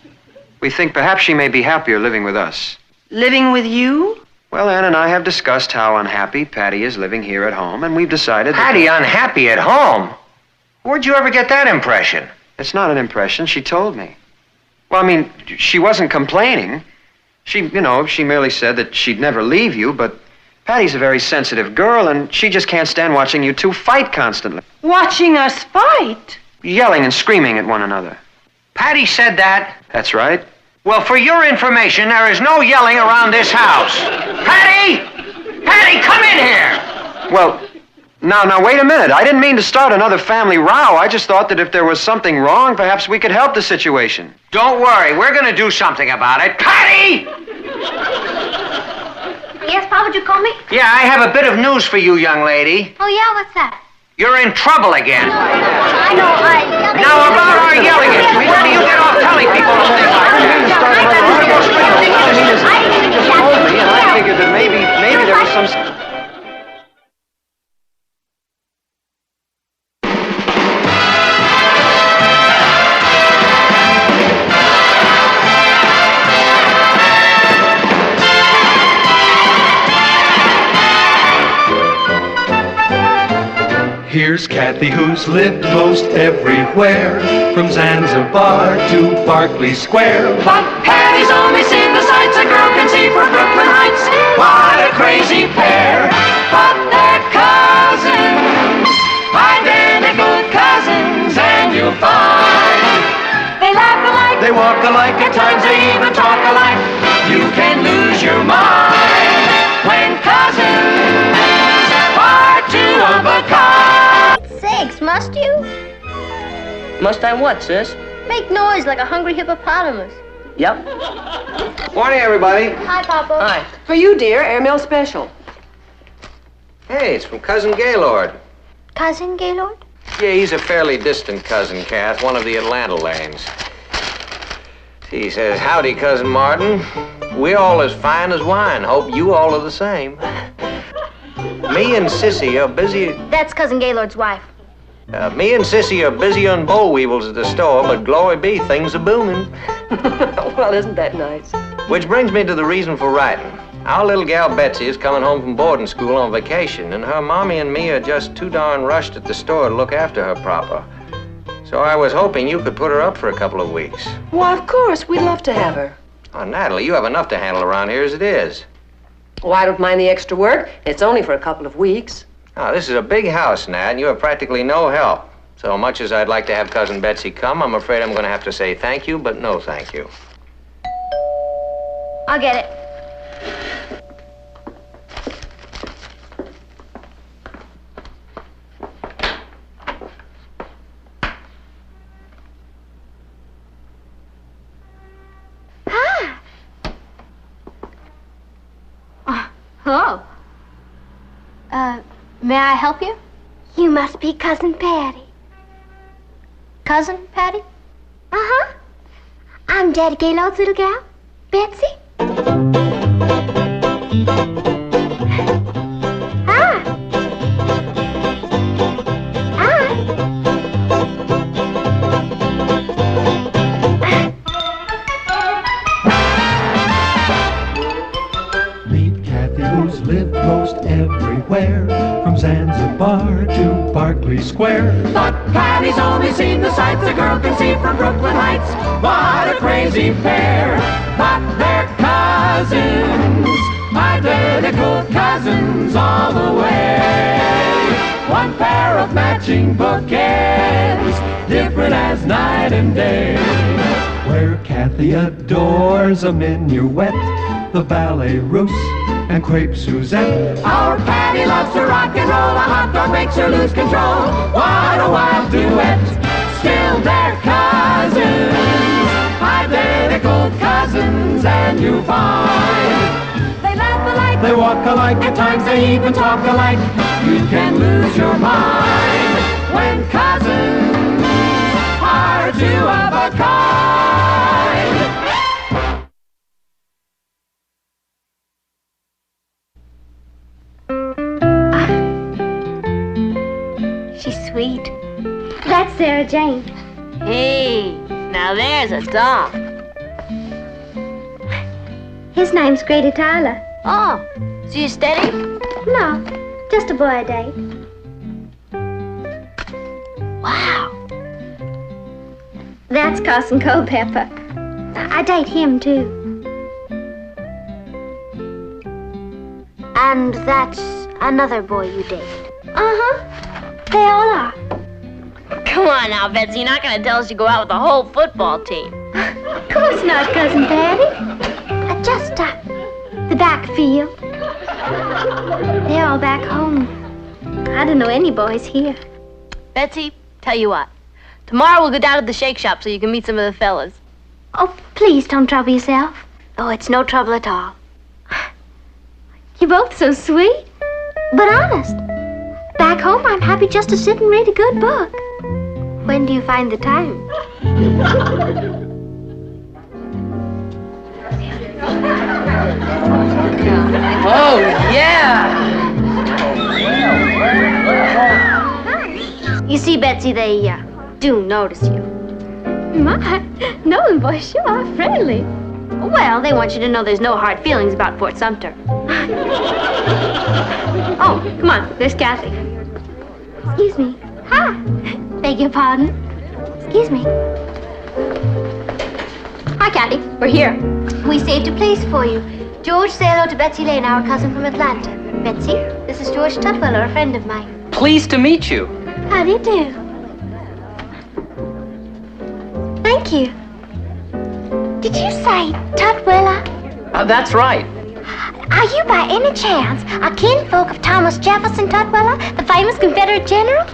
T: We think perhaps she may be happier living with us.
L: Living with you?
T: Well, Anne and I have discussed how unhappy Patty is living here at home, and we've decided that...
C: Patty unhappy at home? Where'd you ever get that impression?
T: It's not an impression. She told me. Well, I mean, she wasn't complaining. She merely said that she'd never leave you, but Patty's a very sensitive girl, and she just can't stand watching you two fight constantly.
L: Watching us fight?
T: Yelling and screaming at one another.
C: Patty said that?
T: That's right.
C: Well, for your information, there is no yelling around this house. Patty! Patty, come in here!
T: Well, now, wait a minute. I didn't mean to start another family row. I just thought that if there was something wrong, perhaps we could help the situation.
C: Don't worry. We're going to do something about it. Patty!
U: Yes, Pa, would you call me?
C: Yeah, I have a bit of news for you, young lady.
U: Oh, yeah? What's that?
C: You're in trouble again.
U: I know.
C: Now, about our
E: Here's Kathy, who's lived most everywhere, from Zanzibar to Berkeley Square.
F: But Patty's only seen the sights a girl can see from Brooklyn Heights. What a crazy pair! But they're cousins, identical cousins, and you'll find they laugh alike, they walk alike, at times they even talk alike. You can lose your mind when cousins are two of a kind.
U: Sakes, must you?
D: Must I what, sis?
U: Make noise like a hungry hippopotamus.
D: Yep.
C: Morning, everybody.
U: Hi, Papa.
D: Hi.
J: For you, dear, airmail special.
C: Hey, it's from Cousin Gaylord.
U: Cousin Gaylord?
C: Yeah, he's a fairly distant cousin, Kath, one of the Atlanta lanes. He says, howdy, Cousin Martin. We all as fine as wine. Hope you all are the same. Me and Sissy are busy.
U: That's Cousin Gaylord's wife.
C: Me and Sissy are busy on boll weevils at the store, but glory be, things are booming.
J: Well, isn't that nice?
C: Which brings me to the reason for writing. Our little gal Betsy is coming home from boarding school on vacation, and her mommy and me are just too darn rushed at the store to look after her proper. So I was hoping you could put her up for a couple of weeks.
J: Why, of course, we'd love to have her.
C: Oh, Natalie, you have enough to handle around here as it is.
J: Oh, I don't mind the extra work. It's only for a couple of weeks.
C: Now, this is a big house, Nat, and you have practically no help. So much as I'd like to have Cousin Betsy come, I'm afraid I'm going to have to say thank you, but no thank you.
U: I'll get it.
A: Oh. May I help you?
U: You must be Cousin Patty.
A: Cousin Patty?
U: Uh-huh. I'm Daddy Gaylord's little gal, Betsy. Hi.
E: Meet Kathy, who's lived most everywhere, from Zanzibar to Berkeley Square.
F: But Patty's only seen the sights a girl can see from Brooklyn Heights. What a crazy pair! But they're cousins, identical cousins all the way. One pair of matching bookends, different as night and day.
E: Where Kathy adores a minuet, the ballet russe, and crepe Suzette.
F: Our Patty loves to rock and roll, a hot dog makes her lose control. What a wild duet, still they're cousins, identical cousins, and you find they laugh alike, they walk alike, at times they even talk alike. You can lose your mind when cousins are two of a kind.
U: She's sweet. That's Sarah Jane.
A: Hey, now there's a doll.
U: His name's Grady Tyler.
A: Oh, so you steady?
U: No, just a boy I date.
A: Wow.
U: That's Carson Culpepper. I date him, too.
A: And that's another boy you date.
U: Uh-huh. They all are.
A: Come on now, Betsy. You're not going to tell us you go out with the whole football team.
U: Of course not, Cousin Patty. Just the backfield. They're all back home. I don't know any boys here.
A: Betsy, tell you what. Tomorrow we'll go down to the shake shop so you can meet some of the fellas.
U: Oh, please don't trouble yourself.
A: Oh, it's no trouble at all.
U: You're both so sweet. But honest, back home I'm happy just to sit and read a good book.
A: When do you find the time?
L: Oh, yeah.
A: You see, Betsy, they do notice you.
U: My, knowing boys sure are friendly.
A: Well, they want you to know there's no hard feelings about Fort Sumter. Oh, come on, there's Kathy.
U: Excuse me. Hi. Beg your pardon. Excuse me. Hi, Kathy. We're here. We saved a place for you. George, say hello to Betsy Lane, our cousin from Atlanta. Betsy, this is George Tutwiler, a friend of mine.
G: Pleased to meet you.
U: How do you do? Thank you. Did you say Tutwiler?
G: That's right.
U: Are you by any chance a kinfolk of Thomas Jefferson Tutwiler, the famous Confederate general?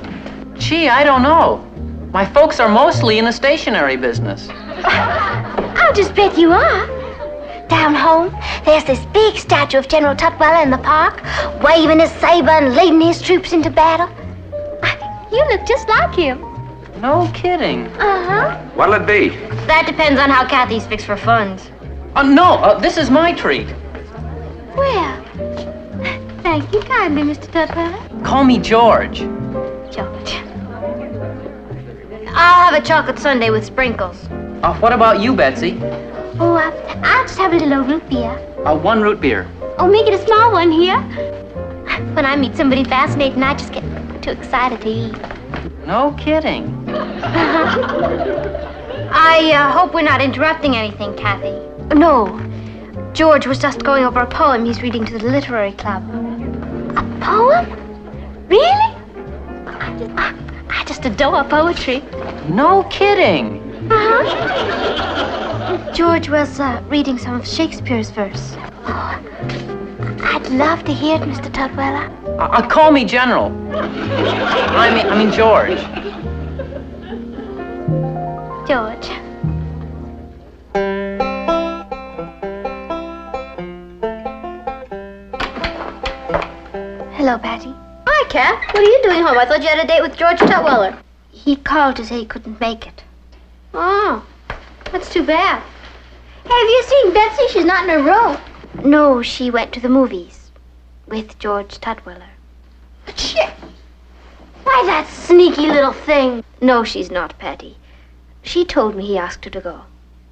G: Gee, I don't know. My folks are mostly in the stationery business.
U: I'll just bet you are. Down home, there's this big statue of General Tutwiler in the park, waving his saber and leading his troops into battle. You look just like him.
G: No kidding.
U: Uh-huh.
G: What'll it be?
U: That depends on how Kathy's fixed for funds.
G: No, this is my treat.
U: Well, thank you kindly, Mr. Tutwiler.
G: Call me George.
U: George. I'll have a chocolate sundae with sprinkles.
G: What about you, Betsy?
U: Oh, I'll just have a little root beer.
G: 1 root beer.
U: Oh, make it a small one here. When I meet somebody fascinating, I just get too excited to eat.
G: No kidding.
U: I hope we're not interrupting anything, Kathy. No. George was just going over a poem he's reading to the literary club. A poem? Really? I just adore poetry.
G: No kidding.
U: Uh-huh. George was reading some of Shakespeare's verse. Oh, I'd love to hear it, Mr. Tutwiler.
G: Call me General. I mean George.
U: George. Hello, Patty. Hi, Kat. What are you doing home? I thought you had a date with George Tutwiler. He called to say he couldn't make it. Oh, that's too bad. Hey, have you seen Betsy? She's not in her room. No, she went to the movies with George Tutwiler. But shit! Why, that sneaky little thing. No, she's not, Patty. She told me he asked her to go.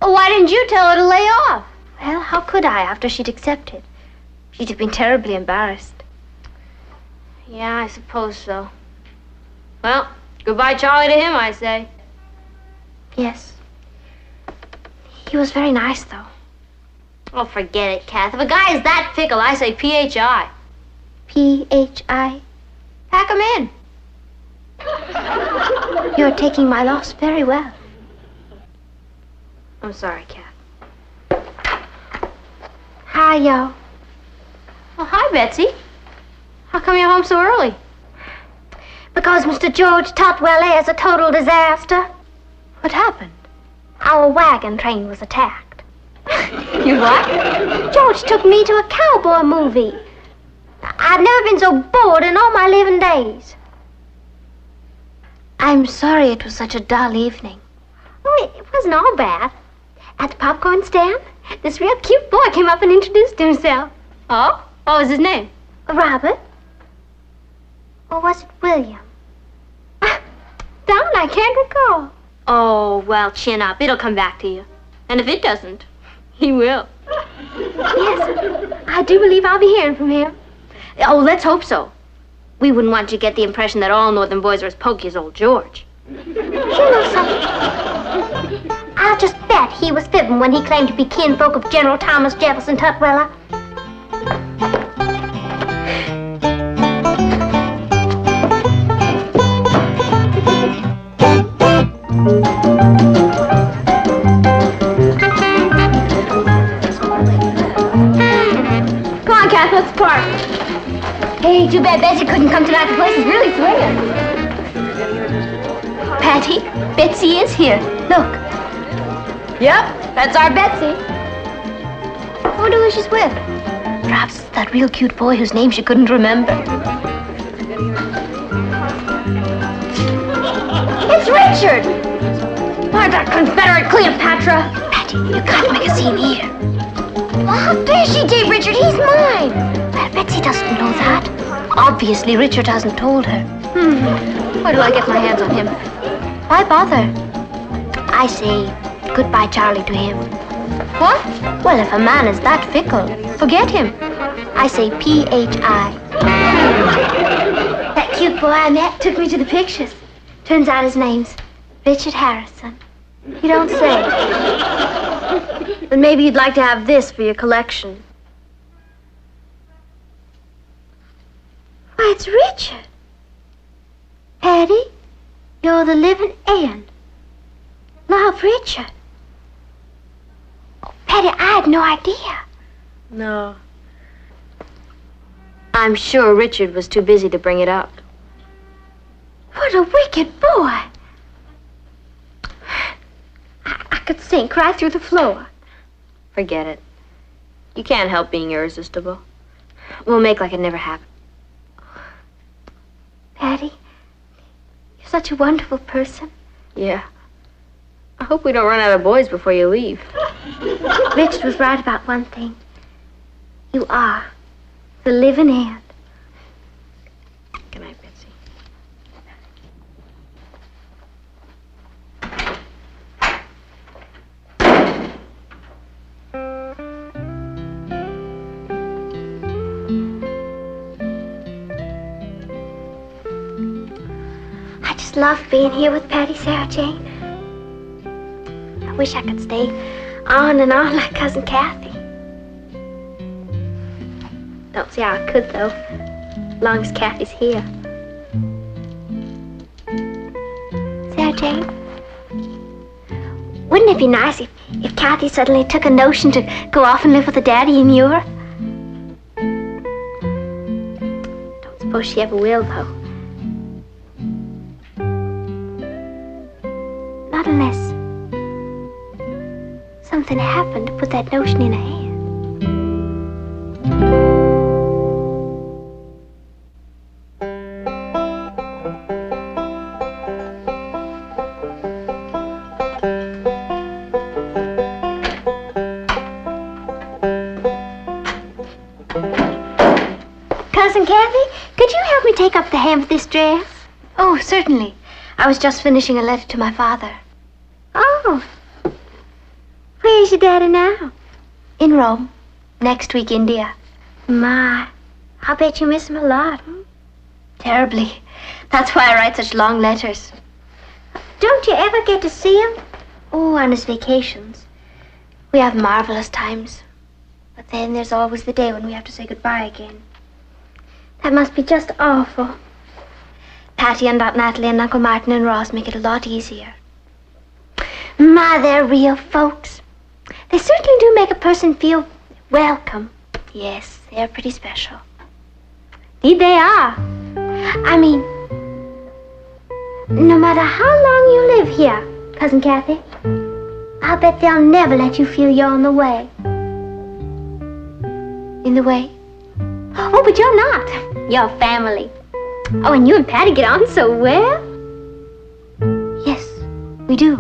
U: Oh, why didn't you tell her to lay off? Well, how could I after she'd accepted? She'd have been terribly embarrassed. Yeah, I suppose so. Well, goodbye, Charlie, to him, I say. Yes. He was very nice, though. Oh, forget it, Kath. If a guy is that fickle, I say P.H.I. P.H.I.? Pack him in. You're taking my loss very well. I'm sorry, Kath. Hi, yo. Oh, hi, Betsy. How come you're home so early? Because Mr. George Tutwiler is a total disaster. What happened? Our wagon train was attacked. You what? George took me to a cowboy movie. I've never been so bored in all my living days. I'm sorry it was such a dull evening. Oh, it wasn't all bad. At the popcorn stand, this real cute boy came up and introduced himself. Oh? What was his name? Robert. Or was it William? Darn, I can't recall. Oh, well, chin up. It'll come back to you. And if it doesn't, he will. Yes, I do believe I'll be hearing from him. Oh, let's hope so. We wouldn't want you to get the impression that all northern boys are as pokey as old George. You know something? I'll just bet he was fibbing when he claimed to be kinfolk of General Thomas Jefferson Tutwiler. Come on, Kath, let's park. Hey, too bad Betsy couldn't come tonight. The place is really swinging. Patty, Betsy is here. Look. Yep, that's our Betsy. I wonder who she's with. Perhaps it's that real cute boy whose name she couldn't remember. It's Richard! Why, that Confederate Cleopatra! Patty, you can't make a scene here. Well, how dare she date Richard? He's mine! Well, Betsy doesn't know that. Obviously, Richard hasn't told her. Where do I get my hands on him? Why bother? I say goodbye, Charlie, to him. What? Well, if a man is that fickle, forget him. I say P.H.I. That cute boy I met took me to the pictures. Turns out his name's Richard Harrison. You don't say.
M: Then maybe you'd like to have this for your collection.
U: Why, it's Richard. Patty, you're the living end. Love, Richard. Oh, Patty, I had no idea.
M: No. I'm sure Richard was too busy to bring it up.
U: What a wicked boy. I could sink right through the floor.
M: Forget it. You can't help being irresistible. We'll make like it never happened.
U: Patty, you're such a wonderful person.
M: Yeah. I hope we don't run out of boys before you leave.
U: Richard was right about one thing. You are the living end.
M: Good night, Betsy.
U: I just love being here with Patty, Sarah Jane. I wish I could stay on and on like Cousin Kathy. Don't see how I could, though, as long as Kathy's here. Sarah Jane, wouldn't it be nice if Kathy suddenly took a notion to go off and live with a daddy in Europe? Don't suppose she ever will, though. Not unless something happened to put that notion in her head. Cousin Kathy, could you help me take up the hem of this dress? Oh, certainly. I was just finishing a letter to my father. Oh. Where's your daddy now? In Rome. Next week, India. My, I'll bet you miss him a lot. Terribly. That's why I write such long letters. Don't you ever get to see him? Oh, on his vacations. We have marvelous times. But then there's always the day when we have to say goodbye again. That must be just awful. Patty and Aunt Natalie and Uncle Martin and Ross make it a lot easier. My, they're real folks. They certainly do make a person feel welcome. Yes, they're pretty special. Indeed they are. I mean, no matter how long you live here, Cousin Kathy, I'll bet they'll never let you feel you're in the way. In the way? Oh, but you're not. You're family. Oh, and you and Patty get on so well. Yes, we do.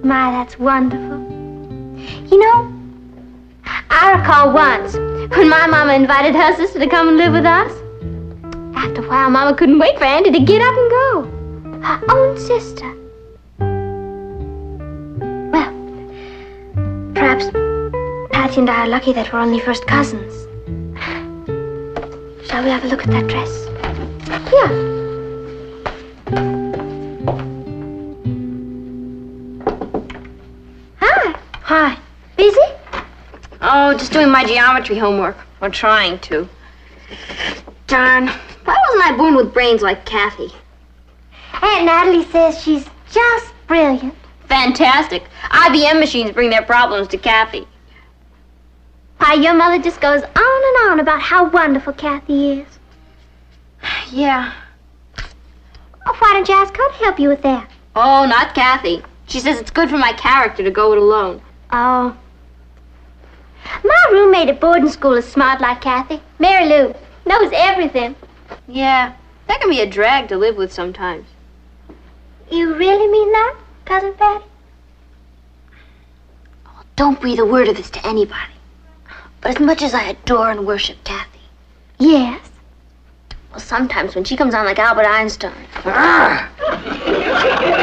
U: My, that's wonderful. You know, I recall once when my mama invited her sister to come and live with us. After a while, Mama couldn't wait for Andy to get up and go. Her own sister. Well, perhaps Patty and I are lucky that we're only first cousins. Shall we have a look at that dress? Yeah. Hi.
M: Hi.
U: Busy?
M: Oh, just doing my geometry homework. Or trying to. Darn. Why wasn't I born with brains like Kathy?
U: Aunt Natalie says she's just brilliant.
M: Fantastic. IBM machines bring their problems to Kathy.
U: Why, your mother just goes on and on about how wonderful Kathy is.
M: Yeah.
U: Oh, why don't you ask her to help you with that?
M: Oh, not Kathy. She says it's good for my character to go it alone.
U: Oh. My roommate at boarding school is smart like Kathy. Mary Lou. Knows everything.
M: Yeah, that can be a drag to live with sometimes.
U: You really mean that, Cousin Patty?
M: Oh, don't breathe a word of this to anybody. But as much as I adore and worship Kathy.
U: Yes?
M: Well, sometimes when she comes on like Albert Einstein.
U: I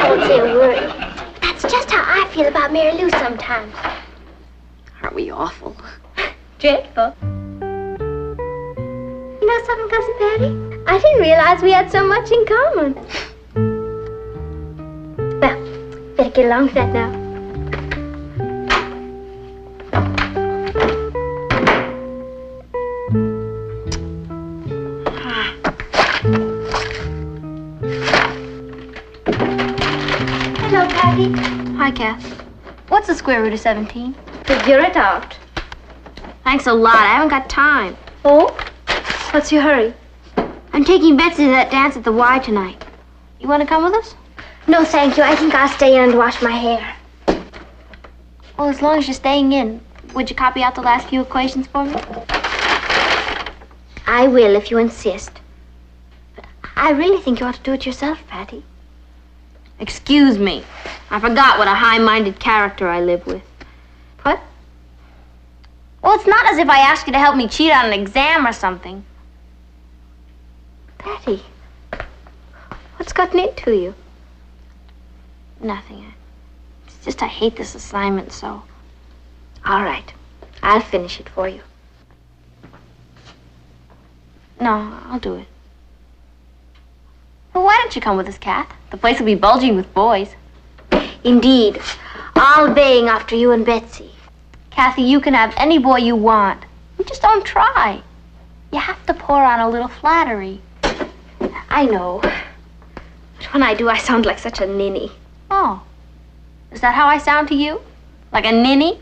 U: won't say a word. That's just how I feel about Mary Lou sometimes.
M: Aren't we awful?
U: Dreadful. You know something, Cousin Patty? I didn't realize we had so much in common. Well, better get along with that now. Hello, Patty.
A: Hi, Kath. What's the square root of 17?
U: Figure it out.
A: Thanks a lot. I haven't got time.
U: Oh? What's your hurry?
A: I'm taking Betsy to that dance at the Y tonight. You want to come with us?
U: No, thank you. I think I'll stay in and wash my hair.
A: Well, as long as you're staying in, would you copy out the last few equations for me?
U: I will, if you insist.
A: But I really think you ought to do it yourself, Patty. Excuse me. I forgot what a high-minded character I live with. What? Well, it's not as if I asked you to help me cheat on an exam or something.
U: Patty, what's gotten into you?
A: Nothing. It's just I hate this assignment so.
U: All right. I'll finish it for you.
A: No, I'll do it. Well, why don't you come with us, Kath? The place will be bulging with boys.
U: Indeed. All baying after you and Betsy.
A: Kathy, you can have any boy you want. You just don't try. You have to pour on a little flattery.
U: I know. But when I do, I sound like such a ninny.
A: Oh. Is that how I sound to you? Like a ninny?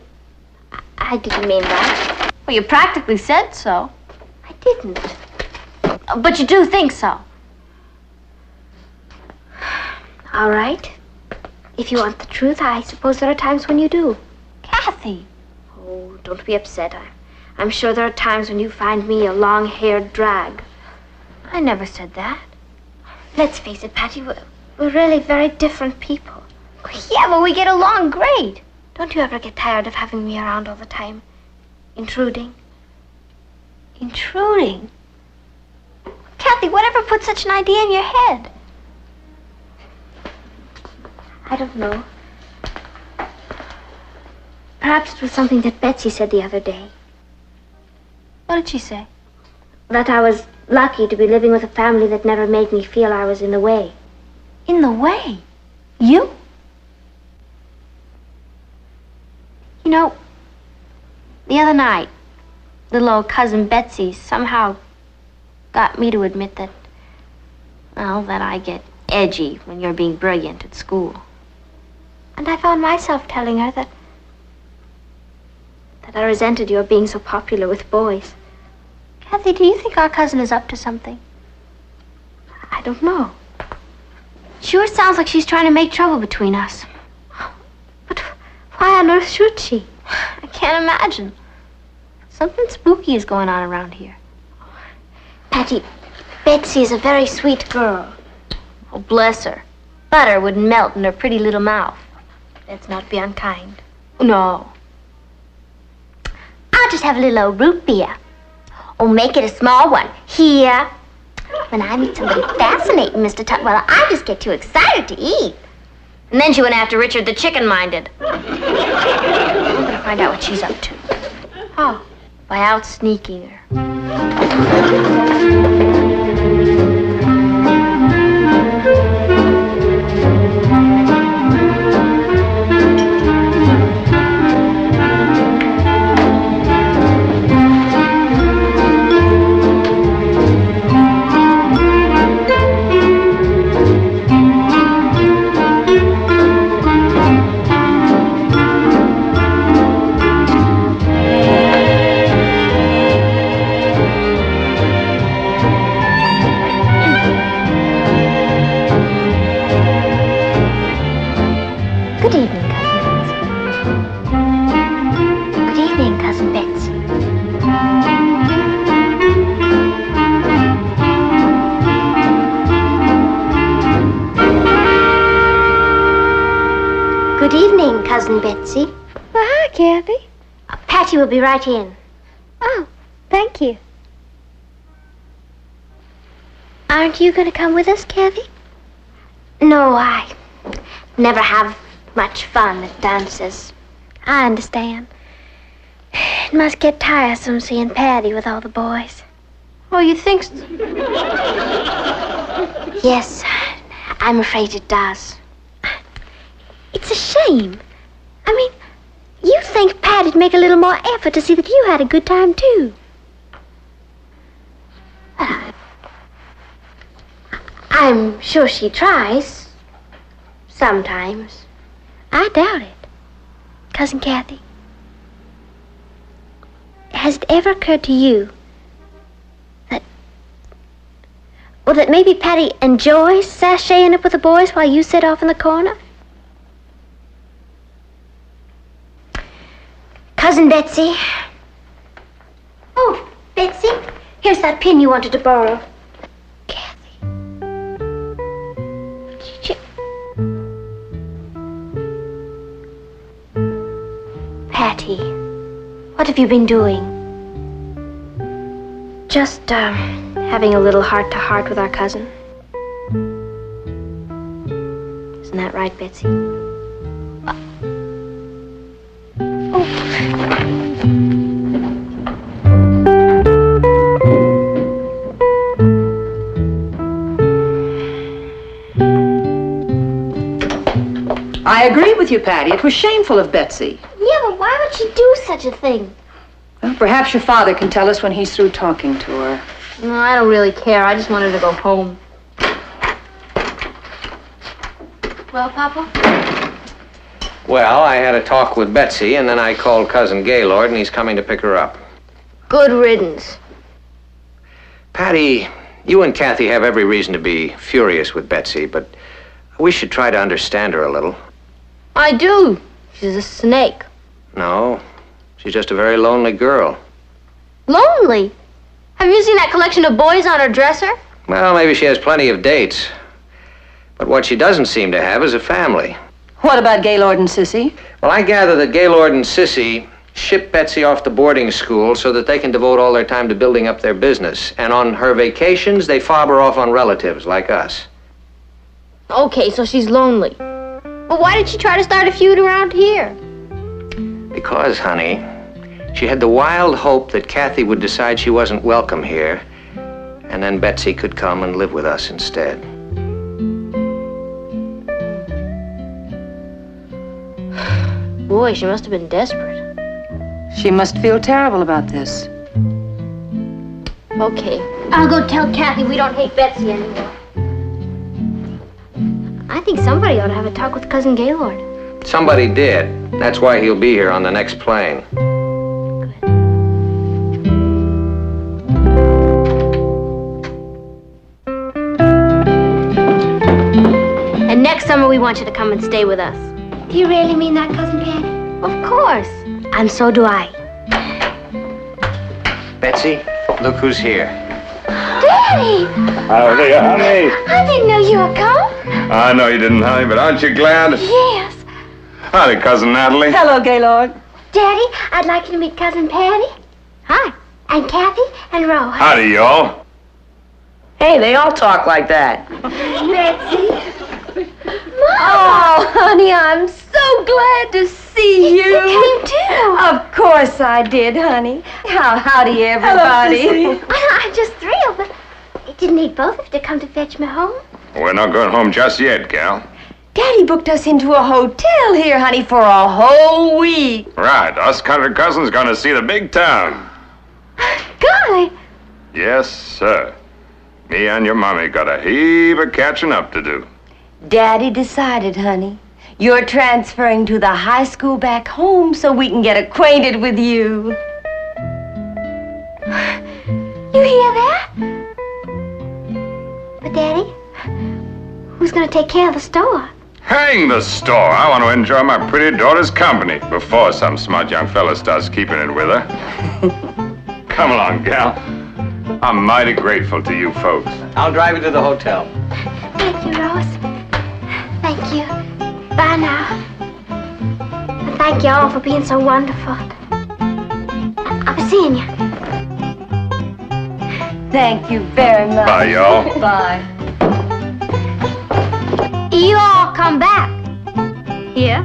U: I didn't mean that.
A: Well, you practically said so.
U: I didn't.
A: But you do think so.
U: All right. If you want the truth, I suppose there are times when you do.
A: Kathy.
U: Oh, don't be upset. I'm sure there are times when you find me a long-haired drag.
A: I never said that.
U: Let's face it, Patty, we're really very different people.
A: Yeah, but we get along great.
U: Don't you ever get tired of having me around all the time? Intruding?
A: Intruding? Kathy, whatever put such an idea in your head?
U: I don't know. Perhaps it was something that Betsy said the other day.
A: What did she say?
U: That I was lucky to be living with a family that never made me feel I was in the way.
A: In the way? You? You know, the other night, little old cousin Betsy somehow got me to admit that, well, that I get edgy when you're being brilliant at school.
U: And I found myself telling her that I resented your being so popular with boys.
A: Kathy, do you think our cousin is up to something?
U: I don't know.
A: Sure sounds like she's trying to make trouble between us.
U: But why on earth should she?
A: I can't imagine. Something spooky is going on around here.
U: Patty, Betsy is a very sweet girl.
A: Oh, bless her. Butter would melt in her pretty little mouth.
U: Let's not be unkind.
A: No.
U: I'll just have a little old root beer. Oh, make it a small one. Here. When I meet somebody fascinating, Mr. Tutwiler, I just get too excited to eat.
A: And then she went after Richard the chicken-minded. I'm gonna find out what she's up to.
U: How?
A: By out-sneaking her.
U: Good evening, Cousin Betsy. Well, hi, Kathy. Patty will be right in. Oh, thank you. Aren't you going to come with us, Kathy? No, I never have much fun at dances. I understand. It must get tiresome seeing Patty with all the boys. Oh, you think so? Yes, I'm afraid it does. It's a shame. I mean, you think Patty'd make a little more effort to see that you had a good time, too. I'm sure she tries. Sometimes. I doubt it. Cousin Kathy, has it ever occurred to you that maybe Patty enjoys sashaying up with the boys while you sit off in the corner? Cousin Betsy. Oh, Betsy, here's that pin you wanted to borrow. Patty, what have you been doing? Just, having a little heart-to-heart with our cousin. Isn't that right, Betsy?
J: I agree with you, Patty. It was shameful of Betsy.
U: Yeah, but why would she do such a thing?
J: Well, perhaps your father can tell us when he's through talking to her.
U: No, I don't really care. I just wanted to go home. Well, Papa?
C: Well, I had a talk with Betsy, and then I called Cousin Gaylord, and he's coming to pick her up.
U: Good riddance.
C: Patty, you and Kathy have every reason to be furious with Betsy, but we should try to understand her a little.
U: I do. She's a snake.
C: No, she's just a very lonely girl.
U: Lonely? Have you seen that collection of boys on her dresser?
C: Well, maybe she has plenty of dates. But what she doesn't seem to have is a family.
J: What about Gaylord and Sissy?
C: Well, I gather that Gaylord and Sissy ship Betsy off to boarding school so that they can devote all their time to building up their business. And on her vacations, they fob her off on relatives like us.
U: Okay, so she's lonely. But why did she try to start a feud around here?
C: Because, honey, she had the wild hope that Kathy would decide she wasn't welcome here, and then Betsy could come and live with us instead.
U: Boy, she must have been desperate.
J: She must feel terrible about this.
U: Okay, I'll go tell Kathy we don't hate Betsy anymore. I think somebody ought to have a talk with Cousin Gaylord.
C: Somebody did. That's why he'll be here on the next plane.
U: And next summer we want you to come and stay with us. Do you really mean that, Cousin Patty? Of course. And so do I.
C: Betsy, look who's here.
U: Daddy!
B: Howdy, honey.
U: I didn't know you were coming.
B: I know you didn't, honey, but aren't you glad?
U: Yes.
B: Howdy, Cousin Natalie.
J: Hello, Gaylord.
U: Daddy, I'd like you to meet Cousin Patty. Hi. And Kathy and Rose.
B: Howdy, y'all.
D: Hey, they all talk like that.
U: Betsy.
I: Oh, honey, I'm so glad to see you.
U: You came too.
I: Of course I did, honey. Howdy, everybody.
U: Hello, I'm just thrilled, but it didn't need both of you to come to fetch me home.
B: We're not going home just yet, gal.
I: Daddy booked us into a hotel here, honey, for a whole week.
B: Right, us country cousins gonna see the big town.
U: Golly.
B: Yes, sir. Me and your mommy got a heap of catching up to do.
I: Daddy decided, honey. You're transferring to the high school back home so we can get acquainted with you.
U: You hear that? But, Daddy, who's going to take care of the store?
B: Hang the store. I want to enjoy my pretty daughter's company before some smart young fella starts keeping it with her. Come along, gal. I'm mighty grateful to you folks.
C: I'll drive you to the hotel.
U: Thank you, Rose. Thank you. Bye now. And thank you all for being so wonderful. I'll be seeing you.
I: Thank you very much.
B: Bye, y'all.
I: Bye.
U: You all come back. Yeah?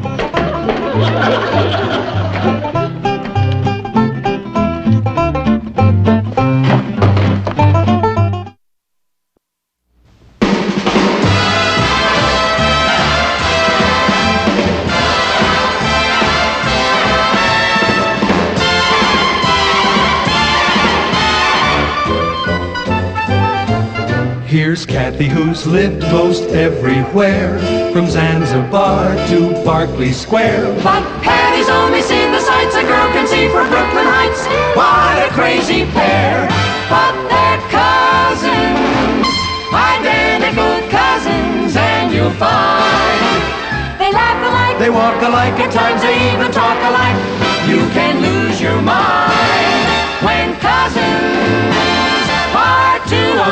E: Here's Kathy, who's lived most everywhere, from Zanzibar to Berkeley Square.
F: But Patty's only seen the sights a girl can see from Brooklyn Heights. What a crazy pair, but they're cousins, identical cousins, and you'll find they laugh alike, they walk alike, at times they even talk alike. You can lose your mind when cousins